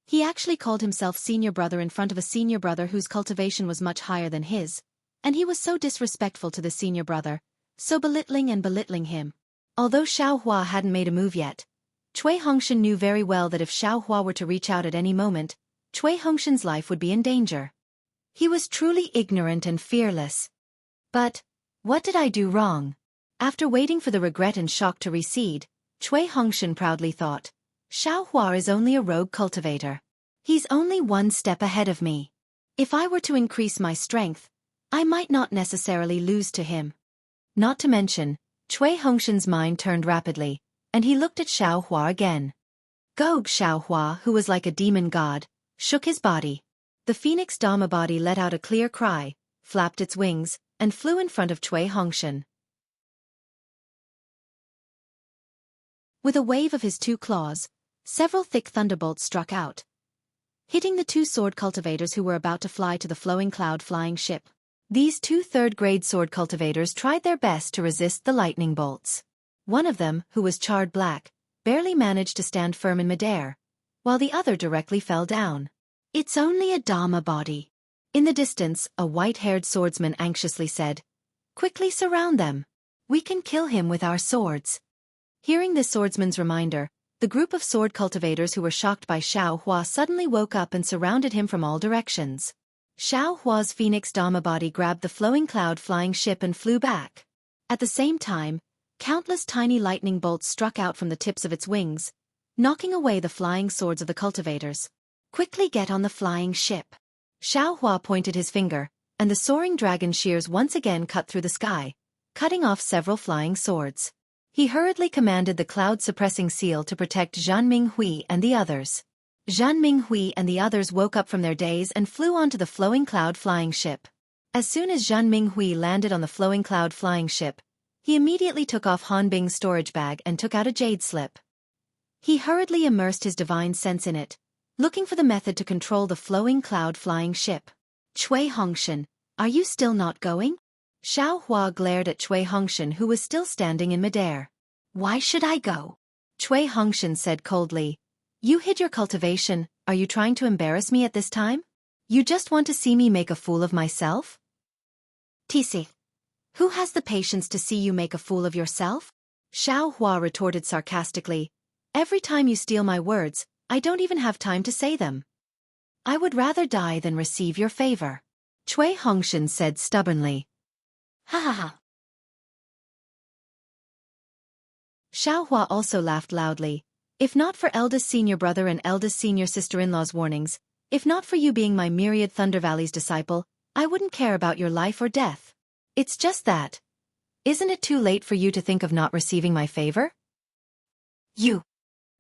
He actually called himself senior brother in front of a senior brother whose cultivation was much higher than his, and he was so disrespectful to the senior brother, so belittling him. Although Xiao Hua hadn't made a move yet, Cui Hongshan knew very well that if Xiao Hua were to reach out at any moment, Cui Hongshan's life would be in danger. He was truly ignorant and fearless. But, what did I do wrong? After waiting for the regret and shock to recede, Cui Hongshan proudly thought, Xiao Hua is only a rogue cultivator. He's only one step ahead of me. If I were to increase my strength, I might not necessarily lose to him. Not to mention, Cui Hongshan's mind turned rapidly, and he looked at Xiao Hua again. Gog Xiao Hua, who was like a demon god, shook his body. The phoenix Dharma body let out a clear cry, flapped its wings, and flew in front of Cui Hongshan. With a wave of his two claws, several thick thunderbolts struck out, hitting the two sword cultivators who were about to fly to the flowing cloud flying ship. These two third-grade sword cultivators tried their best to resist the lightning bolts. One of them, who was charred black, barely managed to stand firm in midair, while the other directly fell down. It's only a Dharma body. In the distance, a white-haired swordsman anxiously said, Quickly surround them. We can kill him with our swords. Hearing this swordsman's reminder, the group of sword cultivators who were shocked by Xiao Hua suddenly woke up and surrounded him from all directions. Xiao Hua's phoenix Dharma body grabbed the flowing cloud flying ship and flew back. At the same time, countless tiny lightning bolts struck out from the tips of its wings, knocking away the flying swords of the cultivators. Quickly get on the flying ship. Xiao Hua pointed his finger, and the soaring dragon shears once again cut through the sky, cutting off several flying swords. He hurriedly commanded the cloud-suppressing seal to protect Zhan Minghui and the others. Zhan Minghui and the others woke up from their daze and flew onto the flowing cloud flying ship. As soon as Zhan Minghui landed on the flowing cloud flying ship, he immediately took off Han Bing's storage bag and took out a jade slip. He hurriedly immersed his divine sense in it, looking for the method to control the flowing cloud flying ship. Cui Hongshan, are you still not going? Xiao Hua glared at Cui Hongshan, who was still standing in midair. Why should I go? Cui Hongshan said coldly. You hid your cultivation, are you trying to embarrass me at this time? You just want to see me make a fool of myself? Tisi. Who has the patience to see you make a fool of yourself? Xiao Hua retorted sarcastically. Every time you steal my words, I don't even have time to say them. I would rather die than receive your favor. Cui Hongshan said stubbornly. Ha ha ha. Xiao Hua also laughed loudly. If not for eldest senior brother and eldest senior sister-in-law's warnings, if not for you being my myriad Thunder Valley's disciple, I wouldn't care about your life or death. It's just that. Isn't it too late for you to think of not receiving my favor? You.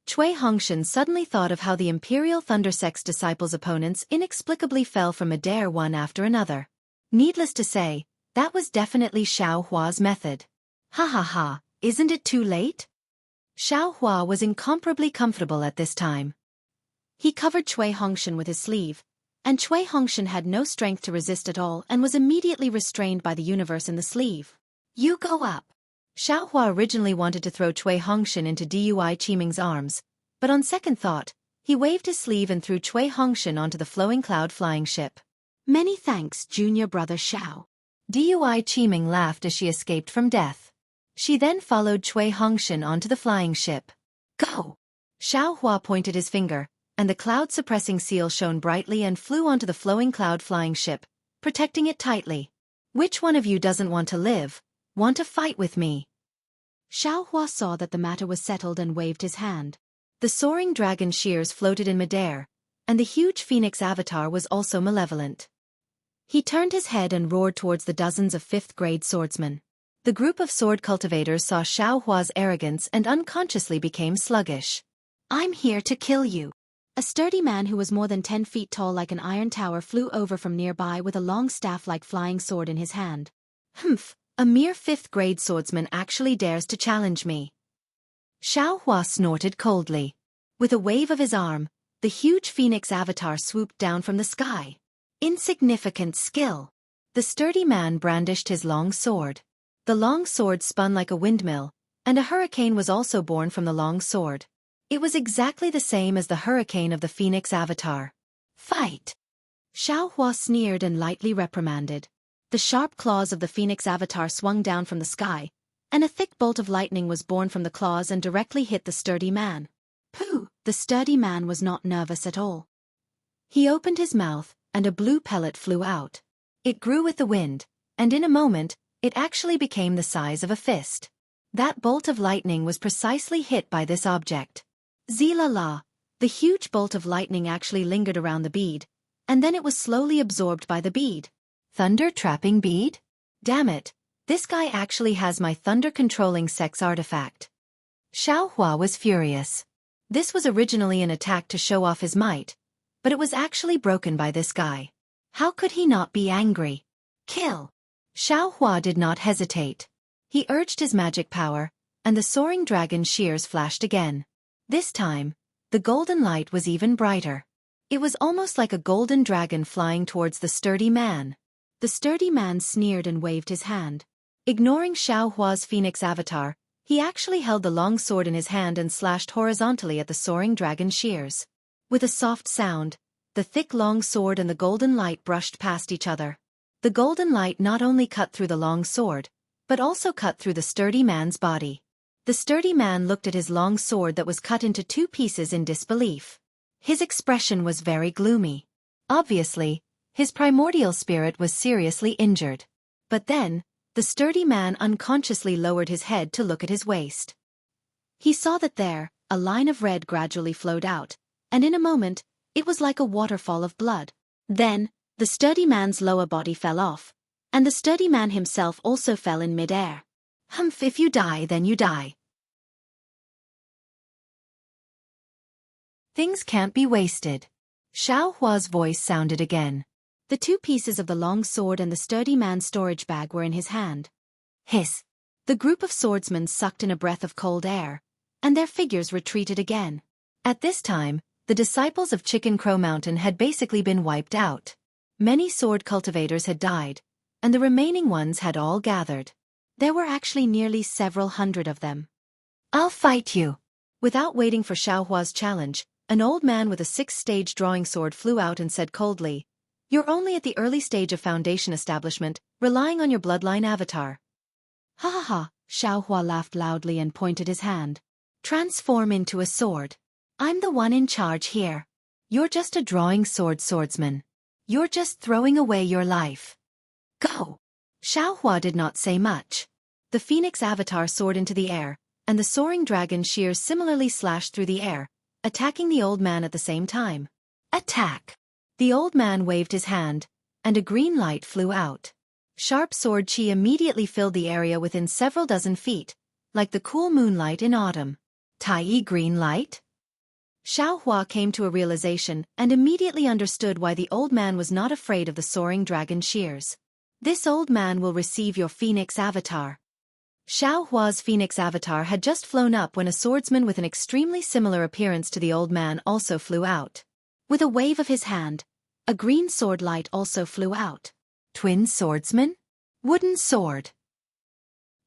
Cui Hongshan suddenly thought of how the Imperial Thunder Sect's disciples' opponents inexplicably fell from midair one after another. Needless to say, that was definitely Xiao Hua's method. Ha ha ha, isn't it too late? Xiao Hua was incomparably comfortable at this time. He covered Cui Hongshan with his sleeve, and Cui Hongshan had no strength to resist at all and was immediately restrained by the universe in the sleeve. You go up. Xiao Hua originally wanted to throw Cui Hongshan into Dui Qiming's arms, but on second thought, he waved his sleeve and threw Cui Hongshan onto the flowing cloud flying ship. Many thanks, junior brother Xiao. Dui Qiming laughed as she escaped from death. She then followed Cui Hongshan onto the flying ship. Go! Xiao Hua pointed his finger, and the cloud-suppressing seal shone brightly and flew onto the flowing cloud flying ship, protecting it tightly. Which one of you doesn't want to live? Want to fight with me? Xiao Hua saw that the matter was settled and waved his hand. The soaring dragon shears floated in midair, and the huge phoenix avatar was also malevolent. He turned his head and roared towards the dozens of fifth-grade swordsmen. The group of sword cultivators saw Xiao Hua's arrogance and unconsciously became sluggish. I'm here to kill you. A sturdy man who was more than 10 feet tall like an iron tower flew over from nearby with a long staff-like flying sword in his hand. Humph, a mere 5th-grade swordsman actually dares to challenge me. Xianxia snorted coldly. With a wave of his arm, the huge phoenix avatar swooped down from the sky. Insignificant skill. The sturdy man brandished his long sword. The long sword spun like a windmill, and a hurricane was also born from the long sword. It was exactly the same as the hurricane of the phoenix avatar. Fight! Xianxia sneered and lightly reprimanded. The sharp claws of the phoenix avatar swung down from the sky, and a thick bolt of lightning was born from the claws and directly hit the sturdy man. Pooh! The sturdy man was not nervous at all. He opened his mouth, and a blue pellet flew out. It grew with the wind, and in a moment, it actually became the size of a fist. That bolt of lightning was precisely hit by this object. Zee-la-la! The huge bolt of lightning actually lingered around the bead, and then it was slowly absorbed by the bead. Thunder-trapping bead? Damn it, this guy actually has my thunder-controlling sex artifact. Xianxia was furious. This was originally an attack to show off his might, but it was actually broken by this guy. How could he not be angry? Kill! Xianxia did not hesitate. He urged his magic power, and the soaring dragon shears flashed again. This time, the golden light was even brighter. It was almost like a golden dragon flying towards the sturdy man. The sturdy man sneered and waved his hand. Ignoring Xianxia's phoenix avatar, he actually held the long sword in his hand and slashed horizontally at the soaring dragon shears. With a soft sound, the thick long sword and the golden light brushed past each other. The golden light not only cut through the long sword, but also cut through the sturdy man's body. The sturdy man looked at his long sword that was cut into 2 pieces in disbelief. His expression was very gloomy. Obviously, his primordial spirit was seriously injured. But then, the sturdy man unconsciously lowered his head to look at his waist. He saw that there, a line of red gradually flowed out, and in a moment, it was like a waterfall of blood. Then, the sturdy man's lower body fell off, and the sturdy man himself also fell in mid-air. Humph, if you die, then you die. Things can't be wasted. Xiaohua's voice sounded again. The 2 pieces of the long sword and the sturdy man's storage bag were in his hand. Hiss! The group of swordsmen sucked in a breath of cold air, and their figures retreated again. At this time, the disciples of Chicken Crow Mountain had basically been wiped out. Many sword cultivators had died, and the remaining ones had all gathered. There were actually nearly several hundred of them. I'll fight you! Without waiting for Xiaohua's challenge, an old man with a 6th-stage drawing sword flew out and said coldly, "You're only at the early stage of foundation establishment, relying on your bloodline avatar." Ha ha ha, Xiaohua laughed loudly and pointed his hand. Transform into a sword. I'm the one in charge here. You're just a drawing sword swordsman. You're just throwing away your life. Go! Xiaohua did not say much. The phoenix avatar soared into the air, and the soaring dragon shears similarly slashed through the air, attacking the old man at the same time. Attack! The old man waved his hand, and a green light flew out. Sharp sword chi immediately filled the area within several dozen feet, like the cool moonlight in autumn. Tai green light? Xiaohua came to a realization and immediately understood why the old man was not afraid of the soaring dragon shears. This old man will receive your phoenix avatar. Xiaohua's phoenix avatar had just flown up when a swordsman with an extremely similar appearance to the old man also flew out. With a wave of his hand, a green sword light also flew out. Twin swordsman? Wooden sword.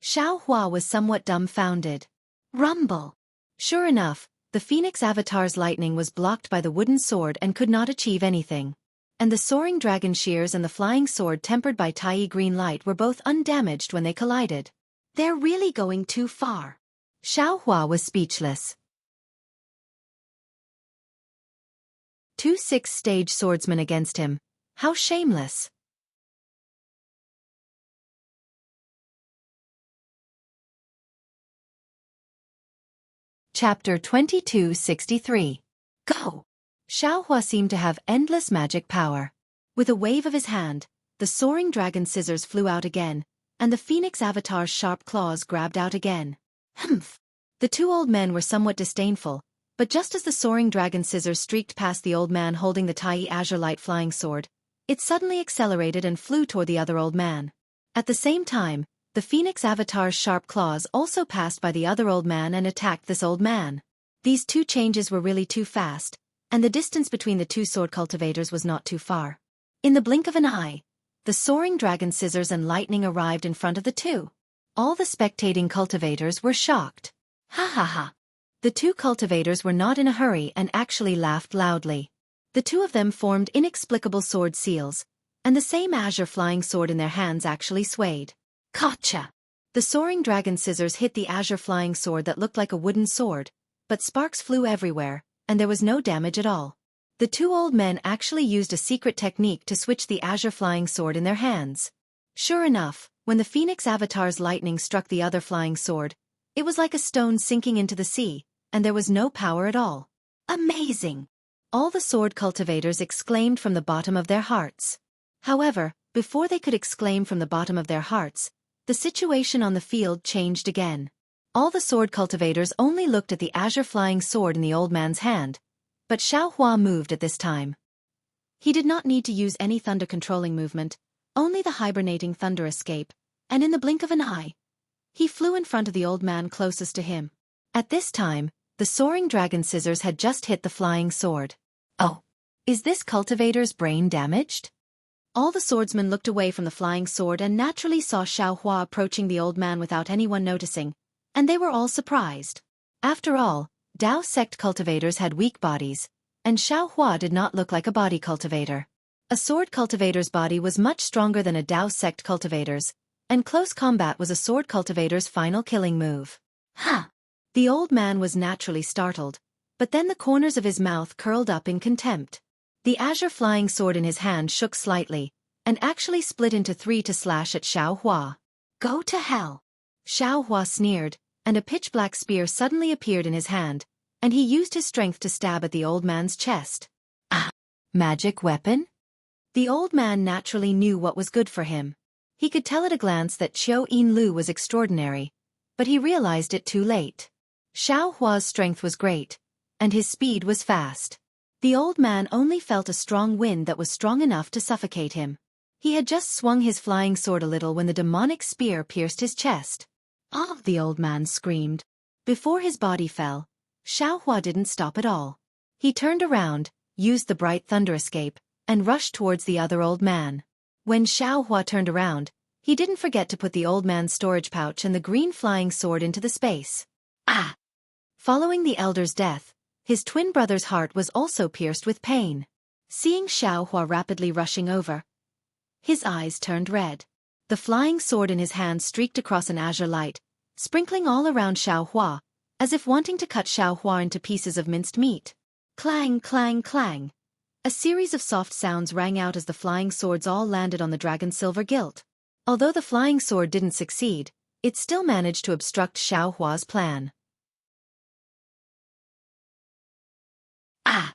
Xiaohua was somewhat dumbfounded. Rumble! Sure enough, the phoenix avatar's lightning was blocked by the wooden sword and could not achieve anything. And the soaring dragon shears and the flying sword tempered by Tai green light were both undamaged when they collided. They're really going too far. Xiaohua was speechless. 2 6th-stage swordsmen against him. How shameless. Chapter 2263. Go! Xiaohua seemed to have endless magic power. With a wave of his hand, the soaring dragon scissors flew out again, and the phoenix avatar's sharp claws grabbed out again. Humph! The 2 old men were somewhat disdainful, But just as the soaring dragon scissors streaked past the old man holding the tiny azure light flying sword, it suddenly accelerated and flew toward the other old man. At the same time, the Phoenix Avatar's sharp claws also passed by the other old man and attacked this old man. These two changes were really too fast, and the distance between the two sword cultivators was not too far. In the blink of an eye, the soaring dragon scissors and lightning arrived in front of the two. All the spectating cultivators were shocked. Ha ha ha. The two cultivators were not in a hurry and actually laughed loudly. The two of them formed inexplicable sword seals, and the same azure flying sword in their hands actually swayed. Gotcha! The soaring dragon scissors hit the azure flying sword that looked like a wooden sword, but sparks flew everywhere, and there was no damage at all. The two old men actually used a secret technique to switch the azure flying sword in their hands. Sure enough, when the Phoenix Avatar's lightning struck the other flying sword, it was like a stone sinking into the sea, and there was no power at all. Amazing! All the sword cultivators exclaimed from the bottom of their hearts. However, before they could exclaim from the bottom of their hearts, the situation on the field changed again. All the sword cultivators only looked at the azure flying sword in the old man's hand, but Xiaohua moved at this time. He did not need to use any thunder-controlling movement, only the hibernating thunder escape, and in the blink of an eye, he flew in front of the old man closest to him. At this time, the soaring dragon scissors had just hit the flying sword. Oh, is this cultivator's brain damaged? All the swordsmen looked away from the flying sword and naturally saw Xiaohua approaching the old man without anyone noticing, and they were all surprised. After all, Dao sect cultivators had weak bodies, and Xiaohua did not look like a body cultivator. A sword cultivator's body was much stronger than a Dao sect cultivator's, and close combat was a sword cultivator's final killing move. Huh! The old man was naturally startled, but then the corners of his mouth curled up in contempt. The azure flying sword in his hand shook slightly, and actually split into three to slash at Xiaohua. Go to hell! Xiaohua sneered, and a pitch-black spear suddenly appeared in his hand, and he used his strength to stab at the old man's chest. Ah! Magic weapon? The old man naturally knew what was good for him. He could tell at a glance that Qiu Yinlu was extraordinary, but he realized it too late. Xiaohua's strength was great, and his speed was fast. The old man only felt a strong wind that was strong enough to suffocate him. He had just swung his flying sword a little when the demonic spear pierced his chest. Ah! The old man screamed. Before his body fell, Xiaohua didn't stop at all. He turned around, used the bright thunder escape, and rushed towards the other old man. When Xiaohua turned around, he didn't forget to put the old man's storage pouch and the green flying sword into the space. Ah! Following the elder's death, his twin brother's heart was also pierced with pain. Seeing Xiaohua rapidly rushing over, his eyes turned red. The flying sword in his hand streaked across an azure light, sprinkling all around Xiaohua, as if wanting to cut Xiaohua into pieces of minced meat. Clang, clang, clang. A series of soft sounds rang out as the flying swords all landed on the dragon's silver gilt. Although the flying sword didn't succeed, it still managed to obstruct Xiaohua's plan. Ah!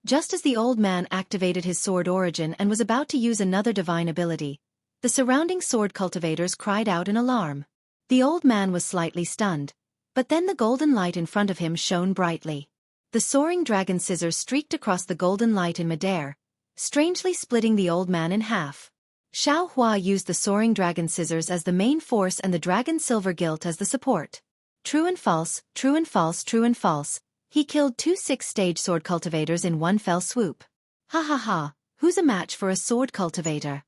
Just as the old man activated his sword origin and was about to use another divine ability, the surrounding sword cultivators cried out in alarm. The old man was slightly stunned, but then the golden light in front of him shone brightly. The soaring dragon scissors streaked across the golden light in midair, strangely splitting the old man in half. Xiaohua used the soaring dragon scissors as the main force and the dragon silver gilt as the support. True and false, true and false, true and false. He killed 2 6-stage sword cultivators in one fell swoop. Ha ha ha, who's a match for a sword cultivator?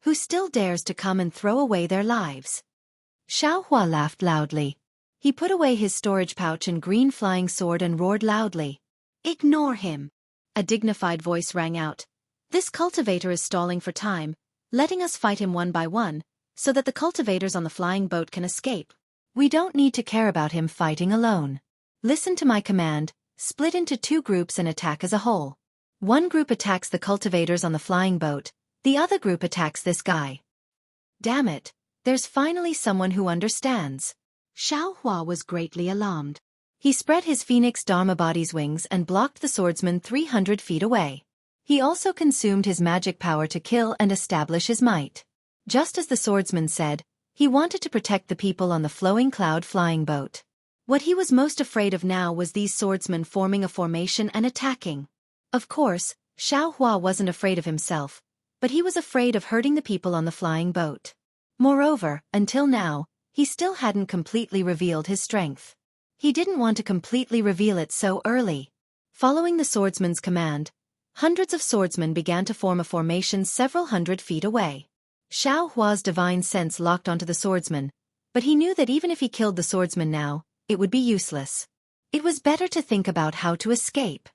Who still dares to come and throw away their lives? Xiaohua laughed loudly. He put away his storage pouch and green flying sword and roared loudly. Ignore him! A dignified voice rang out. This cultivator is stalling for time, letting us fight him one by one, so that the cultivators on the flying boat can escape. We don't need to care about him fighting alone. Listen to my command, split into 2 groups and attack as a whole. One group attacks the cultivators on the flying boat, the other group attacks this guy. Damn it, there's finally someone who understands. Xiaohua was greatly alarmed. He spread his phoenix dharma body's wings and blocked the swordsman 300 feet away. He also consumed his magic power to kill and establish his might. Just as the swordsman said, he wanted to protect the people on the flowing cloud flying boat. What he was most afraid of now was these swordsmen forming a formation and attacking. Of course, Xiao Hua wasn't afraid of himself, but he was afraid of hurting the people on the flying boat. Moreover, until now, he still hadn't completely revealed his strength. He didn't want to completely reveal it so early. Following the swordsman's command, hundreds of swordsmen began to form a formation several hundred feet away. Xiao Hua's divine sense locked onto the swordsman, but he knew that even if he killed the swordsman now, it would be useless. It was better to think about how to escape.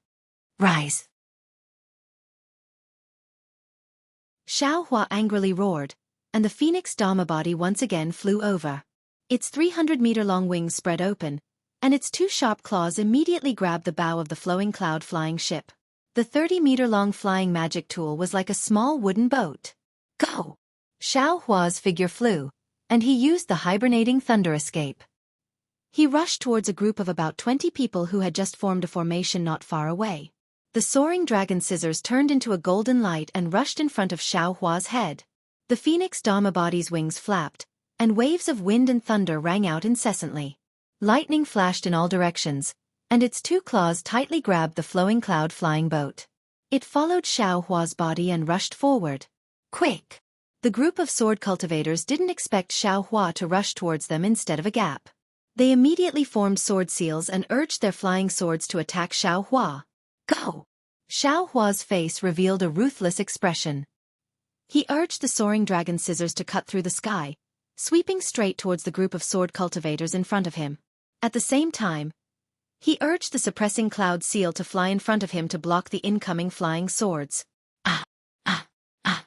Rise! Xiao Hua angrily roared, and the phoenix Dharma body once again flew over. Its 300-meter-long wings spread open, and its two sharp claws immediately grabbed the bow of the flowing cloud flying ship. The 30-meter-long flying magic tool was like a small wooden boat. Go! Xiao Hua's figure flew, and he used the hibernating thunder escape. He rushed towards a group of about 20 people who had just formed a formation not far away. The soaring dragon scissors turned into a golden light and rushed in front of Xiao Hua's head. The phoenix Dharma body's wings flapped, and waves of wind and thunder rang out incessantly. Lightning flashed in all directions, and its two claws tightly grabbed the flowing cloud flying boat. It followed Xiao Hua's body and rushed forward. Quick! The group of sword cultivators didn't expect Xiao Hua to rush towards them instead of a gap. They immediately formed sword seals and urged their flying swords to attack Xiao Hua. Go! Xiao Hua's face revealed a ruthless expression. He urged the soaring dragon scissors to cut through the sky, sweeping straight towards the group of sword cultivators in front of him. At the same time, he urged the suppressing cloud seal to fly in front of him to block the incoming flying swords. Ah! Ah! Ah!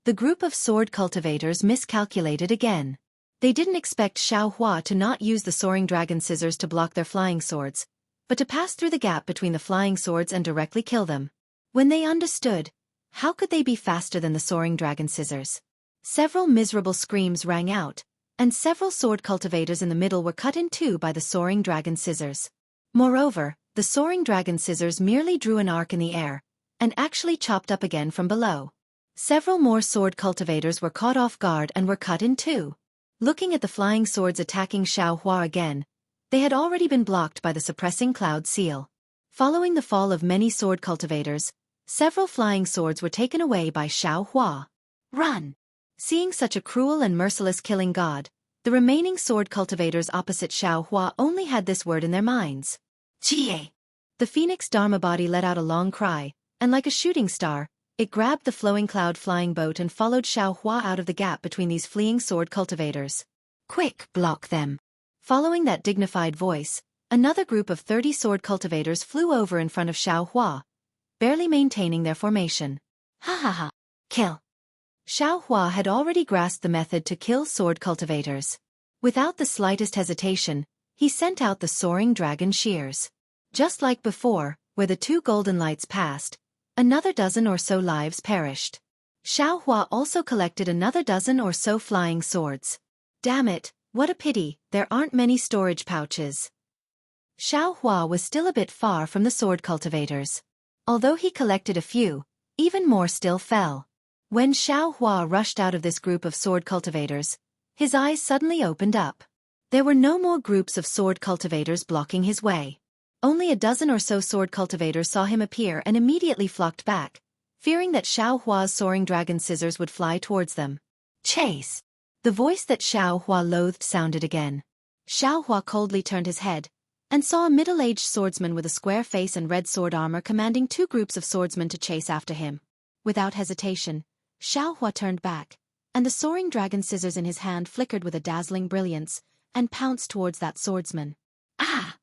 The group of sword cultivators miscalculated again. They didn't expect Xiao Hua to not use the soaring dragon scissors to block their flying swords, but to pass through the gap between the flying swords and directly kill them. When they understood, how could they be faster than the soaring dragon scissors? Several miserable screams rang out, and several sword cultivators in the middle were cut in two by the soaring dragon scissors. Moreover, the soaring dragon scissors merely drew an arc in the air, and actually chopped up again from below. Several more sword cultivators were caught off guard and were cut in two. Looking at the flying swords attacking Xiao Hua again, they had already been blocked by the suppressing cloud seal. Following the fall of many sword cultivators, several flying swords were taken away by Xiao Hua. Run! Seeing such a cruel and merciless killing god, the remaining sword cultivators opposite Xiao Hua only had this word in their minds. Jie! The phoenix Dharma body let out a long cry, and like a shooting star, it grabbed the flowing cloud flying boat and followed Xiao Hua out of the gap between these fleeing sword cultivators. Quick, block them! Following that dignified voice, another group of 30 sword cultivators flew over in front of Xiao Hua, barely maintaining their formation. Ha ha ha! Kill! Xiao Hua had already grasped the method to kill sword cultivators. Without the slightest hesitation, he sent out the soaring dragon shears. Just like before, where the two golden lights passed, another dozen or so lives perished. Xiao Hua also collected another dozen or so flying swords. Damn it, what a pity, there aren't many storage pouches. Xiao Hua was still a bit far from the sword cultivators. Although he collected a few, even more still fell. When Xiao Hua rushed out of this group of sword cultivators, his eyes suddenly opened up. There were no more groups of sword cultivators blocking his way. Only a dozen or so sword cultivators saw him appear and immediately flocked back, fearing that Xiao Hua's soaring dragon scissors would fly towards them. Chase! The voice that Xiao Hua loathed sounded again. Xiao Hua coldly turned his head, and saw a middle-aged swordsman with a square face and red sword armor commanding two groups of swordsmen to chase after him. Without hesitation, Xiao Hua turned back, and the soaring dragon scissors in his hand flickered with a dazzling brilliance, and pounced towards that swordsman. Ah!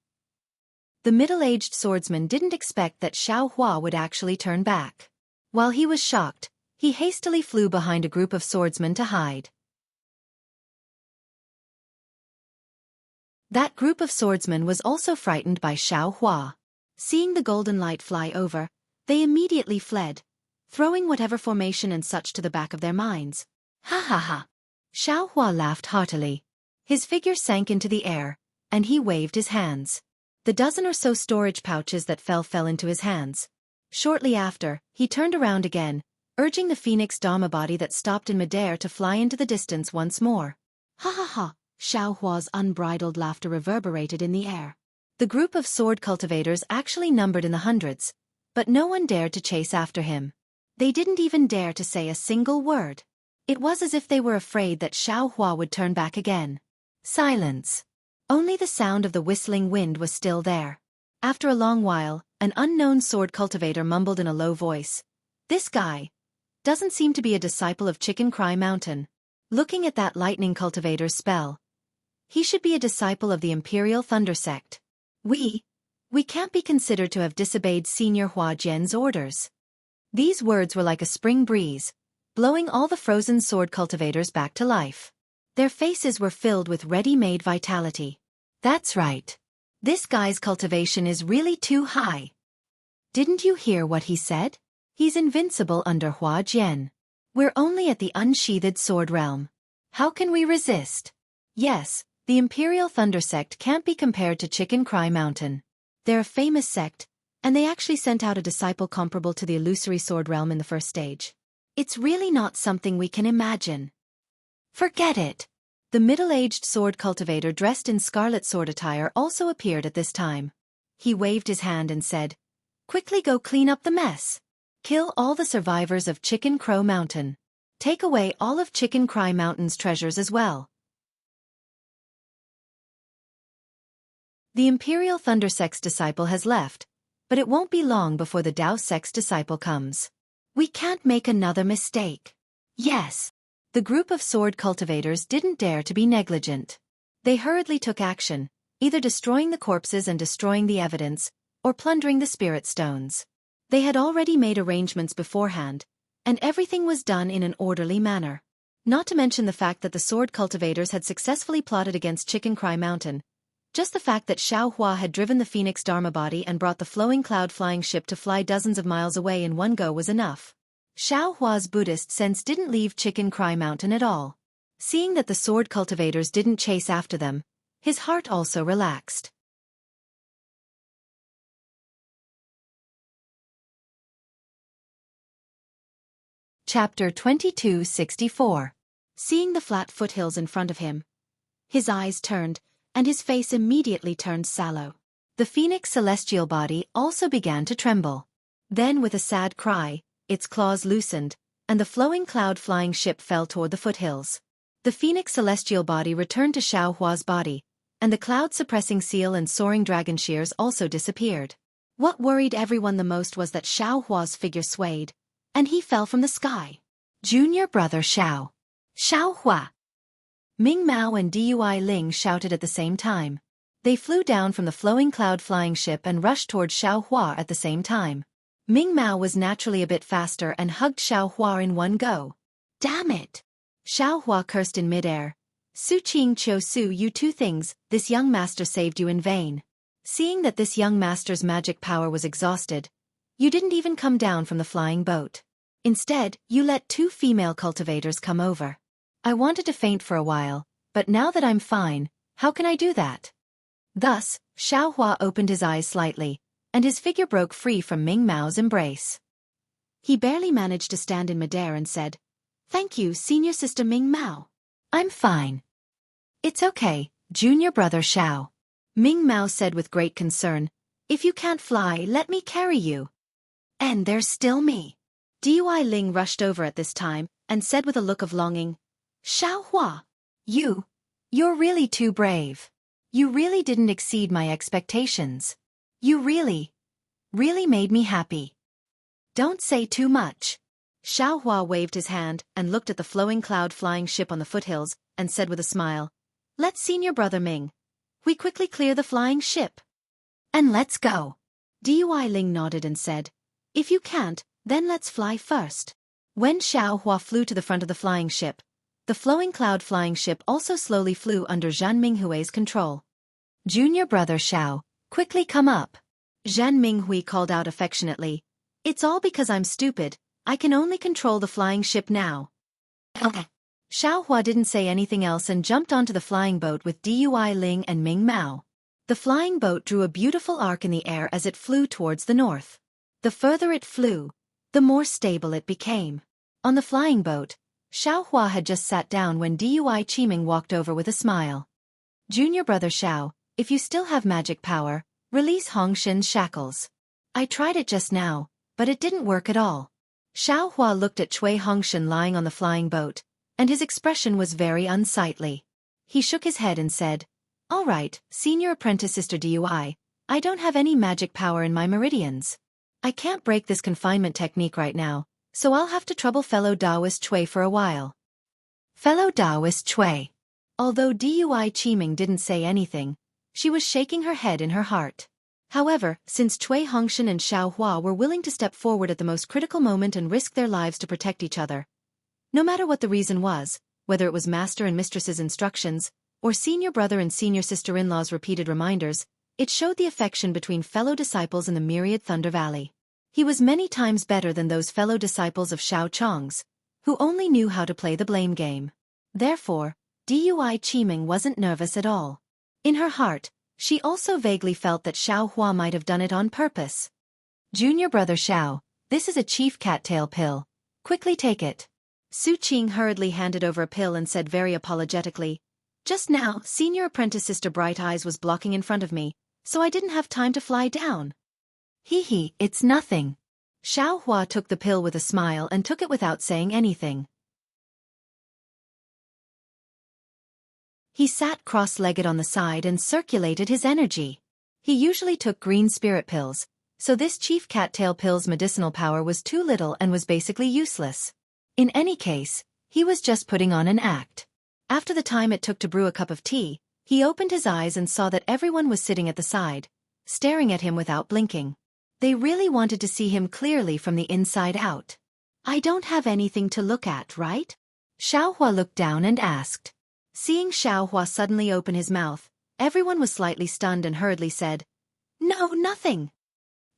The middle-aged swordsman didn't expect that Xiao Hua would actually turn back. While he was shocked, he hastily flew behind a group of swordsmen to hide. That group of swordsmen was also frightened by Xiao Hua. Seeing the golden light fly over, they immediately fled, throwing whatever formation and such to the back of their minds. Ha ha ha! Xiao Hua laughed heartily. His figure sank into the air, and he waved his hands. The dozen or so storage pouches that fell into his hands. Shortly after, he turned around again, urging the phoenix Dharma body that stopped in midair to fly into the distance once more. Ha ha ha! Xiao Hua's unbridled laughter reverberated in the air. The group of sword cultivators actually numbered in the hundreds, but no one dared to chase after him. They didn't even dare to say a single word. It was as if they were afraid that Xiao Hua would turn back again. Silence. Only the sound of the whistling wind was still there. After a long while, an unknown sword cultivator mumbled in a low voice. "This guy doesn't seem to be a disciple of Chicken Cry Mountain. Looking at that lightning cultivator's spell, he should be a disciple of the Imperial Thunder Sect. We can't be considered to have disobeyed Senior Hua Jian's orders." These words were like a spring breeze, blowing all the frozen sword cultivators back to life. Their faces were filled with ready-made vitality. That's right. This guy's cultivation is really too high. Didn't you hear what he said? He's invincible under Hua Jian. We're only at the unsheathed sword realm. How can we resist? Yes, the Imperial Thunder Sect can't be compared to Chicken Cry Mountain. They're a famous sect, and they actually sent out a disciple comparable to the illusory sword realm in the first stage. It's really not something we can imagine. Forget it. The middle-aged sword cultivator dressed in scarlet sword attire also appeared at this time. He waved his hand and said, "Quickly go clean up the mess. Kill all the survivors of Chicken Crow Mountain. Take away all of Chicken Cry Mountain's treasures as well." The Imperial Thunder Sect's disciple has left, but it won't be long before the Dao Sect's disciple comes. We can't make another mistake. Yes. The group of sword cultivators didn't dare to be negligent. They hurriedly took action, either destroying the corpses and destroying the evidence, or plundering the spirit stones. They had already made arrangements beforehand, and everything was done in an orderly manner. Not to mention the fact that the sword cultivators had successfully plotted against Chicken Cry Mountain. Just the fact that Xiao Hua had driven the Phoenix Dharma body and brought the flowing cloud flying ship to fly dozens of miles away in one go was enough. Xiao Hua's Buddhist sense didn't leave Chicken Cry Mountain at all. Seeing that the sword cultivators didn't chase after them, his heart also relaxed. Chapter 2264. Seeing the flat foothills in front of him, his eyes turned, and his face immediately turned sallow. The Phoenix celestial body also began to tremble. Then with a sad cry, its claws loosened, and the flowing cloud-flying ship fell toward the foothills. The Phoenix celestial body returned to Xiao Hua's body, and the cloud-suppressing seal and soaring dragon shears also disappeared. What worried everyone the most was that Xiao Hua's figure swayed, and he fell from the sky. "Junior brother Xiao. Xiao Hua." Ming Mao and Dui Ling shouted at the same time. They flew down from the flowing cloud-flying ship and rushed toward Xiao Hua at the same time. Ming Mao was naturally a bit faster and hugged Xiao Hua in one go. "Damn it!" Xiao Hua cursed in midair. "Su Qing Qiu Su, you two things, this young master saved you in vain. Seeing that this young master's magic power was exhausted, you didn't even come down from the flying boat. Instead, you let two female cultivators come over. I wanted to faint for a while, but now that I'm fine, how can I do that?" Thus, Xiao Hua opened his eyes slightly, and his figure broke free from Ming Mao's embrace. He barely managed to stand in midair and said, "Thank you, Senior Sister Ming Mao. I'm fine." "It's okay, Junior brother Xiao," Ming Mao said with great concern. "If you can't fly, let me carry you." "And there's still me." Dui Ling rushed over at this time, and said with a look of longing, "Xiao Hua, you're really too brave. You really didn't exceed my expectations. You really made me happy." "Don't say too much." Xiao Hua waved his hand and looked at the flowing cloud-flying ship on the foothills, and said with a smile, "Let's Senior brother Ming. We quickly clear the flying ship. And let's go." Dui Ling nodded and said, "If you can't, then let's fly first." When Xiao Hua flew to the front of the flying ship, the flowing cloud-flying ship also slowly flew under Zhan Minghui's control. "Junior brother Xiao, quickly come up." Zhan Minghui called out affectionately, "It's all because I'm stupid. I can only control the flying ship now." Xiao Hua didn't say anything else and jumped onto the flying boat with Dui Ling and Ming Mao. The flying boat drew a beautiful arc in the air as it flew towards the north. The further it flew, the more stable it became. On the flying boat, Xiaohua had just sat down when Dui Qiming walked over with a smile. Junior brother Xiao, if you still have magic power, release Hongshin's shackles. I tried it just now, but it didn't work at all. Xiaohua looked at Cui Hongshin lying on the flying boat, and his expression was very unsightly. He shook his head and said, "All right, senior apprentice Sister Dui, I don't have any magic power in my meridians. I can't break this confinement technique right now, so I'll have to trouble fellow Taoist Cui for a while." Fellow Taoist Cui. Although Dui Qiming didn't say anything, she was shaking her head in her heart. However, since Cui Hongshin and Xiaohua were willing to step forward at the most critical moment and risk their lives to protect each other, no matter what the reason was, whether it was master and mistress's instructions, or senior brother and senior sister-in-law's repeated reminders, it showed the affection between fellow disciples in the myriad Thunder Valley. He was many times better than those fellow disciples of Xiao Chong's, who only knew how to play the blame game. Therefore, Dui Qiming wasn't nervous at all. In her heart, she also vaguely felt that Xiaohua might have done it on purpose. Junior brother Xiao, this is a chief cattail pill. Quickly take it. Su Qing hurriedly handed over a pill and said very apologetically, "Just now, senior apprentice Sister Bright Eyes was blocking in front of me, so I didn't have time to fly down." "Hee, it's nothing." Xiaohua took the pill with a smile and took it without saying anything. He sat cross-legged on the side and circulated his energy. He usually took green spirit pills, so this chief cattail pill's medicinal power was too little and was basically useless. In any case, he was just putting on an act. After the time it took to brew a cup of tea, he opened his eyes and saw that everyone was sitting at the side, staring at him without blinking. They really wanted to see him clearly from the inside out. "I don't have anything to look at, right?" Xiaohua looked down and asked. Seeing Xiaohua suddenly open his mouth, everyone was slightly stunned and hurriedly said, "No, nothing."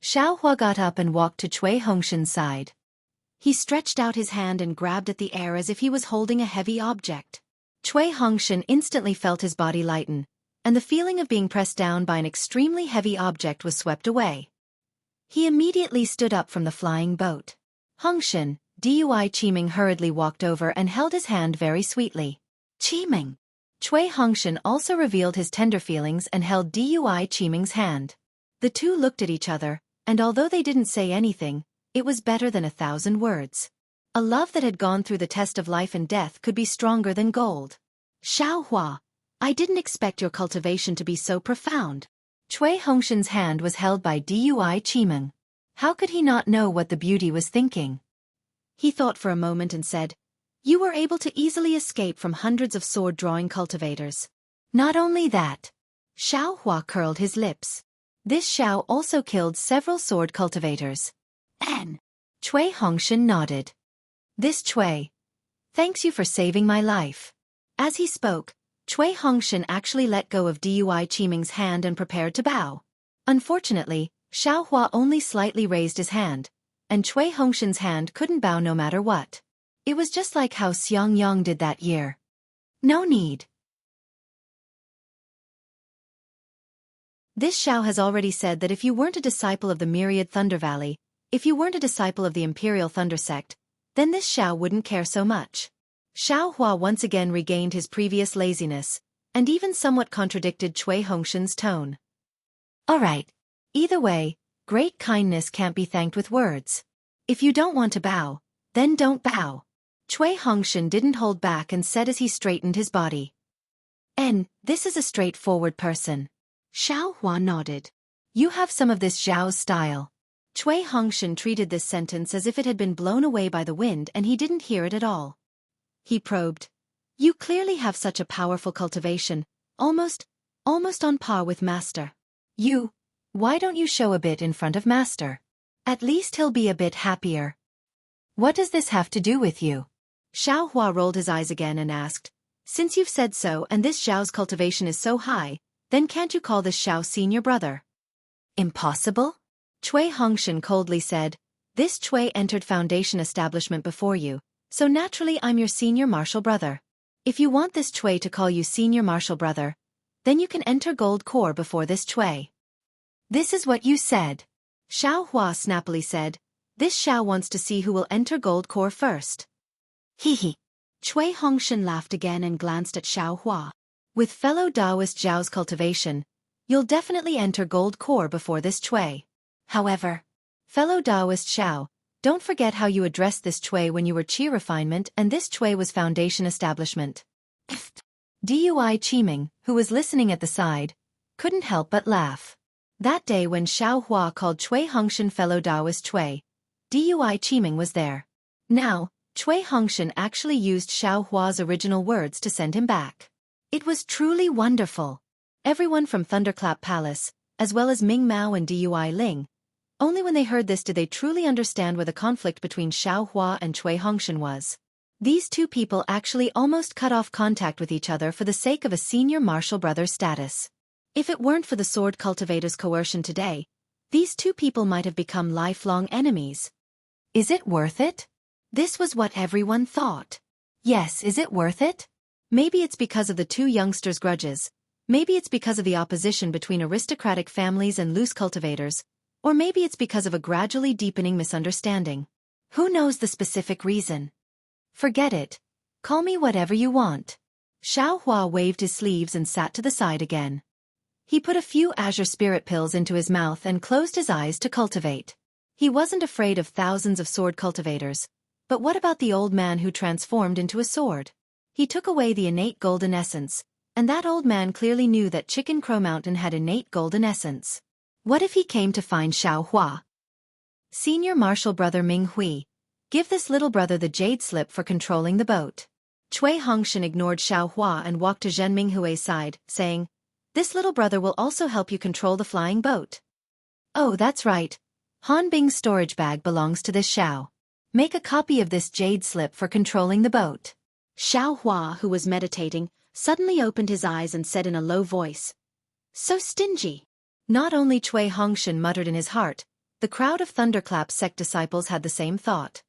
Xiaohua got up and walked to Cui Hongshin's side. He stretched out his hand and grabbed at the air as if he was holding a heavy object. Cui Hongshin instantly felt his body lighten, and the feeling of being pressed down by an extremely heavy object was swept away. He immediately stood up from the flying boat. Hongshin, Dui Qiming hurriedly walked over and held his hand very sweetly. "Qiming." Cui Hongshin also revealed his tender feelings and held Dui Qiming's hand. The two looked at each other, and although they didn't say anything, it was better than 1,000 words. A love that had gone through the test of life and death could be stronger than gold. "Xiaohua, I didn't expect your cultivation to be so profound." Cui Hongshin's hand was held by Dui Qiming. How could he not know what the beauty was thinking? He thought for a moment and said, "You were able to easily escape from hundreds of sword-drawing cultivators." "Not only that." Xiaohua curled his lips. "This Xiao also killed several sword cultivators." "And?" Cui Hongshin nodded. "This Cui. Thanks you for saving my life." As he spoke, Cui Hongshin actually let go of Dui Qiming's hand and prepared to bow. Unfortunately, Xiaohua only slightly raised his hand, and Cui Hongshin's hand couldn't bow no matter what. It was just like how Xianxia did that year. "No need." This Xiao has already said that if you weren't a disciple of the myriad Thunder Valley, if you weren't a disciple of the Imperial Thunder Sect, then this Xiao wouldn't care so much. Xiaohua once again regained his previous laziness, and even somewhat contradicted Cui Hongshin's tone. "All right. Either way, great kindness can't be thanked with words. If you don't want to bow, then don't bow." Cui Hongshin didn't hold back and said as he straightened his body. "And this is a straightforward person." Xiaohua nodded. "You have some of this Xiao's style." Cui Hongshin treated this sentence as if it had been blown away by the wind and he didn't hear it at all. He probed. "You clearly have such a powerful cultivation, almost on par with Master. Why don't you show a bit in front of Master? At least he'll be a bit happier." "What does this have to do with you?" Xiaohua rolled his eyes again and asked, "Since you've said so and this Xiao's cultivation is so high, then can't you call this Xiao senior brother?" "Impossible?" Cui Hongshin coldly said, "This Cui entered Foundation establishment before you, so naturally I'm your senior martial brother. If you want this Cui to call you senior martial brother, then you can enter Gold Core before this Cui." "This is what you said." Xiaohua snappily said, "This Xiao wants to see who will enter Gold Core first." "Hee." Cui Hongshan laughed again and glanced at Xiao Hua. With fellow Taoist Zhao's cultivation, you'll definitely enter gold core before this Cui. However, fellow Taoist Xiao, don't forget how you addressed this Cui when you were Qi refinement and this Cui was foundation establishment. Dui Qiming, who was listening at the side, couldn't help but laugh. That day when Xiao Hua called Cui Hongshan fellow Taoist Cui, Dui Qiming was there. Now, Cui Hongshan actually used Xiao Hua's original words to send him back. It was truly wonderful. Everyone from Thunderclap Palace, as well as Ming Mao and Dui Ling, only when they heard this did they truly understand where the conflict between Xiao Hua and Cui Hongshan was. These two people actually almost cut off contact with each other for the sake of a senior martial brother status. If it weren't for the sword cultivator's coercion today, these two people might have become lifelong enemies. Is it worth it? This was what everyone thought. Yes, is it worth it? Maybe it's because of the two youngsters' grudges. Maybe it's because of the opposition between aristocratic families and loose cultivators. Or maybe it's because of a gradually deepening misunderstanding. Who knows the specific reason? Forget it. Call me whatever you want. Xiao Hua waved his sleeves and sat to the side again. He put a few azure spirit pills into his mouth and closed his eyes to cultivate. He wasn't afraid of thousands of sword cultivators. But what about the old man who transformed into a sword? He took away the innate golden essence, and that old man clearly knew that Chicken Crow Mountain had innate golden essence. What if he came to find Xiao Hua? Senior Martial Brother Ming Hui, give this little brother the jade slip for controlling the boat. Cui Hongshan ignored Xiao Hua and walked to Zhen Minghui's side, saying, this little brother will also help you control the flying boat. Oh, that's right. Han Bing's storage bag belongs to this Xiao. Make a copy of this jade slip for controlling the boat. Xiao Hua, who was meditating, suddenly opened his eyes and said in a low voice, so stingy. Not only Cui Hongshan muttered in his heart, the crowd of Thunderclap sect disciples had the same thought.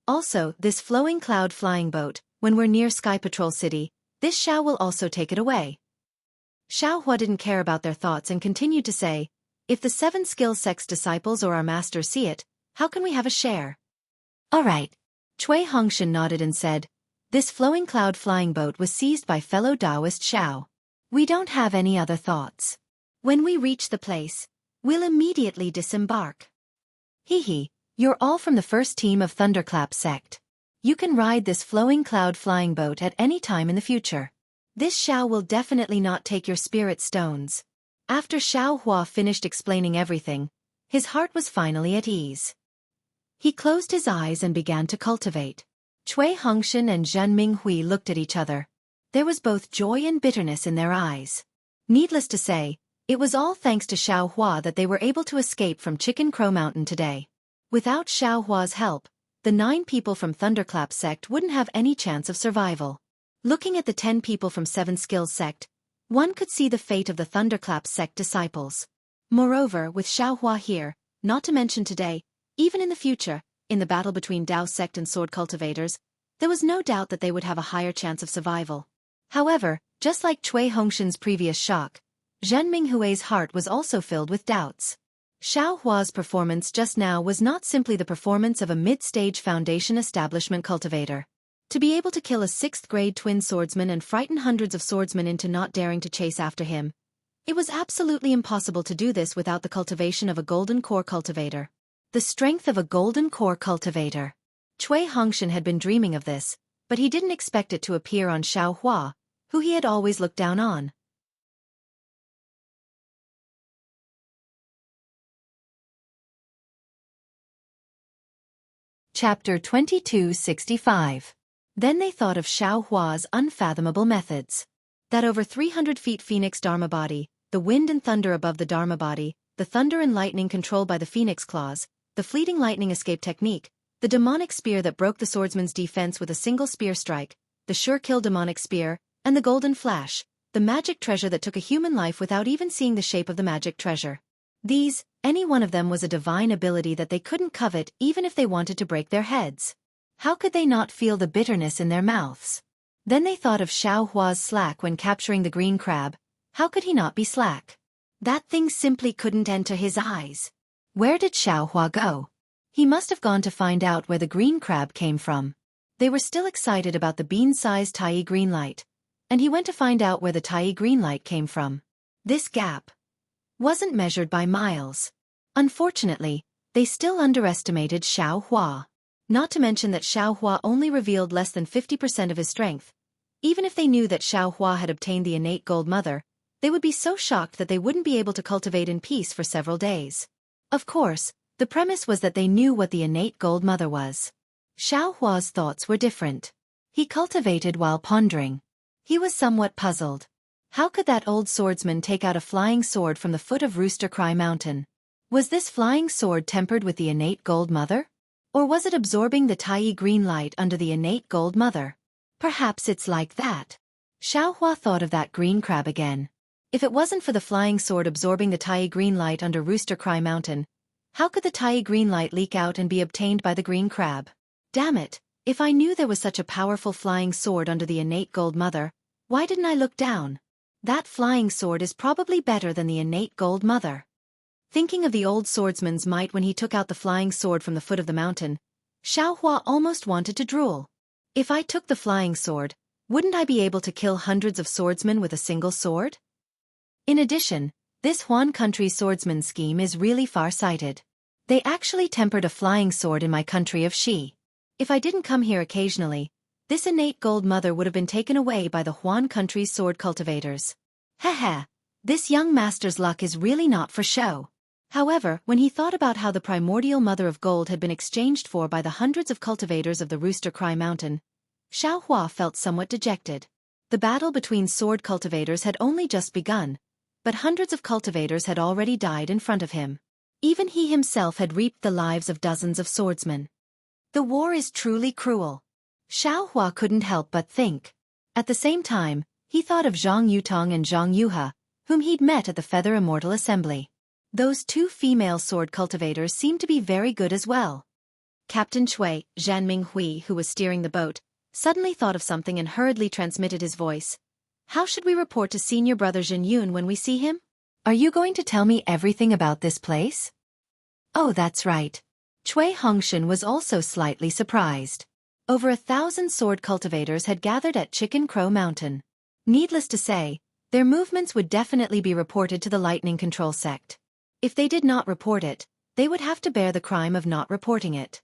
Also, this flowing cloud flying boat, when we're near Sky Patrol City, this Xiao will also take it away. Xiao Hua didn't care about their thoughts and continued to say, if the 7 skill sect's disciples or our masters see it, how can we have a share? Alright. Cui Hongshan nodded and said, this flowing cloud flying boat was seized by fellow Taoist Xiao. We don't have any other thoughts. When we reach the place, we'll immediately disembark. Hee, you're all from the first team of Thunderclap sect. You can ride this flowing cloud flying boat at any time in the future. This Xiao will definitely not take your spirit stones. After Xiao Hua finished explaining everything, his heart was finally at ease. He closed his eyes and began to cultivate. Cui Hongshan and Zhen Minghui looked at each other. There was both joy and bitterness in their eyes. Needless to say, it was all thanks to Xiao Hua that they were able to escape from Chicken Crow Mountain today. Without Xiao Hua's help, the 9 people from Thunderclap sect wouldn't have any chance of survival. Looking at the 10 people from 7 skills sect, one could see the fate of the Thunderclap sect disciples. Moreover, with Xiao Hua here, not to mention today, even in the future, in the battle between Dao sect and sword cultivators, there was no doubt that they would have a higher chance of survival. However, just like Cui Hongshan's previous shock, Zhen Minghui's heart was also filled with doubts. Xiao Hua's performance just now was not simply the performance of a mid-stage foundation establishment cultivator. To be able to kill a 6th-grade twin swordsman and frighten hundreds of swordsmen into not daring to chase after him, it was absolutely impossible to do this without the cultivation of a golden core cultivator. The strength of a golden core cultivator. Cui Hongshan had been dreaming of this, but he didn't expect it to appear on Xiao Hua, who he had always looked down on. Chapter 2265. Then they thought of Xiao Hua's unfathomable methods. That over 300 feet Phoenix Dharma body, the wind and thunder above the Dharma body, the thunder and lightning controlled by the Phoenix claws, the fleeting lightning escape technique, the demonic spear that broke the swordsman's defense with a single spear strike, the sure-kill demonic spear, and the golden flash, the magic treasure that took a human life without even seeing the shape of the magic treasure. These, any one of them was a divine ability that they couldn't covet even if they wanted to break their heads. How could they not feel the bitterness in their mouths? Then they thought of Xiao Hua's slack when capturing the green crab. How could he not be slack? That thing simply couldn't enter his eyes. Where did Xiao Hua go? He must have gone to find out where the green crab came from. They were still excited about the bean-sized Tai green light, and he went to find out where the Tai green light came from. This gap wasn't measured by miles. Unfortunately, they still underestimated Xiao Hua. Not to mention that Xiao Hua only revealed less than 50% of his strength. Even if they knew that Xiao Hua had obtained the innate Gold Mother, they would be so shocked that they wouldn't be able to cultivate in peace for several days. Of course, the premise was that they knew what the innate Gold Mother was. Xiao Hua's thoughts were different. He cultivated while pondering. He was somewhat puzzled. How could that old swordsman take out a flying sword from the foot of Rooster Cry Mountain? Was this flying sword tempered with the innate Gold Mother? Or was it absorbing the Tai green light under the innate Gold Mother? Perhaps it's like that. Xiao Hua thought of that green crab again. If it wasn't for the flying sword absorbing the Tai green light under Rooster Cry Mountain, how could the Tai green light leak out and be obtained by the green crab? Damn it, if I knew there was such a powerful flying sword under the innate Gold Mother, why didn't I look down? That flying sword is probably better than the innate Gold Mother. Thinking of the old swordsman's might when he took out the flying sword from the foot of the mountain, Xiao Hua almost wanted to drool. If I took the flying sword, wouldn't I be able to kill hundreds of swordsmen with a single sword? In addition, this Huan country swordsman scheme is really far-sighted. They actually tempered a flying sword in my country of Xi. If I didn't come here occasionally, this innate Gold Mother would have been taken away by the Huan country's sword cultivators. Heh, this young master's luck is really not for show. However, when he thought about how the primordial Mother of Gold had been exchanged for by the hundreds of cultivators of the Rooster Cry Mountain, Xiao Hua felt somewhat dejected. The battle between sword cultivators had only just begun, but hundreds of cultivators had already died in front of him. Even he himself had reaped the lives of dozens of swordsmen. The war is truly cruel. Xiao Hua couldn't help but think. At the same time, he thought of Zhang Yutong and Zhang Yuhe, whom he'd met at the Feather Immortal Assembly. Those two female sword cultivators seemed to be very good as well. Captain Cui, Zhan Minghui, who was steering the boat, suddenly thought of something and hurriedly transmitted his voice. How should we report to senior brother Zhen Yun when we see him? Are you going to tell me everything about this place? Oh, that's right. Cui Hongshan was also slightly surprised. Over 1,000 sword cultivators had gathered at Chicken Crow Mountain. Needless to say, their movements would definitely be reported to the Lightning Control Sect. If they did not report it, they would have to bear the crime of not reporting it.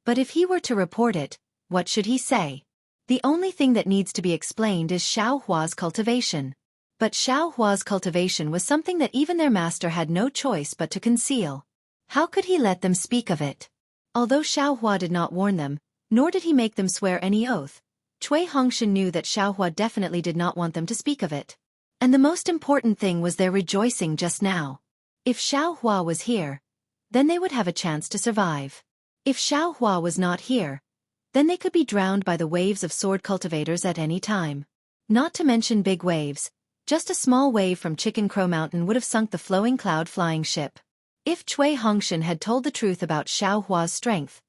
But if he were to report it, what should he say? The only thing that needs to be explained is Xiao Hua's cultivation. But Xiao Hua's cultivation was something that even their master had no choice but to conceal. How could he let them speak of it? Although Xiao Hua did not warn them, nor did he make them swear any oath, Cui Hongshan knew that Xiao Hua definitely did not want them to speak of it. And the most important thing was their rejoicing just now. If Xiao Hua was here, then they would have a chance to survive. If Xiao Hua was not here, then they could be drowned by the waves of sword cultivators at any time. Not to mention big waves, just a small wave from Chicken Crow Mountain would have sunk the flowing cloud flying ship. If Cui Hongshan had told the truth about Xiao Hua's strength,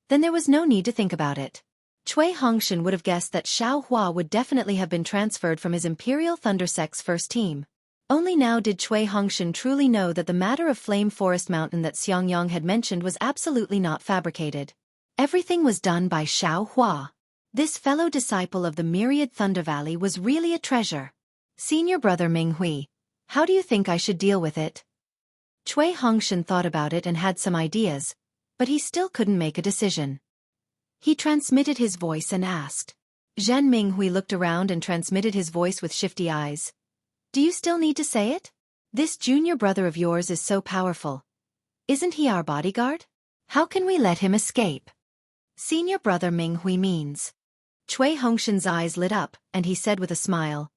then there was no need to think about it. Cui Hongshan would have guessed that Xiao Hua would definitely have been transferred from his Imperial Thunder Sect's first team. Only now did Cui Hongshan truly know that the matter of Flame Forest Mountain that Xianxia had mentioned was absolutely not fabricated. Everything was done by Xiao Hua. This fellow disciple of the Myriad Thunder Valley was really a treasure. Senior brother Minghui, how do you think I should deal with it? Cui Hongshan thought about it and had some ideas, but he still couldn't make a decision. He transmitted his voice and asked. Zhen Minghui looked around and transmitted his voice with shifty eyes. Do you still need to say it? This junior brother of yours is so powerful. Isn't he our bodyguard? How can we let him escape? Senior brother Minghui means. Cui Hongshan's eyes lit up, and he said with a smile.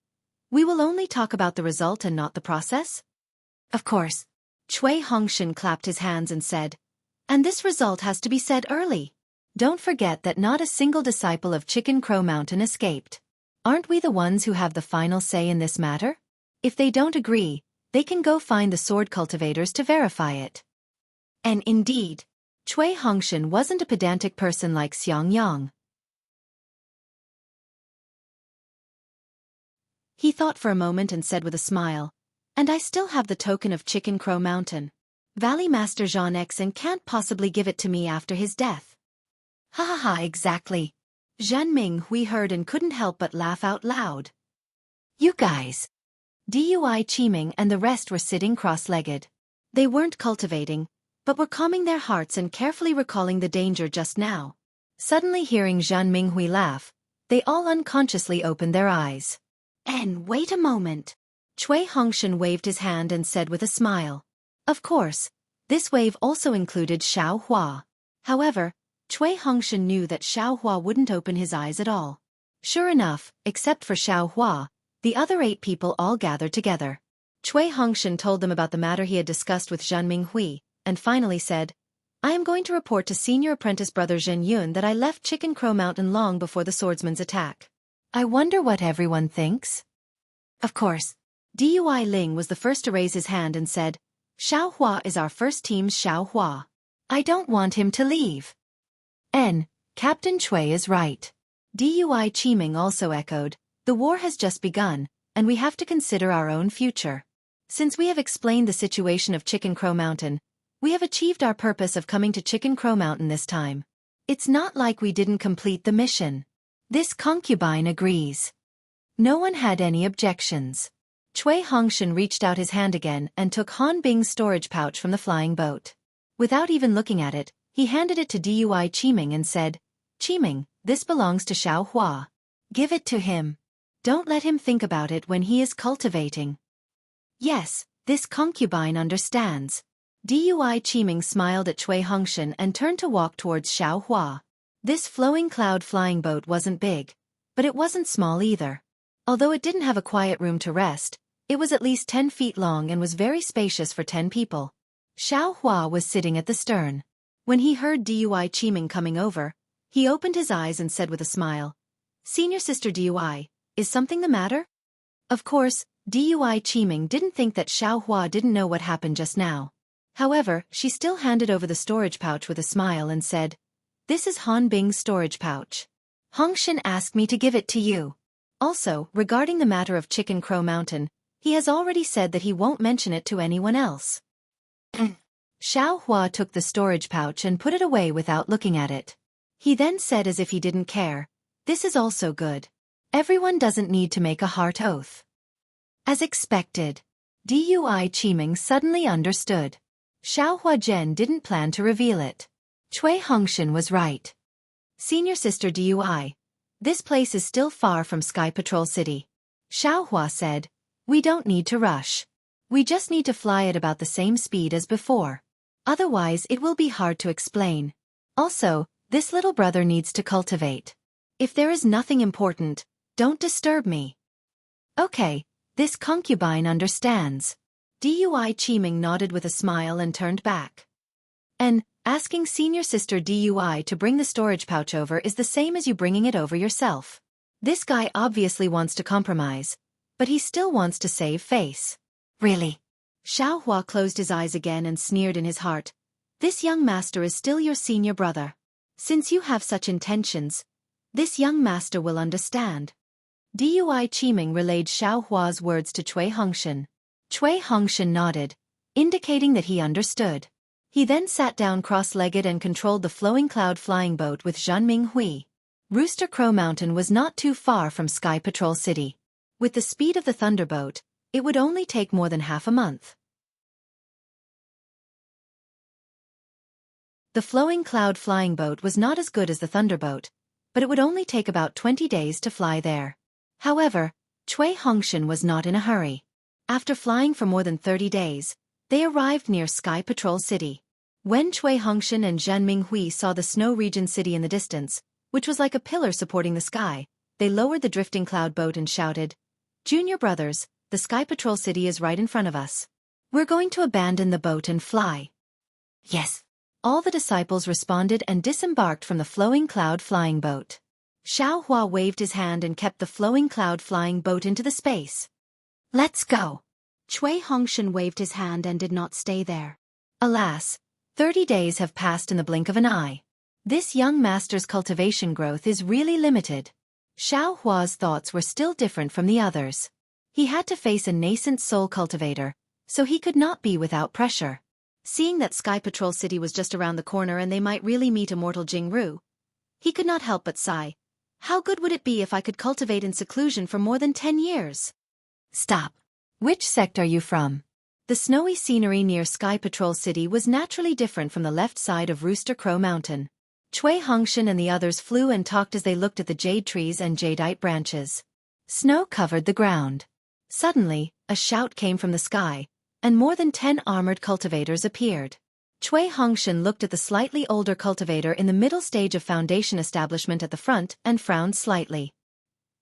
We will only talk about the result and not the process? Of course. Cui Hongshan clapped his hands and said. And this result has to be said early. Don't forget that not a single disciple of Chicken Crow Mountain escaped. Aren't we the ones who have the final say in this matter? If they don't agree, they can go find the sword cultivators to verify it. And indeed, Cui Hongshan wasn't a pedantic person like Xianxia. He thought for a moment and said with a smile, And I still have the token of Chicken Crow Mountain. Valley Master Xianxia can't possibly give it to me after his death. Ha ha ha, exactly. Zhanming heard and couldn't help but laugh out loud. You guys. Dui Qiming and the rest were sitting cross-legged. They weren't cultivating, but were calming their hearts and carefully recalling the danger just now. Suddenly hearing Zhanming laugh, they all unconsciously opened their eyes. And wait a moment. Cui Hongshan waved his hand and said with a smile. Of course, this wave also included Xiao Hua. However, Cui Hongshan knew that Xiao Hua wouldn't open his eyes at all. Sure enough, except for Xiao Hua, the other 8 people all gathered together. Cui Hongshan told them about the matter he had discussed with Zhanming, and finally said, I am going to report to senior apprentice brother Zhen Yun that I left Chicken Crow Mountain long before the swordsman's attack. I wonder what everyone thinks. Of course. Dui Ling was the first to raise his hand and said, Xiao Hua is our first team's Xiao Hua. I don't want him to leave. Captain Cui is right. Dui Qiming also echoed, the war has just begun, and we have to consider our own future. Since we have explained the situation of Chicken Crow Mountain, we have achieved our purpose of coming to Chicken Crow Mountain this time. It's not like we didn't complete the mission. This concubine agrees. No one had any objections. Cui Hongshan reached out his hand again and took Han Bing's storage pouch from the flying boat. Without even looking at it, he handed it to Dui Qiming and said, Qiming, this belongs to Xiao Hua. Give it to him. Don't let him think about it when he is cultivating. Yes, this concubine understands. Dui Qiming smiled at Cui Hongshan and turned to walk towards Xiao Hua. This flowing cloud flying boat wasn't big, but it wasn't small either. Although it didn't have a quiet room to rest, it was at least 10 feet long and was very spacious for 10 people. Xiao Hua was sitting at the stern. When he heard Dui Qiming coming over, he opened his eyes and said with a smile, Senior Sister Dui, is something the matter? Of course, Dui Qiming didn't think that Xiao Hua didn't know what happened just now. However, she still handed over the storage pouch with a smile and said, This is Han Bing's storage pouch. Hongshan asked me to give it to you. Also, regarding the matter of Chicken Crow Mountain, he has already said that he won't mention it to anyone else. Xiao Hua took the storage pouch and put it away without looking at it. He then said as if he didn't care, This is also good. Everyone doesn't need to make a heart oath. As expected, Dui Qiming suddenly understood. Xiao Hua Zhen didn't plan to reveal it. Cui Hongshan was right. Senior Sister Dui, this place is still far from Sky Patrol City. Xiao Hua said, We don't need to rush. We just need to fly at about the same speed as before. Otherwise it will be hard to explain. Also, this little brother needs to cultivate. If there is nothing important, don't disturb me. Okay, this concubine understands. Dui Qiming nodded with a smile and turned back. Asking Senior Sister Dui to bring the storage pouch over is the same as you bringing it over yourself. This guy obviously wants to compromise, but he still wants to save face. Really? Xiao Hua closed his eyes again and sneered in his heart. This young master is still your senior brother. Since you have such intentions, this young master will understand. Dui Qiming relayed Xiao Hua's words to Cui Hongshan. Cui Hongshan nodded, indicating that he understood. He then sat down cross-legged and controlled the flowing cloud flying boat with Zhanming. Rooster Crow Mountain was not too far from Sky Patrol City. With the speed of the Thunderboat, it would only take more than half a month. The flowing cloud flying boat was not as good as the Thunderboat, but it would only take about 20 days to fly there. However, Cui Hongshan was not in a hurry. After flying for more than 30 days, they arrived near Sky Patrol City. When Cui Hongshan and Zhanming saw the snow region city in the distance, which was like a pillar supporting the sky, they lowered the drifting cloud boat and shouted, Junior brothers, the Sky Patrol City is right in front of us. We're going to abandon the boat and fly. Yes. All the disciples responded and disembarked from the flowing cloud flying boat. Xiao Hua waved his hand and kept the flowing cloud flying boat into the space. Let's go. Cui Hongshan waved his hand and did not stay there. Alas, 30 days have passed in the blink of an eye. This young master's cultivation growth is really limited. Xiao Hua's thoughts were still different from the others. He had to face a nascent soul cultivator, so he could not be without pressure. Seeing that Sky Patrol City was just around the corner and they might really meet Immortal Jianghu, he could not help but sigh. How good would it be if I could cultivate in seclusion for more than 10 years? Stop. Which sect are you from? The snowy scenery near Sky Patrol City was naturally different from the left side of Rooster Crow Mountain. Cui Hongshan and the others flew and talked as they looked at the jade trees and jadeite branches. Snow covered the ground. Suddenly, a shout came from the sky, and more than 10 armored cultivators appeared. Cui Hongshan looked at the slightly older cultivator in the middle stage of foundation establishment at the front and frowned slightly.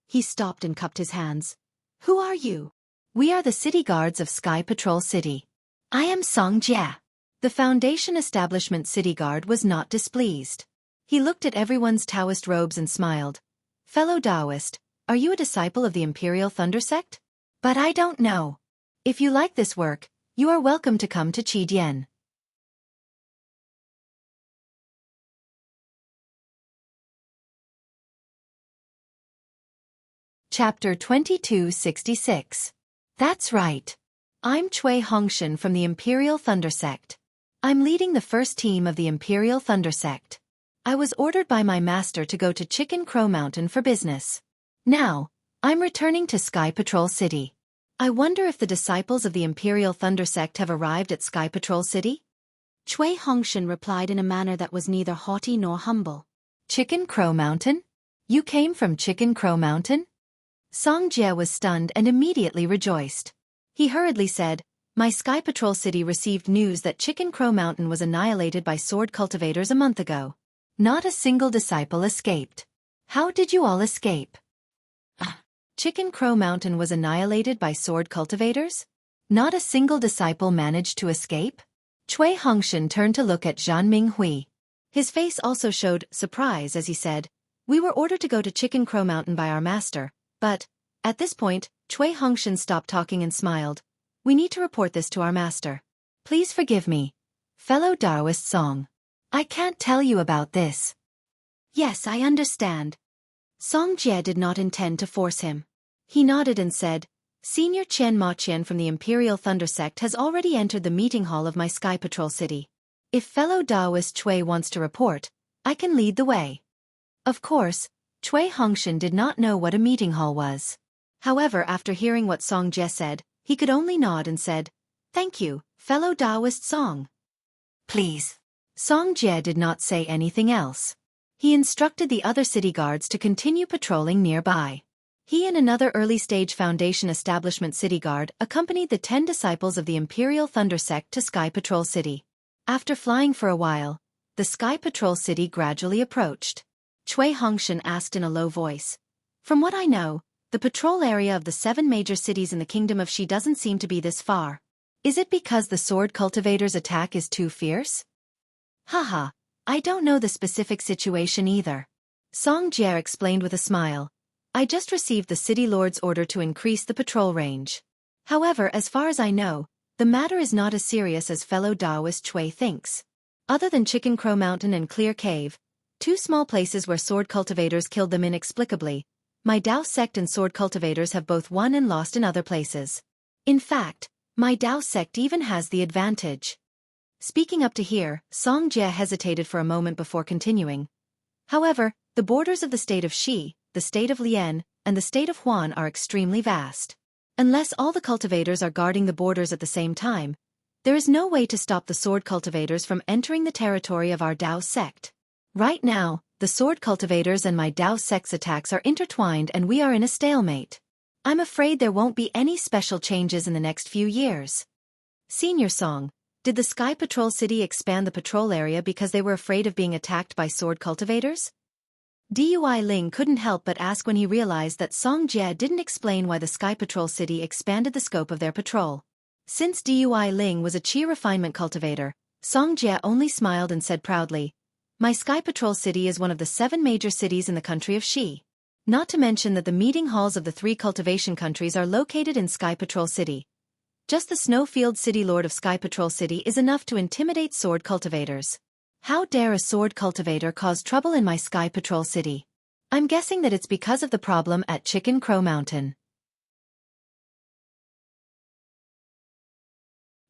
He stopped and cupped his hands. Who are you? We are the city guards of Sky Patrol City. I am Xianxia. The foundation establishment city guard was not displeased. He looked at everyone's Taoist robes and smiled. Fellow Taoist, are you a disciple of the Imperial Thunder Sect? But I don't know. If you like this work, you are welcome to come to Qidian. Chapter 2266. That's right. I'm Cui Hongshan from the Imperial Thunder Sect. I'm leading the first team of the Imperial Thunder Sect. I was ordered by my master to go to Chicken Crow Mountain for business. Now, I'm returning to Sky Patrol City. I wonder if the disciples of the Imperial Thunder Sect have arrived at Sky Patrol City? Cui Hongshan replied in a manner that was neither haughty nor humble. Chicken Crow Mountain? You came from Chicken Crow Mountain? Xianxia was stunned and immediately rejoiced. He hurriedly said, My Sky Patrol City received news that Chicken Crow Mountain was annihilated by sword cultivators a month ago. Not a single disciple escaped. How did you all escape? Chicken Crow Mountain was annihilated by sword cultivators? Not a single disciple managed to escape? Cui Hongshan turned to look at Zhan Minghui. His face also showed surprise as he said, We were ordered to go to Chicken Crow Mountain by our master, but, at this point, Cui Hongshan stopped talking and smiled. We need to report this to our master. Please forgive me. Fellow Taoist Song. I can't tell you about this. Yes, I understand. Xianxia did not intend to force him. He nodded and said, Senior Qian Maqian from the Imperial Thunder Sect has already entered the meeting hall of my Sky Patrol City. If fellow Taoist Cui wants to report, I can lead the way. Of course, Cui Hongshan did not know what a meeting hall was. However, after hearing what Xianxia said, he could only nod and said, Thank you, fellow Taoist Song. Please. Xianxia did not say anything else. He instructed the other city guards to continue patrolling nearby. He and another early-stage Foundation establishment city guard accompanied the 10 disciples of the Imperial Thunder Sect to Sky Patrol City. After flying for a while, the Sky Patrol City gradually approached. Cui Hongshan asked in a low voice. From what I know, the patrol area of the 7 major cities in the Kingdom of Xi doesn't seem to be this far. Is it because the sword cultivator's attack is too fierce? Haha, I don't know the specific situation either. Xianxia explained with a smile. I just received the city lord's order to increase the patrol range. However, as far as I know, the matter is not as serious as fellow Taoist Cui thinks. Other than Chicken Crow Mountain and Clear Cave, 2 small places where sword cultivators killed them inexplicably, my Tao sect and sword cultivators have both won and lost in other places. In fact, my Tao sect even has the advantage. Speaking up to here, Xianxia hesitated for a moment before continuing. However, the borders of the state of Xi, the state of Lian, and the state of Huan are extremely vast. Unless all the cultivators are guarding the borders at the same time, there is no way to stop the sword cultivators from entering the territory of our Tao sect. Right now, the sword cultivators and my Tao sect's attacks are intertwined and we are in a stalemate. I'm afraid there won't be any special changes in the next few years. Senior Song, did the Sky Patrol City expand the patrol area because they were afraid of being attacked by sword cultivators? Dui Ling couldn't help but ask when he realized that Xianxia didn't explain why the Sky Patrol City expanded the scope of their patrol. Since Dui Ling was a Qi refinement cultivator, Xianxia only smiled and said proudly, My Sky Patrol City is one of the 7 major cities in the country of Xi. Not to mention that the meeting halls of the 3 cultivation countries are located in Sky Patrol City. Just the Snowfield City Lord of Sky Patrol City is enough to intimidate sword cultivators. How dare a sword cultivator cause trouble in my Sky Patrol City? I'm guessing that it's because of the problem at Chicken Crow Mountain.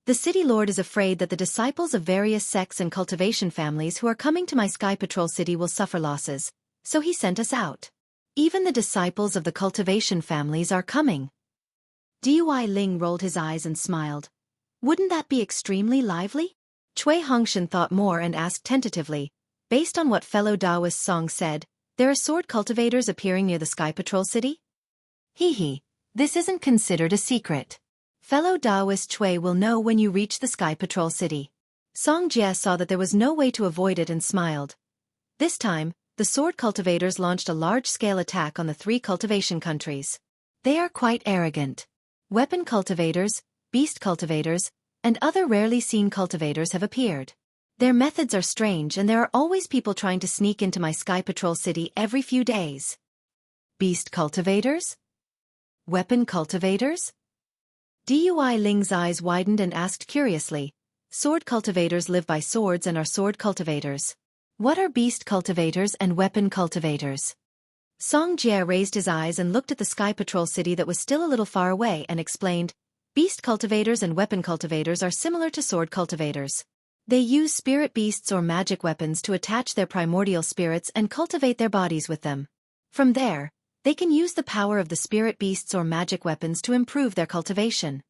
The city lord is afraid that the disciples of various sects and cultivation families who are coming to my Sky Patrol city will suffer losses, so he sent us out. Even the disciples of the cultivation families are coming. Dui Ling rolled his eyes and smiled. Wouldn't that be extremely lively? Cui Hongshan thought more and asked tentatively, based on what fellow Taoist Song said, there are sword cultivators appearing near the Sky Patrol city? This isn't considered a secret. Fellow Taoist Cui will know when you reach the Sky Patrol city. Song Jie saw that there was no way to avoid it and smiled. This time, the sword cultivators launched a large-scale attack on the 3 cultivation countries. They are quite arrogant. Weapon cultivators, beast cultivators, and other rarely seen cultivators have appeared. Their methods are strange and there are always people trying to sneak into my Sky Patrol city every few days. Beast cultivators? Weapon cultivators? Dui Ling's eyes widened and asked curiously, sword cultivators live by swords and are sword cultivators. What are beast cultivators and weapon cultivators? Song Jie raised his eyes and looked at the Sky Patrol city that was still a little far away and explained, beast cultivators and weapon cultivators are similar to sword cultivators. They use spirit beasts or magic weapons to attach their primordial spirits and cultivate their bodies with them. From there, they can use the power of the spirit beasts or magic weapons to improve their cultivation.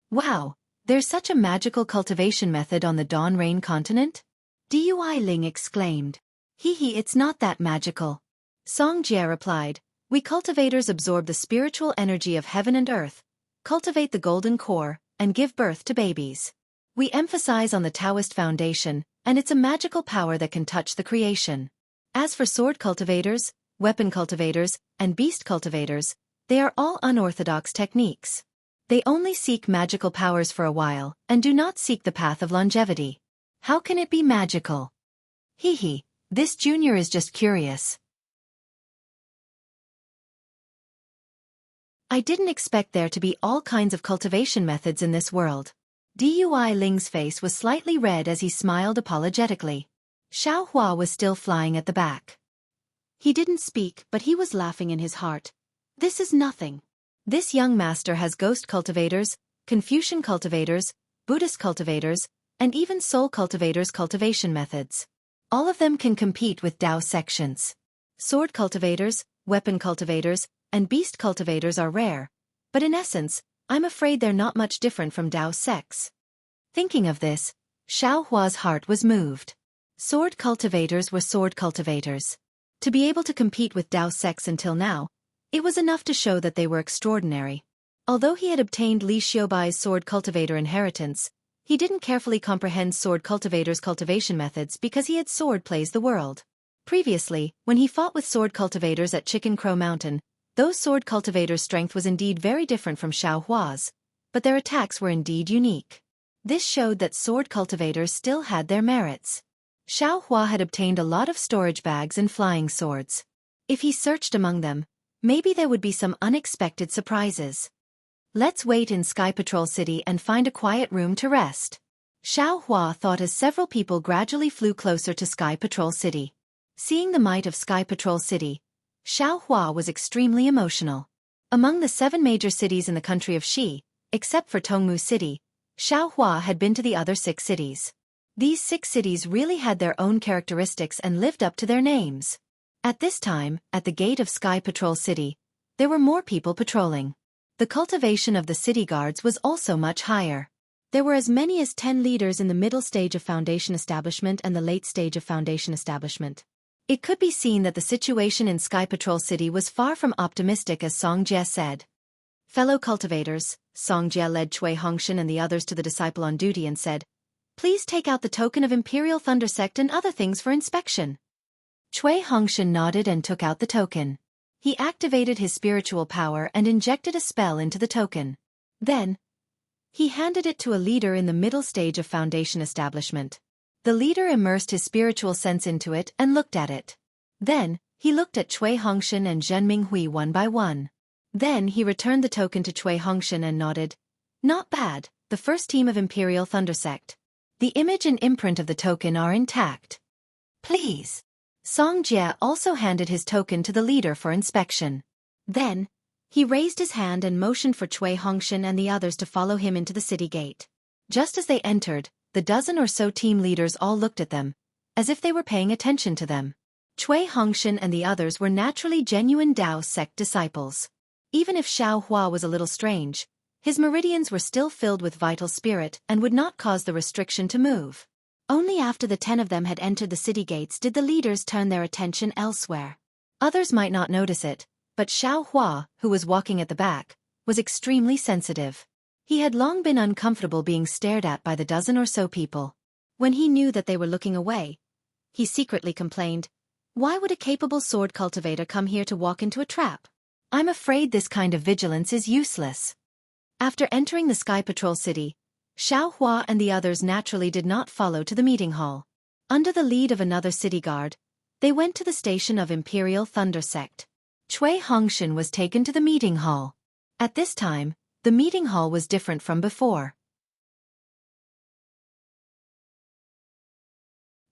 Wow, there's such a magical cultivation method on the Dawn Rain continent? Dui Ling exclaimed. It's not that magical. Song Jie replied, we cultivators absorb the spiritual energy of heaven and earth, cultivate the golden core, and give birth to babies. We emphasize on the Taoist foundation, and it's a magical power that can touch the creation. As for sword cultivators, weapon cultivators, and beast cultivators, they are all unorthodox techniques. They only seek magical powers for a while, and do not seek the path of longevity. How can it be magical? This junior is just curious. I didn't expect there to be all kinds of cultivation methods in this world. Dui Ling's face was slightly red as he smiled apologetically. Xiao Hua was still flying at the back. He didn't speak, but he was laughing in his heart. This is nothing. This young master has ghost cultivators, Confucian cultivators, Buddhist cultivators, and even soul cultivators' cultivation methods. All of them can compete with Tao sections. Sword cultivators, weapon cultivators, and beast cultivators are rare, but in essence, I'm afraid they're not much different from Tao sects. Thinking of this, Xiao Hua's heart was moved. Sword cultivators were sword cultivators. To be able to compete with Tao sects until now, it was enough to show that they were extraordinary. Although he had obtained Li Xiaobai's sword cultivator inheritance, he didn't carefully comprehend sword cultivators' cultivation methods because he had sword plays the world. Previously, when he fought with sword cultivators at Chicken Crow Mountain, those sword cultivators' strength was indeed very different from Xiao Hua's, but their attacks were indeed unique. This showed that sword cultivators still had their merits. Xiao Hua had obtained a lot of storage bags and flying swords. If he searched among them, maybe there would be some unexpected surprises. Let's wait in Sky Patrol City and find a quiet room to rest. Xiao Hua thought as several people gradually flew closer to Sky Patrol City. Seeing the might of Sky Patrol City, Xiao Hua was extremely emotional. Among the 7 major cities in the country of Xi, except for Tongmu City, Xiao Hua had been to the other 6 cities. These 6 cities really had their own characteristics and lived up to their names. At this time, at the gate of Sky Patrol City, there were more people patrolling. The cultivation of the city guards was also much higher. There were as many as 10 leaders in the middle stage of Foundation Establishment and the late stage of Foundation Establishment. It could be seen that the situation in Sky Patrol City was far from optimistic, as Song Jie said. Fellow cultivators, Song Jie led Cui Hongshan and the others to the disciple on duty and said, please take out the token of Imperial Thunder Sect and other things for inspection. Cui Hongshan nodded and took out the token. He activated his spiritual power and injected a spell into the token. Then, he handed it to a leader in the middle stage of Foundation Establishment. The leader immersed his spiritual sense into it and looked at it. Then, he looked at Cui Hongshan and Zhen Minghui one by one. Then he returned the token to Cui Hongshan and nodded. Not bad, the first team of Imperial Thunder Sect. The image and imprint of the token are intact. Please. Song Jie also handed his token to the leader for inspection. Then, he raised his hand and motioned for Cui Hongshan and the others to follow him into the city gate. Just as they entered, the dozen or so team leaders all looked at them, as if they were paying attention to them. Cui Hongshan and the others were naturally genuine Dao sect disciples. Even if Xiao Hua was a little strange, his meridians were still filled with vital spirit and would not cause the restriction to move. Only after the 10 of them had entered the city gates did the leaders turn their attention elsewhere. Others might not notice it, but Xiao Hua, who was walking at the back, was extremely sensitive. He had long been uncomfortable being stared at by the dozen or so people. When he knew that they were looking away, he secretly complained, "Why would a capable sword cultivator come here to walk into a trap? I'm afraid this kind of vigilance is useless." After entering the Sky Patrol City, Xiao Hua and the others naturally did not follow to the meeting hall. Under the lead of another city guard, they went to the station of Imperial Thunder Sect. Cui Hongshan was taken to the meeting hall. At this time, the meeting hall was different from before.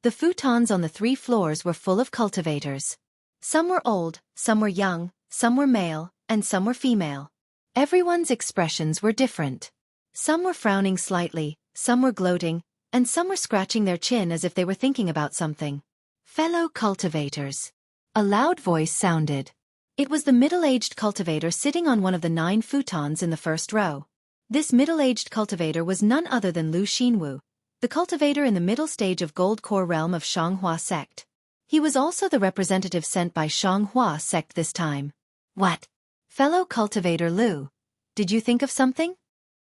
The futons on the 3 floors were full of cultivators. Some were old, some were young, some were male, and some were female. Everyone's expressions were different. Some were frowning slightly, some were gloating, and some were scratching their chin as if they were thinking about something. "Fellow cultivators." A loud voice sounded. It was the middle-aged cultivator sitting on one of the 9 futons in the first row. This middle-aged cultivator was none other than Lu Xinwu, the cultivator in the middle stage of Gold Core realm of Xianghua sect. He was also the representative sent by Xianghua sect this time. "What? Fellow cultivator Lu, did you think of something?"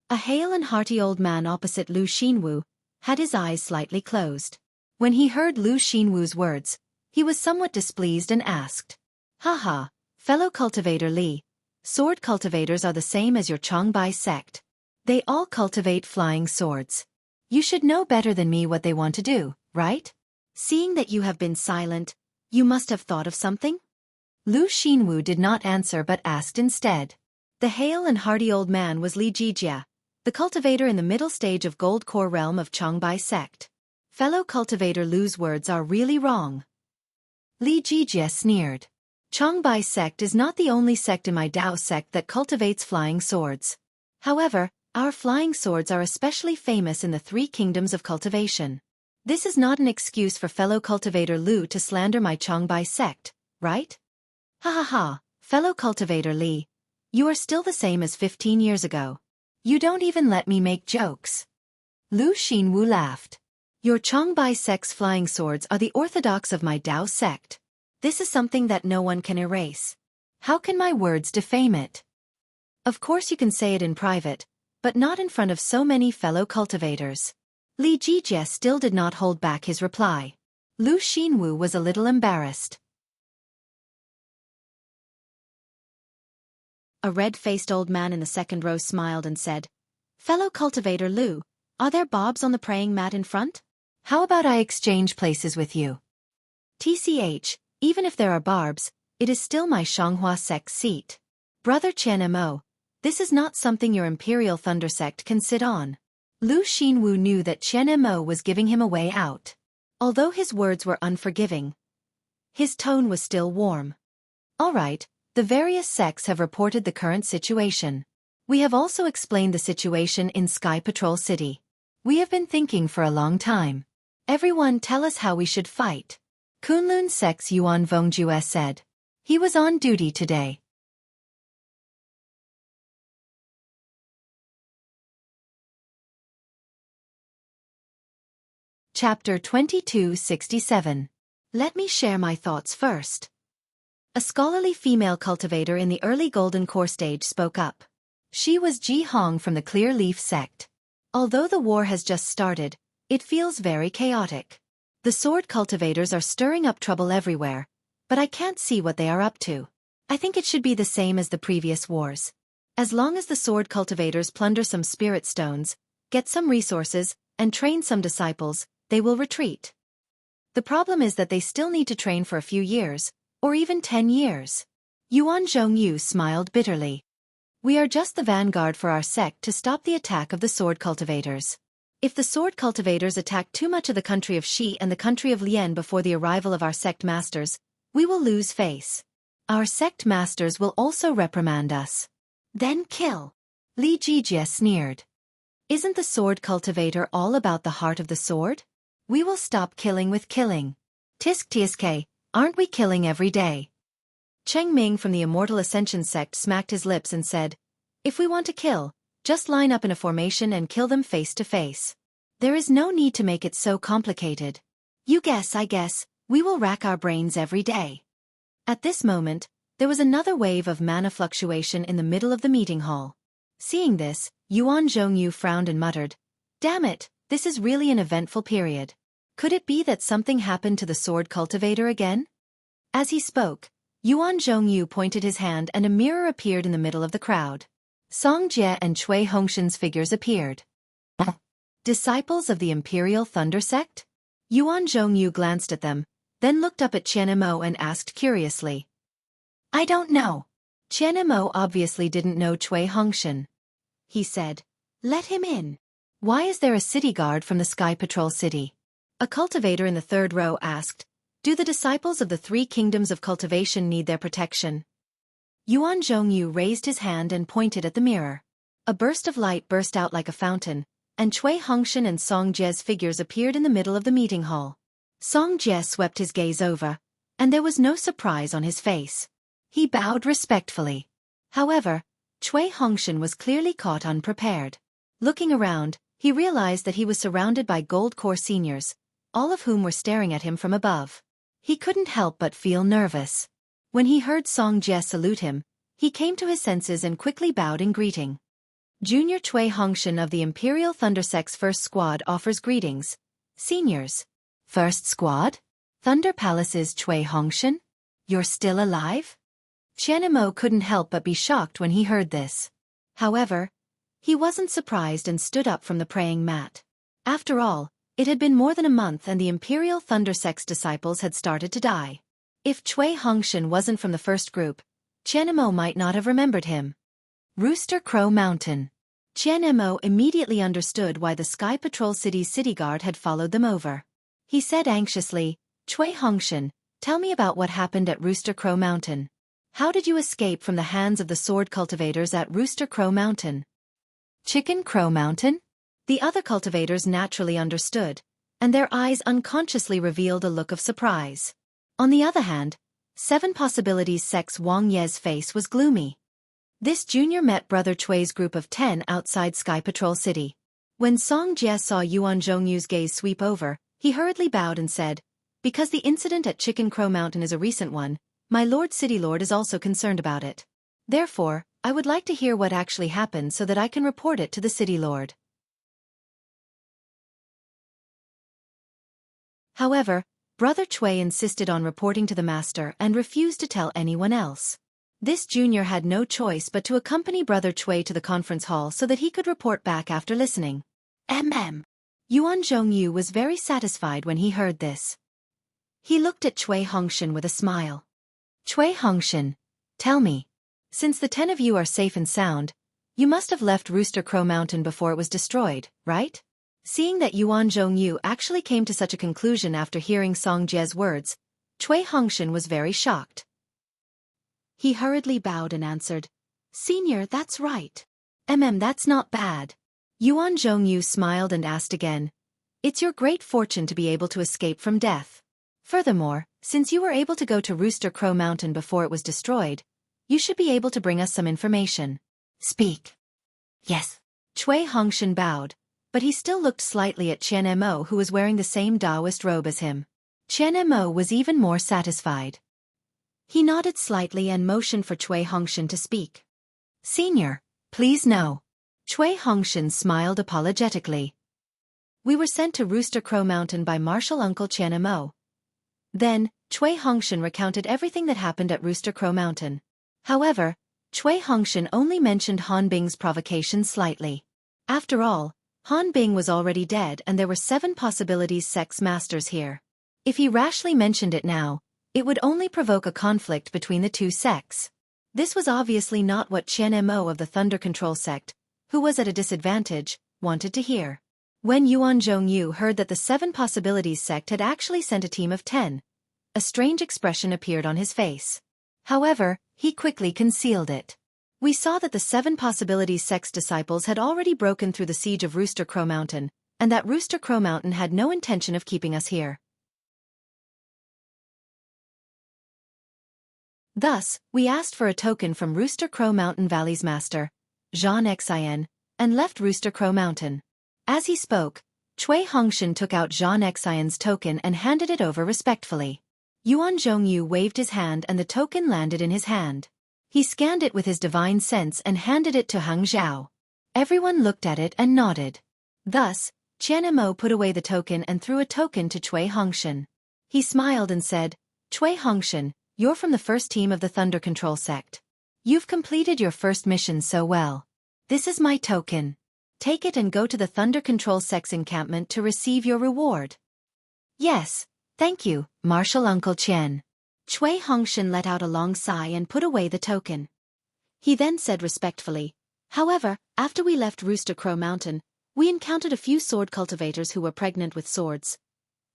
A hale and hearty old man opposite Lu Xinwu had his eyes slightly closed. When he heard Lu Xinwu's words, he was somewhat displeased and asked, "Haha, fellow cultivator Li, sword cultivators are the same as your Chongbai sect. They all cultivate flying swords. You should know better than me what they want to do, right? Seeing that you have been silent, you must have thought of something?" Lu Xinwu did not answer but asked instead. The hale and hearty old man was Li Jijia, the cultivator in the middle stage of Gold Core realm of Chongbai sect. Fellow cultivator Lu's words are really wrong. Li Jijia sneered. Chongbai sect is not the only sect in my Dao sect that cultivates flying swords. However, our flying swords are especially famous in the 3 kingdoms of cultivation. This is not an excuse for fellow cultivator Lu to slander my Chongbai sect, right? Ha ha ha, fellow cultivator Li, you are still the same as 15 years ago. You don't even let me make jokes. Lu Xinwu laughed. Your Chongbai sect's flying swords are the orthodox of my Dao sect. This is something that no one can erase. How can my words defame it? Of course you can say it in private, but not in front of so many fellow cultivators. Li Jijie still did not hold back his reply. Lu Xinwu was a little embarrassed. A red-faced old man in the second row smiled and said, "Fellow cultivator Lu, are there bobs on the praying mat in front? How about I exchange places with you? TCH, even if there are barbs, it is still my Xianghua sect seat. Brother Chen Mo, this is not something your Imperial Thunder sect can sit on." Lu Xinwu knew that Chen Mo was giving him a way out. Although his words were unforgiving, his tone was still warm. "All right. The various sects have reported the current situation. We have also explained the situation in Sky Patrol City. We have been thinking for a long time. Everyone tell us how we should fight." Kunlun sect's Yuan Vongjue said. He was on duty today. Chapter 2267. Let me share my thoughts first. A scholarly female cultivator in the early Golden Core stage spoke up. She was Ji Hong from the Clear Leaf sect. Although the war has just started, it feels very chaotic. The sword cultivators are stirring up trouble everywhere, but I can't see what they are up to. I think it should be the same as the previous wars. As long as the sword cultivators plunder some spirit stones, get some resources, and train some disciples, they will retreat. The problem is that they still need to train for a few years, or even 10 years. Yuan Zhongyu smiled bitterly. We are just the vanguard for our sect to stop the attack of the sword cultivators. If the sword cultivators attack too much of the country of Xi and the country of Lian before the arrival of our sect masters, we will lose face. Our sect masters will also reprimand us. Then kill. Li Jijie sneered. Isn't the sword cultivator all about the heart of the sword? We will stop killing with killing. Tisk tsk, aren't we killing every day? Cheng Ming from the Immortal Ascension sect smacked his lips and said, if we want to kill, just line up in a formation and kill them face to face. There is no need to make it so complicated. You guess, I guess, we will rack our brains every day. At this moment, there was another wave of mana fluctuation in the middle of the meeting hall. Seeing this, Yuan Zhongyu frowned and muttered, damn it, this is really an eventful period. Could it be that something happened to the sword cultivator again? As he spoke, Yuan Zhongyu pointed his hand and a mirror appeared in the middle of the crowd. Song Jie and Cui Hongshan's figures appeared. Disciples of the Imperial Thunder Sect? Yuan Zhongyu glanced at them, then looked up at Qianemo and asked curiously. I don't know. Qianemo obviously didn't know Cui Hongshan. He said, let him in. Why is there a city guard from the Sky Patrol City? A cultivator in the third row asked, do the disciples of the three kingdoms of cultivation need their protection? Yuan Zhongyu raised his hand and pointed at the mirror. A burst of light burst out like a fountain, and Cui Hongshan and Song Jie's figures appeared in the middle of the meeting hall. Song Jie swept his gaze over, and there was no surprise on his face. He bowed respectfully. However, Cui Hongshan was clearly caught unprepared. Looking around, he realized that he was surrounded by Gold Core seniors, all of whom were staring at him from above. He couldn't help but feel nervous. When he heard Song Jie salute him, he came to his senses and quickly bowed in greeting. Junior Cui Hongshan of the Imperial Thunder Sect's First Squad offers greetings. Seniors. First Squad? Thunder Palace's Cui Hongshan? You're still alive? Qianemo couldn't help but be shocked when he heard this. However, he wasn't surprised and stood up from the praying mat. After all, it had been more than a month and the Imperial Thunder Sect's disciples had started to die. If Cui Hongshan wasn't from the first group, Qianemo might not have remembered him. Rooster Crow Mountain. Qianemo immediately understood why the Sky Patrol City's city guard had followed them over. He said anxiously, Cui Hongshan, tell me about what happened at Rooster Crow Mountain. How did you escape from the hands of the sword cultivators at Rooster Crow Mountain? Chicken Crow Mountain? The other cultivators naturally understood, and their eyes unconsciously revealed a look of surprise. On the other hand, 7 Possibilities Sect's Wang Ye's face was gloomy. This junior met Brother Chui's group of 10 outside Sky Patrol City. When Song Jie saw Yuan Zhongyu's gaze sweep over, he hurriedly bowed and said, because the incident at Chicken Crow Mountain is a recent one, my Lord City Lord is also concerned about it. Therefore, I would like to hear what actually happened so that I can report it to the City Lord. However, Brother Chui insisted on reporting to the master and refused to tell anyone else. This junior had no choice but to accompany Brother Chui to the conference hall so that he could report back after listening. Yuan Zhongyu was very satisfied when he heard this. He looked at Cui Hongshan with a smile. Cui Hongshan, tell me. Since the 10 of you are safe and sound, you must have left Rooster Crow Mountain before it was destroyed, right? Seeing that Yuan Zhongyu actually came to such a conclusion after hearing Song Jie's words, Cui Hongshan was very shocked. He hurriedly bowed and answered, Senior, that's right. That's not bad. Yuan Zhongyu smiled and asked again, it's your great fortune to be able to escape from death. Furthermore, since you were able to go to Rooster Crow Mountain before it was destroyed, you should be able to bring us some information. Speak. Yes. Cui Hongshan bowed, but he still looked slightly at Qianemo who was wearing the same Taoist robe as him. Qianemo was even more satisfied. He nodded slightly and motioned for Cui Hongshan to speak. Senior, please no. Cui Hongshan smiled apologetically. We were sent to Rooster Crow Mountain by Martial Uncle Qianemo. Then, Cui Hongshan recounted everything that happened at Rooster Crow Mountain. However, Cui Hongshan only mentioned Han Bing's provocation slightly. After all, Han Bing was already dead and there were 7 Possibilities Sect's masters here. If he rashly mentioned it now, it would only provoke a conflict between the 2 sects. This was obviously not what Qianemo of the Thunder Control sect, who was at a disadvantage, wanted to hear. When Yuan Zhongyu heard that the 7 Possibilities sect had actually sent a team of 10, a strange expression appeared on his face. However, he quickly concealed it. We saw that the 7 possibilities sect's disciples had already broken through the siege of Rooster Crow Mountain, and that Rooster Crow Mountain had no intention of keeping us here. Thus, we asked for a token from Rooster Crow Mountain Valley's master, Xianxia, and left Rooster Crow Mountain. As he spoke, Cui Hongshan took out Xianxia's token and handed it over respectfully. Yuan Zhongyu waved his hand and the token landed in his hand. He scanned it with his divine sense and handed it to Hang Zhao. Everyone looked at it and nodded. Thus, Qian Mo put away the token and threw a token to Cui Hongshan. He smiled and said, Cui Hongshan, you're from the first team of the Thunder Control sect. You've completed your first mission so well. This is my token. Take it and go to the Thunder Control sect's encampment to receive your reward. Yes, thank you, Martial Uncle Qian. Cui Hongshan let out a long sigh and put away the token. He then said respectfully, however, after we left Rooster Crow Mountain, we encountered a few sword cultivators who were pregnant with swords.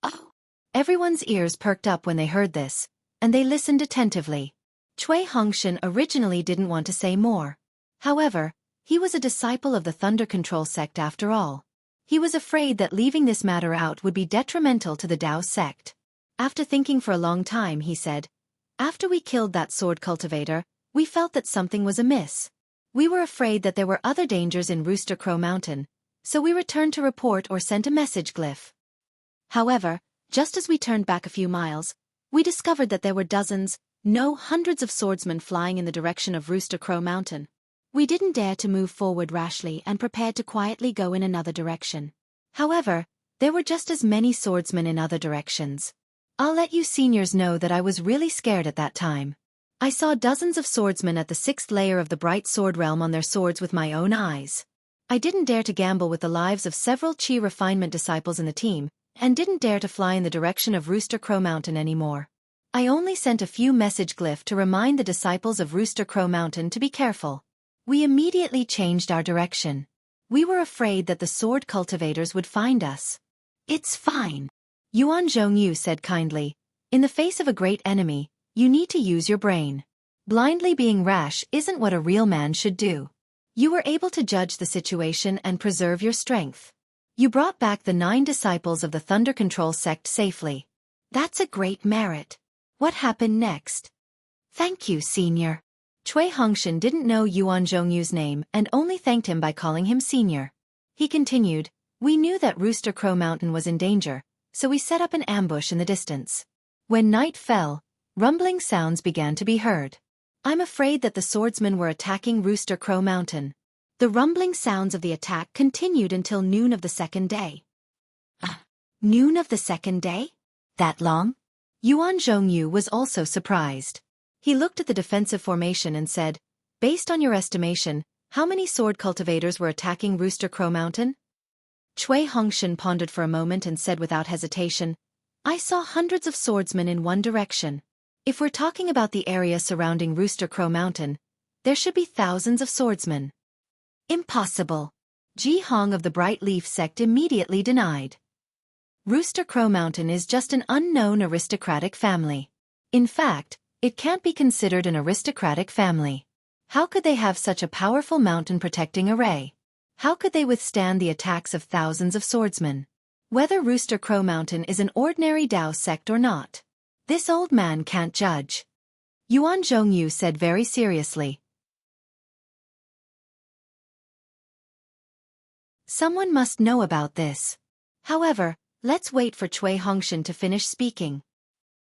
Oh! Everyone's ears perked up when they heard this, and they listened attentively. Cui Hongshan originally didn't want to say more. However, he was a disciple of the Thunder Control sect after all. He was afraid that leaving this matter out would be detrimental to the Dao sect. After thinking for a long time, he said, after we killed that sword cultivator, we felt that something was amiss. We were afraid that there were other dangers in Rooster Crow Mountain, so we returned to report or sent a message glyph. However, just as we turned back a few miles, we discovered that there were dozens, no hundreds of swordsmen flying in the direction of Rooster Crow Mountain. We didn't dare to move forward rashly and prepared to quietly go in another direction. However, there were just as many swordsmen in other directions. I'll let you seniors know that I was really scared at that time. I saw dozens of swordsmen at the 6th layer of the Bright Sword Realm on their swords with my own eyes. I didn't dare to gamble with the lives of several Qi refinement disciples in the team, and didn't dare to fly in the direction of Rooster Crow Mountain anymore. I only sent a few message glyph to remind the disciples of Rooster Crow Mountain to be careful. We immediately changed our direction. We were afraid that the sword cultivators would find us. It's fine. Yuan Zhongyu said kindly. In the face of a great enemy, you need to use your brain. Blindly being rash isn't what a real man should do. You were able to judge the situation and preserve your strength. You brought back the 9 disciples of the Thunder Control sect safely. That's a great merit. What happened next? Thank you, Senior. Cui Hongshan didn't know Yuan Zhongyu's name and only thanked him by calling him Senior. He continued, we knew that Rooster Crow Mountain was in danger, so we set up an ambush in the distance. When night fell, rumbling sounds began to be heard. I'm afraid that the swordsmen were attacking Rooster Crow Mountain. The rumbling sounds of the attack continued until noon of the 2nd day. Noon of the 2nd day? That long? Yuan Zhongyu was also surprised. He looked at the defensive formation and said, based on your estimation, how many sword cultivators were attacking Rooster Crow Mountain? Cui Hongshan pondered for a moment and said without hesitation, I saw hundreds of swordsmen in one direction. If we're talking about the area surrounding Rooster Crow Mountain, there should be thousands of swordsmen. Impossible. Ji Hong of the Bright Leaf sect immediately denied. Rooster Crow Mountain is just an unknown aristocratic family. In fact, it can't be considered an aristocratic family. How could they have such a powerful mountain protecting array? How could they withstand the attacks of thousands of swordsmen? Whether Rooster Crow Mountain is an ordinary Dao sect or not, this old man can't judge. Yuan Zhongyu said very seriously. Someone must know about this. However, let's wait for Cui Hongshan to finish speaking.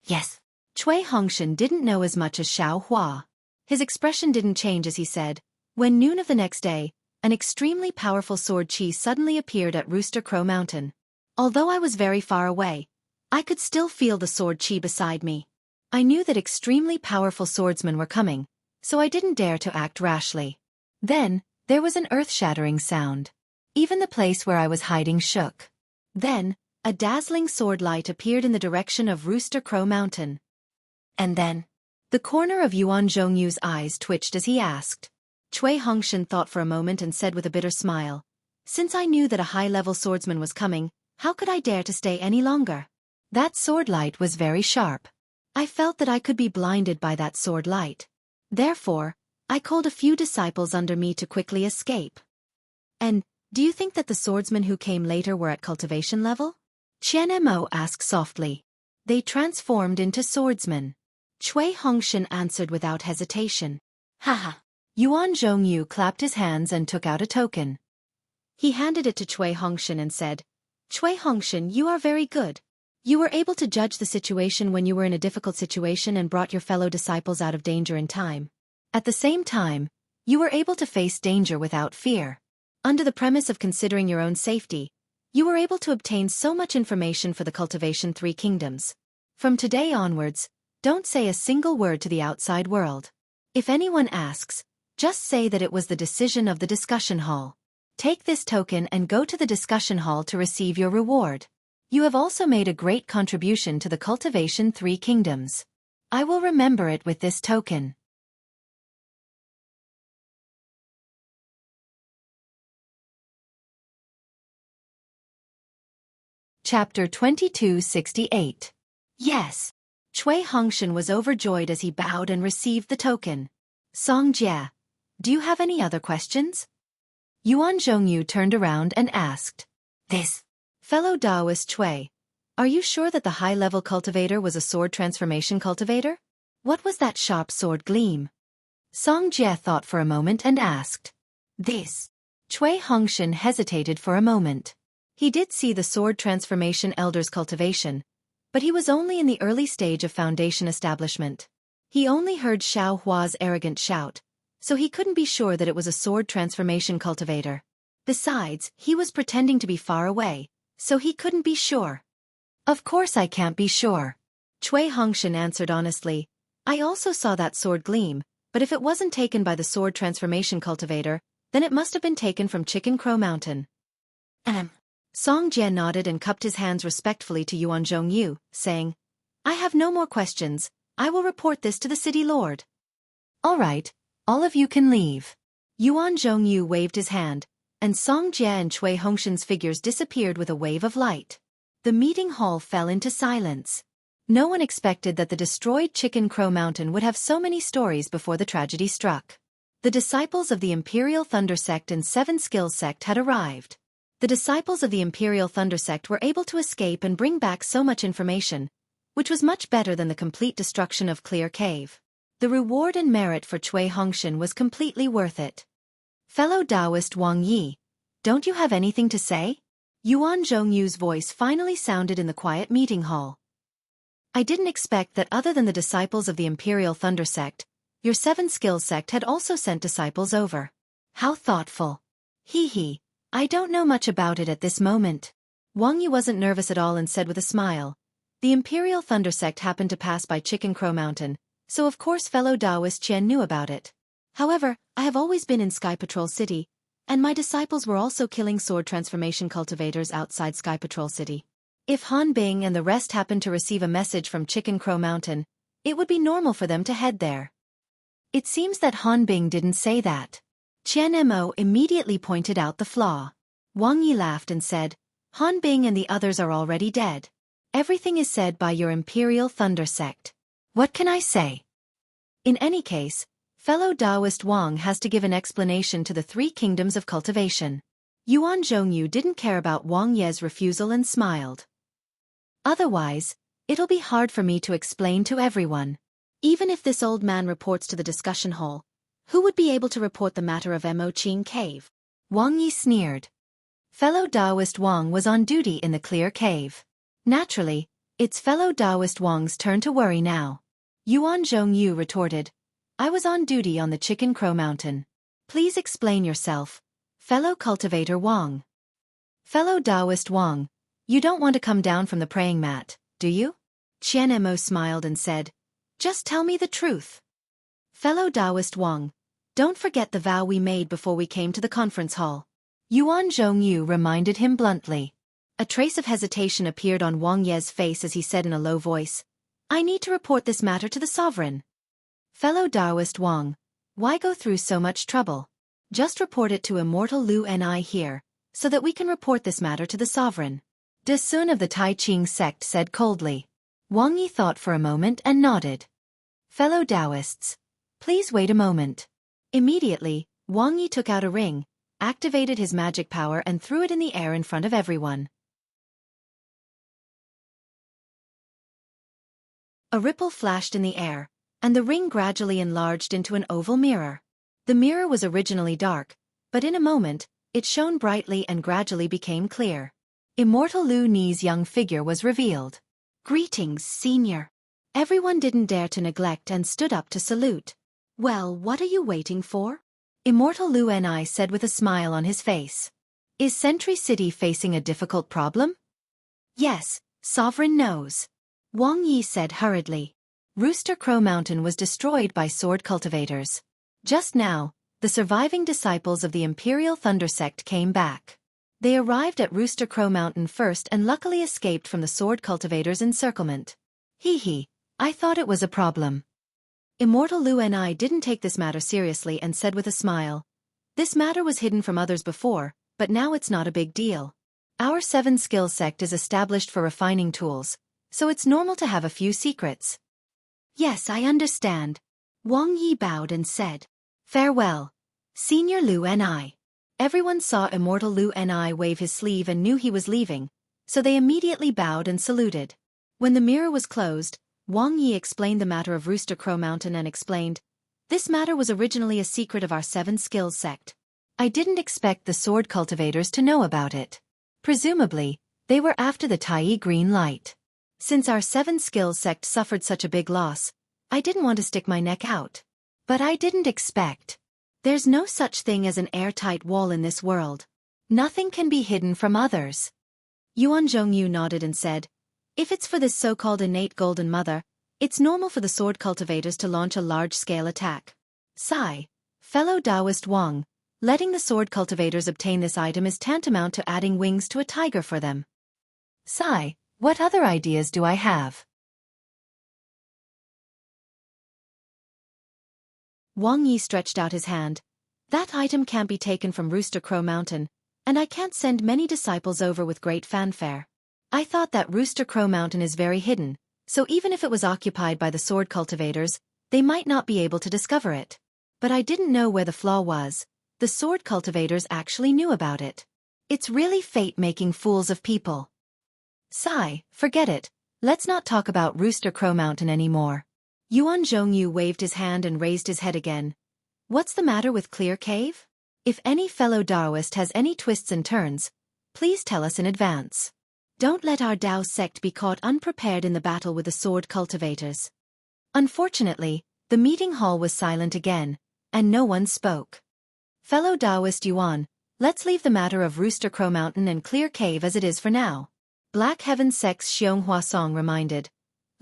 Yes. Cui Hongshan didn't know as much as Xiao Hua. His expression didn't change as he said, when noon of the next day, an extremely powerful sword chi suddenly appeared at Rooster Crow Mountain. Although I was very far away, I could still feel the sword chi beside me. I knew that extremely powerful swordsmen were coming, so I didn't dare to act rashly. Then, there was an earth-shattering sound. Even the place where I was hiding shook. Then, a dazzling sword light appeared in the direction of Rooster Crow Mountain. And then, the corner of Yuan Zhongyu's eyes twitched as he asked. Cui Hongshan thought for a moment and said with a bitter smile, since I knew that a high-level swordsman was coming, how could I dare to stay any longer? That sword light was very sharp. I felt that I could be blinded by that sword light. Therefore, I called a few disciples under me to quickly escape. And, do you think that the swordsmen who came later were at cultivation level? Qianmo asked softly. They transformed into swordsmen. Cui Hongshan answered without hesitation. Haha. Yuan Zhongyu clapped his hands and took out a token. He handed it to Cui Hongshan and said, Cui Hongshan, you are very good. You were able to judge the situation when you were in a difficult situation and brought your fellow disciples out of danger in time. At the same time, you were able to face danger without fear. Under the premise of considering your own safety, you were able to obtain so much information for the Cultivation 3 Kingdoms. From today onwards, don't say a single word to the outside world. If anyone asks, just say that it was the decision of the discussion hall. Take this token and go to the discussion hall to receive your reward. You have also made a great contribution to the Cultivation 3 Kingdoms. I will remember it with this token. Chapter 2268. Yes. Cui Hongshan was overjoyed as he bowed and received the token. Song Jia, do you have any other questions? Yuan Zhongyu turned around and asked. This. Fellow Taoist Cui, are you sure that the high-level cultivator was a sword transformation cultivator? What was that sharp sword gleam? Song Jia thought for a moment and asked. This. Cui Hongshan hesitated for a moment. He did see the sword transformation elder's cultivation, but he was only in the early stage of foundation establishment. He only heard Xiao Hua's arrogant shout, so he couldn't be sure that it was a sword transformation cultivator. Besides, he was pretending to be far away, so he couldn't be sure. Of course I can't be sure. Cui Hongshan answered honestly. I also saw that sword gleam, but if it wasn't taken by the sword transformation cultivator, then it must have been taken from Chicken Crow Mountain. Song Jia nodded and cupped his hands respectfully to Yuan Zhongyu, saying, I have no more questions. I will report this to the city lord. All right, all of you can leave. Yuan Zhongyu waved his hand, and Song Jia and Cui Hongshan's figures disappeared with a wave of light. The meeting hall fell into silence. No one expected that the destroyed Chicken Crow Mountain would have so many stories before the tragedy struck. The disciples of the Imperial Thunder Sect and Seven Skills Sect had arrived. The disciples of the Imperial Thunder Sect were able to escape and bring back so much information, which was much better than the complete destruction of Clear Cave. The reward and merit for Cui Hongshan was completely worth it. Fellow Taoist Wang Yi, don't you have anything to say? Yuan Zhongyu's voice finally sounded in the quiet meeting hall. I didn't expect that other than the disciples of the Imperial Thunder Sect, your Seven Skills Sect had also sent disciples over. How thoughtful. Hee. I don't know much about it at this moment. Wang Yi wasn't nervous at all and said with a smile. The Imperial Thunder Sect happened to pass by Chicken Crow Mountain, so of course fellow Taoist Qian knew about it. However, I have always been in Sky Patrol City, and my disciples were also killing sword transformation cultivators outside Sky Patrol City. If Han Bing and the rest happened to receive a message from Chicken Crow Mountain, it would be normal for them to head there. It seems that Han Bing didn't say that. Qianmo immediately pointed out the flaw. Wang Yi laughed and said, Han Bing and the others are already dead. Everything is said by your Imperial Thunder Sect. What can I say? In any case, fellow Taoist Wang has to give an explanation to the three kingdoms of cultivation. Yuan Zhongyu didn't care about Wang Ye's refusal and smiled. Otherwise, it'll be hard for me to explain to everyone. Even if this old man reports to the discussion hall, who would be able to report the matter of Mo Qing Cave? Wang Yi sneered. Fellow Taoist Wang was on duty in the Clear Cave. Naturally, it's fellow Taoist Wang's turn to worry now. Yuan Zhongyu retorted, I was on duty on the Chicken Crow Mountain. Please explain yourself, fellow cultivator Wang. Fellow Taoist Wang, you don't want to come down from the praying mat, do you? Qianmo smiled and said, just tell me the truth. Fellow Taoist Wang, don't forget the vow we made before we came to the conference hall. Yuan Zhongyu reminded him bluntly. A trace of hesitation appeared on Wang Ye's face as he said in a low voice, I need to report this matter to the sovereign. Fellow Taoist Wang, why go through so much trouble? Just report it to Immortal Lu and I here, so that we can report this matter to the sovereign. De Sun of the Tai Ching sect said coldly. Wang Yi thought for a moment and nodded. Fellow Taoists, please wait a moment. Immediately, Wang Yi took out a ring, activated his magic power and threw it in the air in front of everyone. A ripple flashed in the air, and the ring gradually enlarged into an oval mirror. The mirror was originally dark, but in a moment, it shone brightly and gradually became clear. Immortal Lu Ni's young figure was revealed. "Greetings, senior." Everyone didn't dare to neglect and stood up to salute. "Well, what are you waiting for?" Immortal Lu Ni said with a smile on his face. "Is Sentry City facing a difficult problem?" "Yes, Sovereign knows," Wang Yi said hurriedly. Rooster Crow Mountain was destroyed by sword cultivators. Just now, the surviving disciples of the Imperial Thunder Sect came back. They arrived at Rooster Crow Mountain first and luckily escaped from the sword cultivators' encirclement. Hee, I thought it was a problem. Immortal Lu Ni didn't take this matter seriously and said with a smile, "This matter was hidden from others before, but now it's not a big deal. Our 7-skill sect is established for refining tools, so it's normal to have a few secrets." "Yes, I understand." Wang Yi bowed and said, "Farewell, Senior Lu Ni." Everyone saw Immortal Lu Ni wave his sleeve and knew he was leaving, so they immediately bowed and saluted. When the mirror was closed, Wang Yi explained the matter of Rooster Crow Mountain and explained, "This matter was originally a secret of our 7-skills sect. I didn't expect the sword cultivators to know about it. Presumably, they were after the Tai green light. Since our 7-skills sect suffered such a big loss, I didn't want to stick my neck out. But I didn't expect. There's no such thing as an airtight wall in this world. Nothing can be hidden from others." Yuan Zhongyu nodded and said, "If it's for this so-called innate golden mother, it's normal for the sword cultivators to launch a large-scale attack. Sigh, fellow Taoist Wang, letting the sword cultivators obtain this item is tantamount to adding wings to a tiger for them." "Sigh, what other ideas do I have?" Wang Yi stretched out his hand. "That item can't be taken from Rooster Crow Mountain, and I can't send many disciples over with great fanfare. I thought that Rooster Crow Mountain is very hidden, so even if it was occupied by the sword cultivators, they might not be able to discover it. But I didn't know where the flaw was. The sword cultivators actually knew about it. It's really fate making fools of people." "Sigh, forget it. Let's not talk about Rooster Crow Mountain anymore." Yuan Zhongyu waved his hand and raised his head again. "What's the matter with Clear Cave? If any fellow Taoist has any twists and turns, please tell us in advance. Don't let our Tao sect be caught unprepared in the battle with the sword cultivators." Unfortunately, the meeting hall was silent again, and no one spoke. "Fellow Taoist Yuan, let's leave the matter of Rooster Crow Mountain and Clear Cave as it is for now." Black Heaven Sect's Xianxia Song reminded,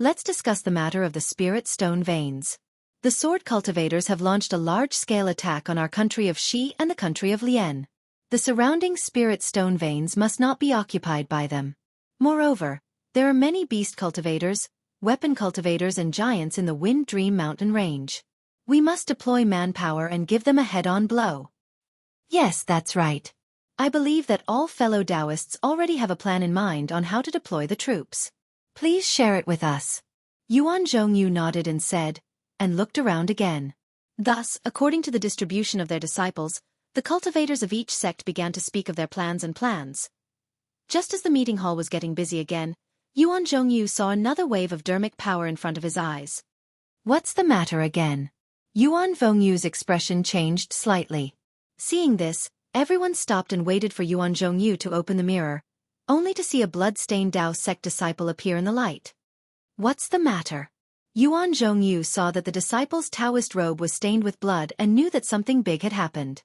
"Let's discuss the matter of the spirit stone veins. The sword cultivators have launched a large-scale attack on our country of Xi and the country of Lian. The surrounding spirit stone veins must not be occupied by them. Moreover, there are many beast cultivators, weapon cultivators and giants in the Wind Dream Mountain range. We must deploy manpower and give them a head-on blow." "Yes, that's right. I believe that all fellow Taoists already have a plan in mind on how to deploy the troops. Please share it with us." Yuan Zhongyu nodded and said, and looked around again. Thus, according to the distribution of their disciples, the cultivators of each sect began to speak of their plans. Just as the meeting hall was getting busy again, Yuan Zhongyu saw another wave of dermic power in front of his eyes. "What's the matter again?" Yuan Zhongyu's expression changed slightly. Seeing this, everyone stopped and waited for Yuan Zhongyu to open the mirror, only to see a blood-stained Tao sect disciple appear in the light. "What's the matter?" Yuan Zhongyu saw that the disciple's Taoist robe was stained with blood and knew that something big had happened.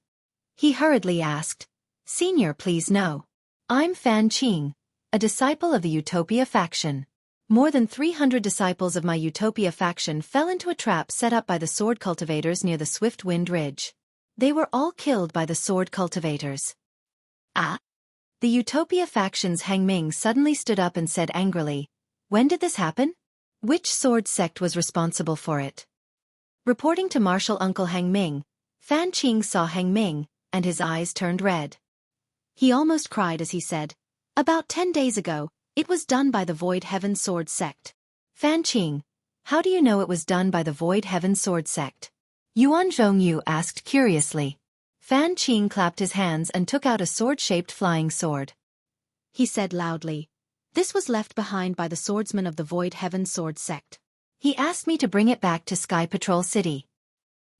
He hurriedly asked, "Senior, please no. I'm Fan Qing, a disciple of the Utopia faction. More than 300 disciples of my Utopia faction fell into a trap set up by the sword cultivators near the Swift Wind Ridge. They were all killed by the sword cultivators." "Ah?" The Utopia faction's Hang Ming suddenly stood up and said angrily, "When did this happen? Which sword sect was responsible for it?" Reporting to Martial Uncle Hang Ming, Fan Qing saw Hang Ming, and his eyes turned red. He almost cried as he said, "About 10 days ago, it was done by the Void Heaven Sword sect." "Fan Qing, how do you know it was done by the Void Heaven Sword sect?" Yuan Zhongyu asked curiously. Fan Qing clapped his hands and took out a sword-shaped flying sword. He said loudly. This was left behind by the swordsmen of the Void Heaven Sword sect. He asked me to bring it back to Sky Patrol City.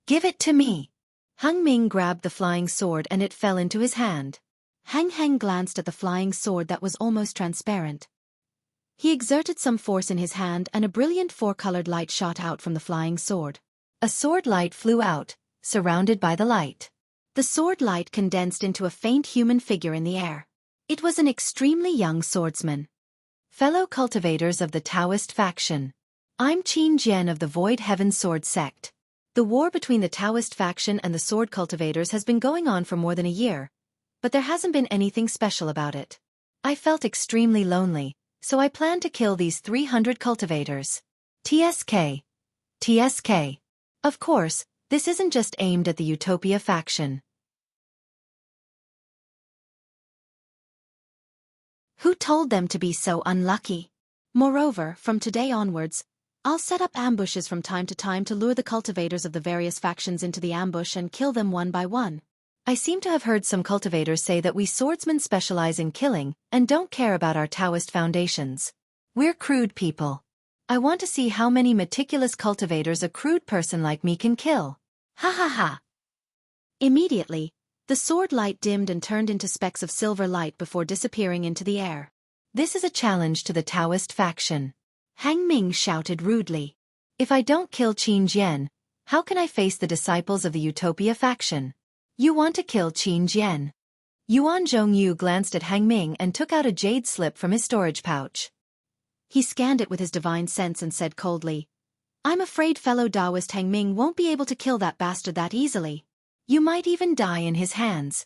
Give it to me. Heng Ming grabbed the flying sword and it fell into his hand. Heng Heng glanced at the flying sword that was almost transparent. He exerted some force in his hand and a brilliant four-colored light shot out from the flying sword. A sword light flew out, surrounded by the light. The sword light condensed into a faint human figure in the air. It was an extremely young swordsman. Fellow cultivators of the Taoist faction. I'm Qin Jian of the Void Heaven Sword sect. The war between the Taoist faction and the sword cultivators has been going on for more than a year, but there hasn't been anything special about it. I felt extremely lonely, so I planned to kill these 300 cultivators. TSK. TSK. Of course, this isn't just aimed at the Utopia faction. Who told them to be so unlucky? Moreover, from today onwards, I'll set up ambushes from time to time to lure the cultivators of the various factions into the ambush and kill them one by one. I seem to have heard some cultivators say that we swordsmen specialize in killing and don't care about our Taoist foundations. We're crude people. I want to see how many meticulous cultivators a crude person like me can kill. Ha ha ha. Immediately, the sword light dimmed and turned into specks of silver light before disappearing into the air. This is a challenge to the Taoist faction. Heng Ming shouted rudely. If I don't kill Qin Jian, how can I face the disciples of the Utopia faction? You want to kill Qin Jian? Yuan Zhongyu glanced at Heng Ming and took out a jade slip from his storage pouch. He scanned it with his divine sense and said coldly, I'm afraid fellow Taoist Heng Ming won't be able to kill that bastard that easily. You might even die in his hands.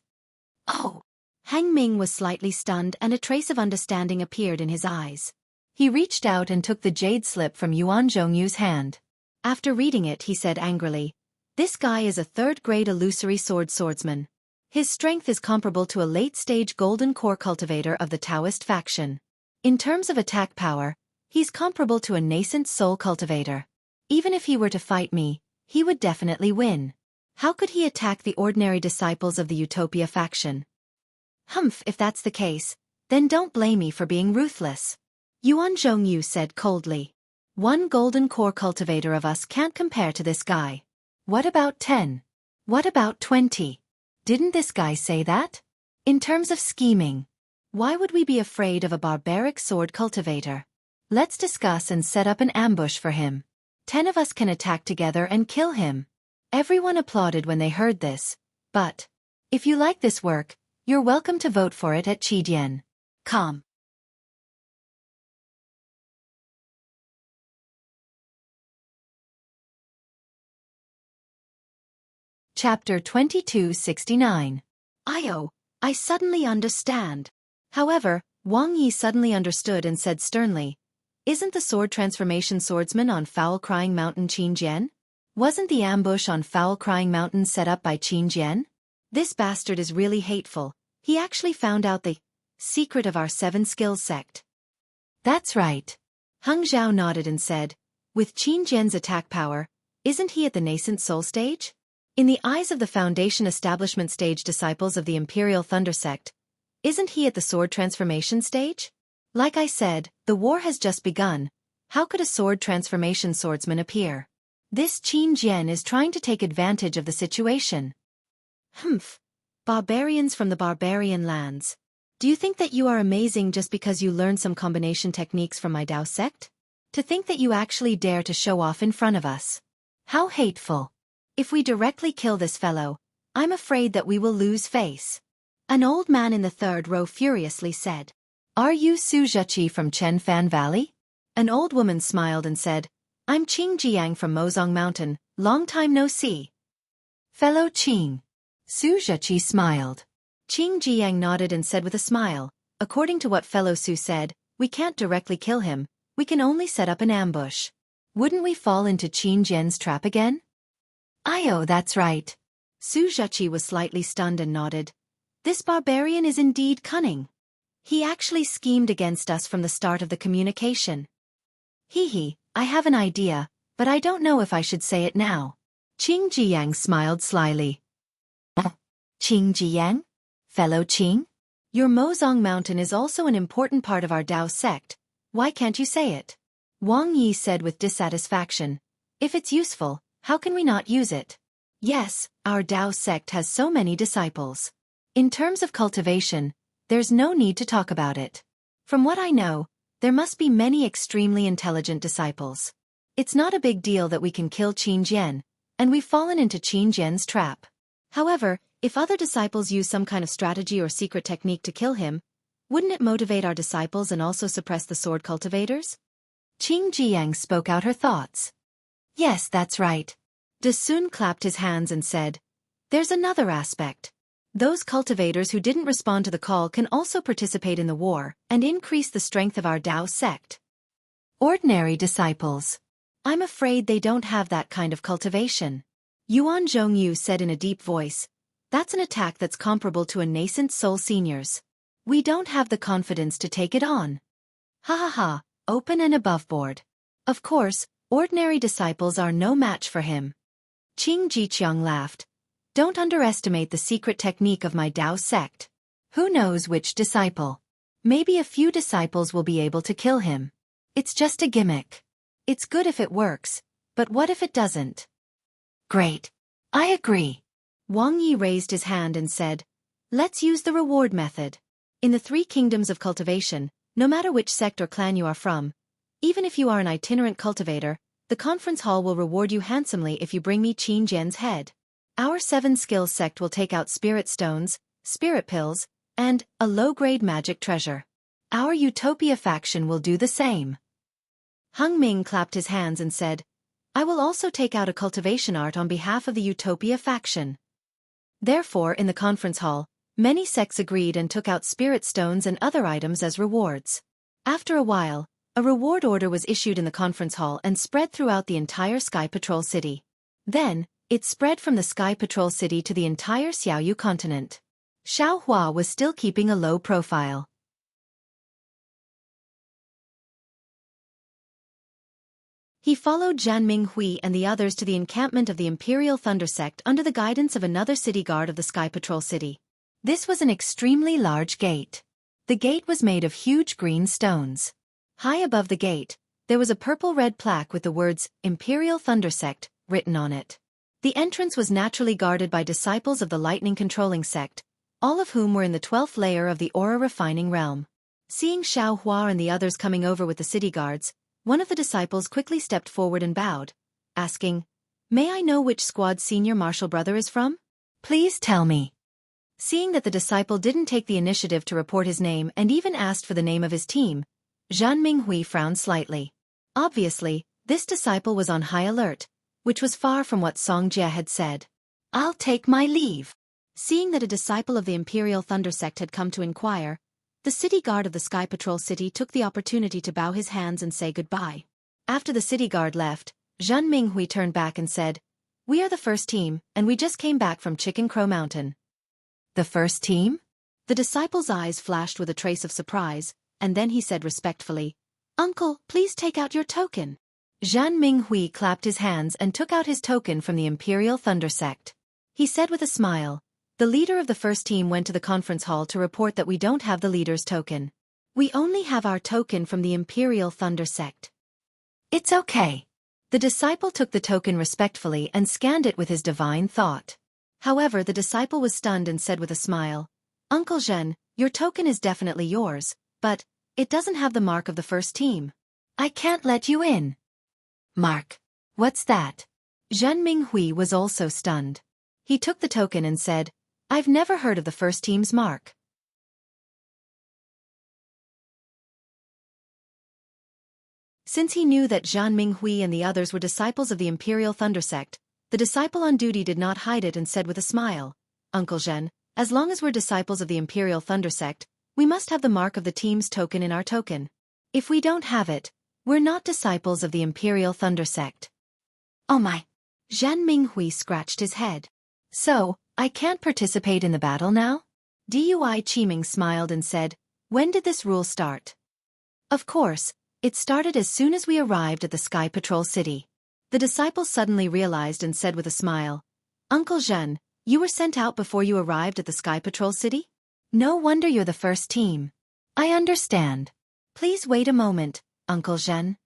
Oh! Heng Ming was slightly stunned and a trace of understanding appeared in his eyes. He reached out and took the jade slip from Yuan Zhongyu's hand. After reading it, he said angrily, This guy is a third-grade illusory swordsman. His strength is comparable to a late-stage golden core cultivator of the Taoist faction. In terms of attack power, he's comparable to a nascent soul cultivator. Even if he were to fight me, he would definitely win. How could he attack the ordinary disciples of the Utopia faction? Humph, if that's the case, then don't blame me for being ruthless. Yuan Zhongyu said coldly. One golden core cultivator of us can't compare to this guy. What about 10? What about 20? Didn't this guy say that? In terms of scheming, why would we be afraid of a barbaric sword cultivator? Let's discuss and set up an ambush for him. 10 of us can attack together and kill him. Everyone applauded when they heard this, but if you like this work, you're welcome to vote for it at Qidian.com. Chapter 2269. I suddenly understand. However, Wang Yi suddenly understood and said sternly, Isn't the sword transformation swordsman on Foul Crying Mountain Qin Jian? Wasn't the ambush on Foul Crying Mountain set up by Qin Jian? This bastard is really hateful. He actually found out the secret of our 7 skills sect. That's right. Heng Zhao nodded and said, With Qin Jian's attack power, isn't he at the nascent soul stage? In the eyes of the Foundation establishment stage disciples of the Imperial Thunder sect, isn't he at the sword transformation stage? Like I said, the war has just begun. How could a sword transformation swordsman appear? This Qin Jian is trying to take advantage of the situation. Humph. Barbarians from the barbarian lands. Do you think that you are amazing just because you learned some combination techniques from my Dao sect? To think that you actually dare to show off in front of us. How hateful. If we directly kill this fellow, I'm afraid that we will lose face. An old man in the third row furiously said. Are you Su Zheqi from Chenfan Valley? An old woman smiled and said, I'm Qing Jiang from Mozong Mountain, long time no see. Fellow Qing. Su Zheqi smiled. Qing Jiang nodded and said with a smile, according to what fellow Su said, we can't directly kill him, we can only set up an ambush. Wouldn't we fall into Qin Jian's trap again? That's right. Su Zheqi was slightly stunned and nodded. This barbarian is indeed cunning. He actually schemed against us from the start of the communication. I have an idea, but I don't know if I should say it now. Qing Jiang smiled slyly. Qing Jiang? Fellow Qing? Your Mozong Mountain is also an important part of our Dao sect. Why can't you say it? Wang Yi said with dissatisfaction. If it's useful, how can we not use it? Yes, our Dao sect has so many disciples. In terms of cultivation, there's no need to talk about it. From what I know, there must be many extremely intelligent disciples. It's not a big deal that we can kill Qin Jian, and we've fallen into Qin Jian's trap. However, if other disciples use some kind of strategy or secret technique to kill him, wouldn't it motivate our disciples and also suppress the sword cultivators? Qing Jiang spoke out her thoughts. Yes, that's right. De Sun clapped his hands and said, there's another aspect. Those cultivators who didn't respond to the call can also participate in the war and increase the strength of our Dao sect. Ordinary disciples. I'm afraid they don't have that kind of cultivation. Yuan Zhongyu said in a deep voice, that's an attack that's comparable to a nascent soul senior's. We don't have the confidence to take it on. Ha ha ha, open and above board. Of course, ordinary disciples are no match for him. Qing Jiqiang laughed. Don't underestimate the secret technique of my Dao sect. Who knows which disciple? Maybe a few disciples will be able to kill him. It's just a gimmick. It's good if it works, but what if it doesn't? Great. I agree. Wang Yi raised his hand and said, let's use the reward method. In the 3 kingdoms of cultivation, no matter which sect or clan you are from, even if you are an itinerant cultivator, the conference hall will reward you handsomely if you bring me Qin Jian's head. Our 7 skills sect will take out spirit stones, spirit pills, and a low-grade magic treasure. Our Utopia faction will do the same. Hung Ming clapped his hands and said, I will also take out a cultivation art on behalf of the Utopia faction. Therefore, in the conference hall, many sects agreed and took out spirit stones and other items as rewards. After a while, a reward order was issued in the conference hall and spread throughout the entire Sky Patrol City. Then, it spread from the Sky Patrol City to the entire Xiaoyu continent. Xiao Hua was still keeping a low profile. He followed Zhan Minghui and the others to the encampment of the Imperial Thunder Sect under the guidance of another city guard of the Sky Patrol City. This was an extremely large gate. The gate was made of huge green stones. High above the gate, there was a purple-red plaque with the words, Imperial Thunder Sect, written on it. The entrance was naturally guarded by disciples of the Lightning Controlling Sect, all of whom were in the 12th layer of the Aura Refining Realm. Seeing Xiao Hua and the others coming over with the city guards, one of the disciples quickly stepped forward and bowed, asking, May I know which squad's senior marshal brother is from? Please tell me. Seeing that the disciple didn't take the initiative to report his name and even asked for the name of his team, Zhan Minghui frowned slightly. Obviously, this disciple was on high alert, which was far from what Xianxia had said. I'll take my leave. Seeing that a disciple of the Imperial Thunder Sect had come to inquire, the city guard of the Sky Patrol City took the opportunity to bow his hands and say goodbye. After the city guard left, Zhan Minghui turned back and said, We are the first team, and we just came back from Chicken Crow Mountain. The first team? The disciple's eyes flashed with a trace of surprise, and then he said respectfully, Uncle, please take out your token. Zhan Minghui clapped his hands and took out his token from the Imperial Thunder Sect. He said with a smile, The leader of the first team went to the conference hall to report that we don't have the leader's token. We only have our token from the Imperial Thunder Sect. It's okay. The disciple took the token respectfully and scanned it with his divine thought. However, the disciple was stunned and said with a smile, Uncle Zhen, your token is definitely yours, but it doesn't have the mark of the first team. I can't let you in. Mark. What's that? Zhan Minghui was also stunned. He took the token and said, I've never heard of the first team's mark. Since he knew that Zhan Minghui and the others were disciples of the Imperial Thunder Sect, the disciple on duty did not hide it and said with a smile, Uncle Zhen, as long as we're disciples of the Imperial Thunder Sect, we must have the mark of the team's token in our token. If we don't have it, we're not disciples of the Imperial Thunder Sect. Oh my! Zhan Minghui scratched his head. So, I can't participate in the battle now? Dui Qiming smiled and said, When did this rule start? Of course, it started as soon as we arrived at the Sky Patrol City. The disciple suddenly realized and said with a smile, Uncle Zhen, you were sent out before you arrived at the Sky Patrol City? No wonder you're the first team. I understand. Please wait a moment, Uncle Zhen.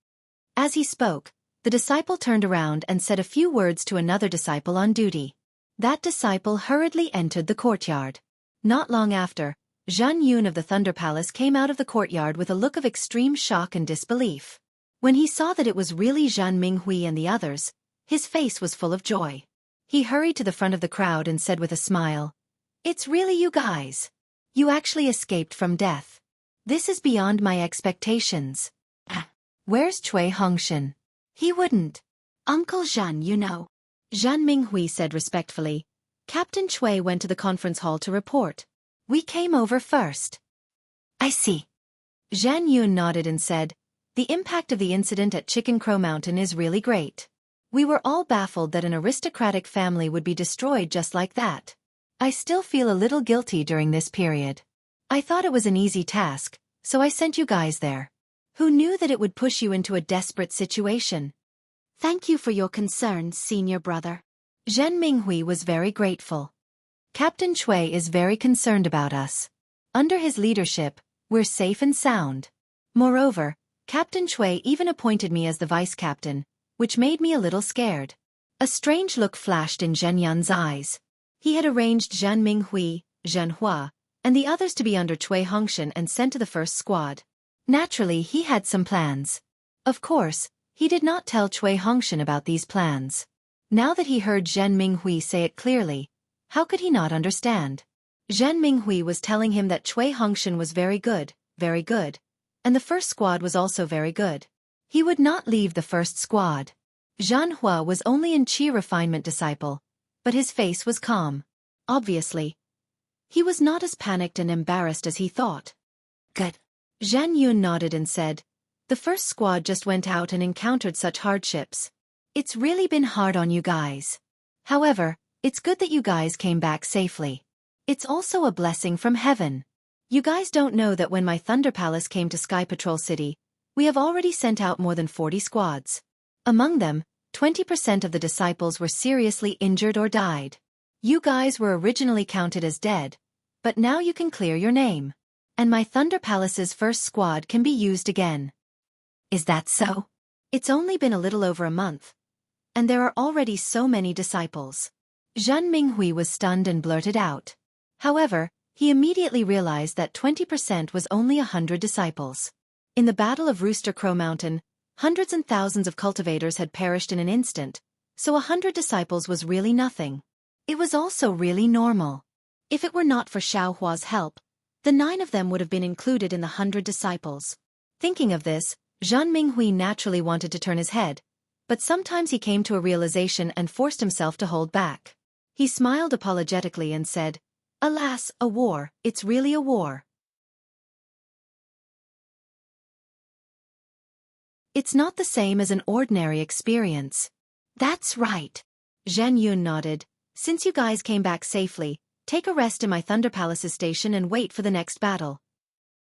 As he spoke, the disciple turned around and said a few words to another disciple on duty. That disciple hurriedly entered the courtyard. Not long after, Zhan Yun of the Thunder Palace came out of the courtyard with a look of extreme shock and disbelief. When he saw that it was really Zhan Minghui and the others, his face was full of joy. He hurried to the front of the crowd and said with a smile, It's really you guys. You actually escaped from death. This is beyond my expectations. Where's Cui Hongshan? He wouldn't. Uncle Zhan, you know. Zhan Minghui said respectfully. Captain Cui went to the conference hall to report. We came over first. I see. Zhan Yun nodded and said, The impact of the incident at Chicken Crow Mountain is really great. We were all baffled that an aristocratic family would be destroyed just like that. I still feel a little guilty during this period. I thought it was an easy task, so I sent you guys there. Who knew that it would push you into a desperate situation? Thank you for your concern, senior brother. Zhen Minghui was very grateful. Captain Cui is very concerned about us. Under his leadership, we're safe and sound. Moreover, Captain Cui even appointed me as the vice captain, which made me a little scared. A strange look flashed in Zhen Yun's eyes. He had arranged Zhan Minghui, Zhen Hua, and the others to be under Cui Hongshan and sent to the first squad. Naturally, he had some plans. Of course, he did not tell Cui Hongshan about these plans. Now that he heard Zhen Minghui say it clearly, how could he not understand? Zhen Minghui was telling him that Cui Hongshan was very good, and the first squad was also very good. He would not leave the first squad. Zhan Hua was only an Qi refinement disciple, but his face was calm. Obviously, he was not as panicked and embarrassed as he thought. Good. Zhan Yun nodded and said, The first squad just went out and encountered such hardships. It's really been hard on you guys. However, it's good that you guys came back safely. It's also a blessing from heaven. You guys don't know that when my Thunder Palace came to Sky Patrol City, we have already sent out more than 40 squads. Among them, 20% of the disciples were seriously injured or died. You guys were originally counted as dead, but now you can clear your name. And my Thunder Palace's first squad can be used again. Is that so? It's only been a little over a month, and there are already so many disciples. Zhan Minghui was stunned and blurted out. However, he immediately realized that 20% was only 100 disciples. In the Battle of Rooster Crow Mountain, hundreds and thousands of cultivators had perished in an instant, so 100 disciples was really nothing. It was also really normal. If it were not for Xiao Hua's help, the 9 of them would have been included in the 100 disciples. Thinking of this, Zhan Minghui naturally wanted to turn his head, but sometimes he came to a realization and forced himself to hold back. He smiled apologetically and said, Alas, a war, it's really a war. It's not the same as an ordinary experience. That's right. Zhen Yun nodded. Since you guys came back safely, take a rest in my Thunder Palace's station and wait for the next battle.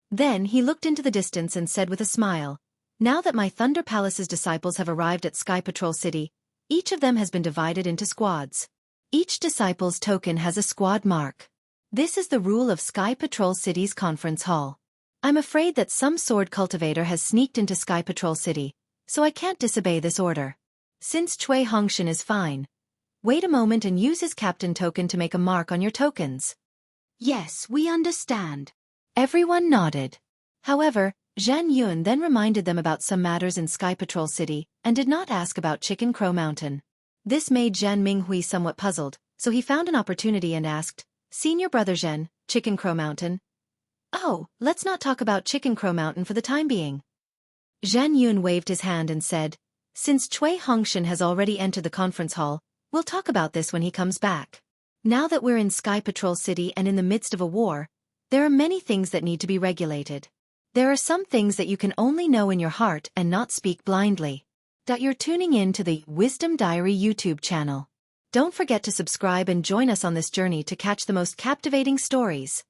Then he looked into the distance and said with a smile, Now that my Thunder Palace's disciples have arrived at Sky Patrol City, each of them has been divided into squads. Each disciple's token has a squad mark. This is the rule of Sky Patrol City's conference hall. I'm afraid that some sword cultivator has sneaked into Sky Patrol City, so I can't disobey this order. Since Cui Hongshan is fine, wait a moment and use his captain token to make a mark on your tokens. Yes, we understand. Everyone nodded. However, Zhan Yun then reminded them about some matters in Sky Patrol City and did not ask about Chicken Crow Mountain. This made Zhan Minghui somewhat puzzled, so he found an opportunity and asked, Senior Brother Zhen, Chicken Crow Mountain? Oh, let's not talk about Chicken Crow Mountain for the time being. Zhan Yun waved his hand and said, Since Cui Hongshan has already entered the conference hall, we'll talk about this when he comes back. Now that we're in Sky Patrol City and in the midst of a war, there are many things that need to be regulated. There are some things that you can only know in your heart and not speak blindly. You're tuning in to the Wisdom Diary YouTube channel. Don't forget to subscribe and join us on this journey to catch the most captivating stories.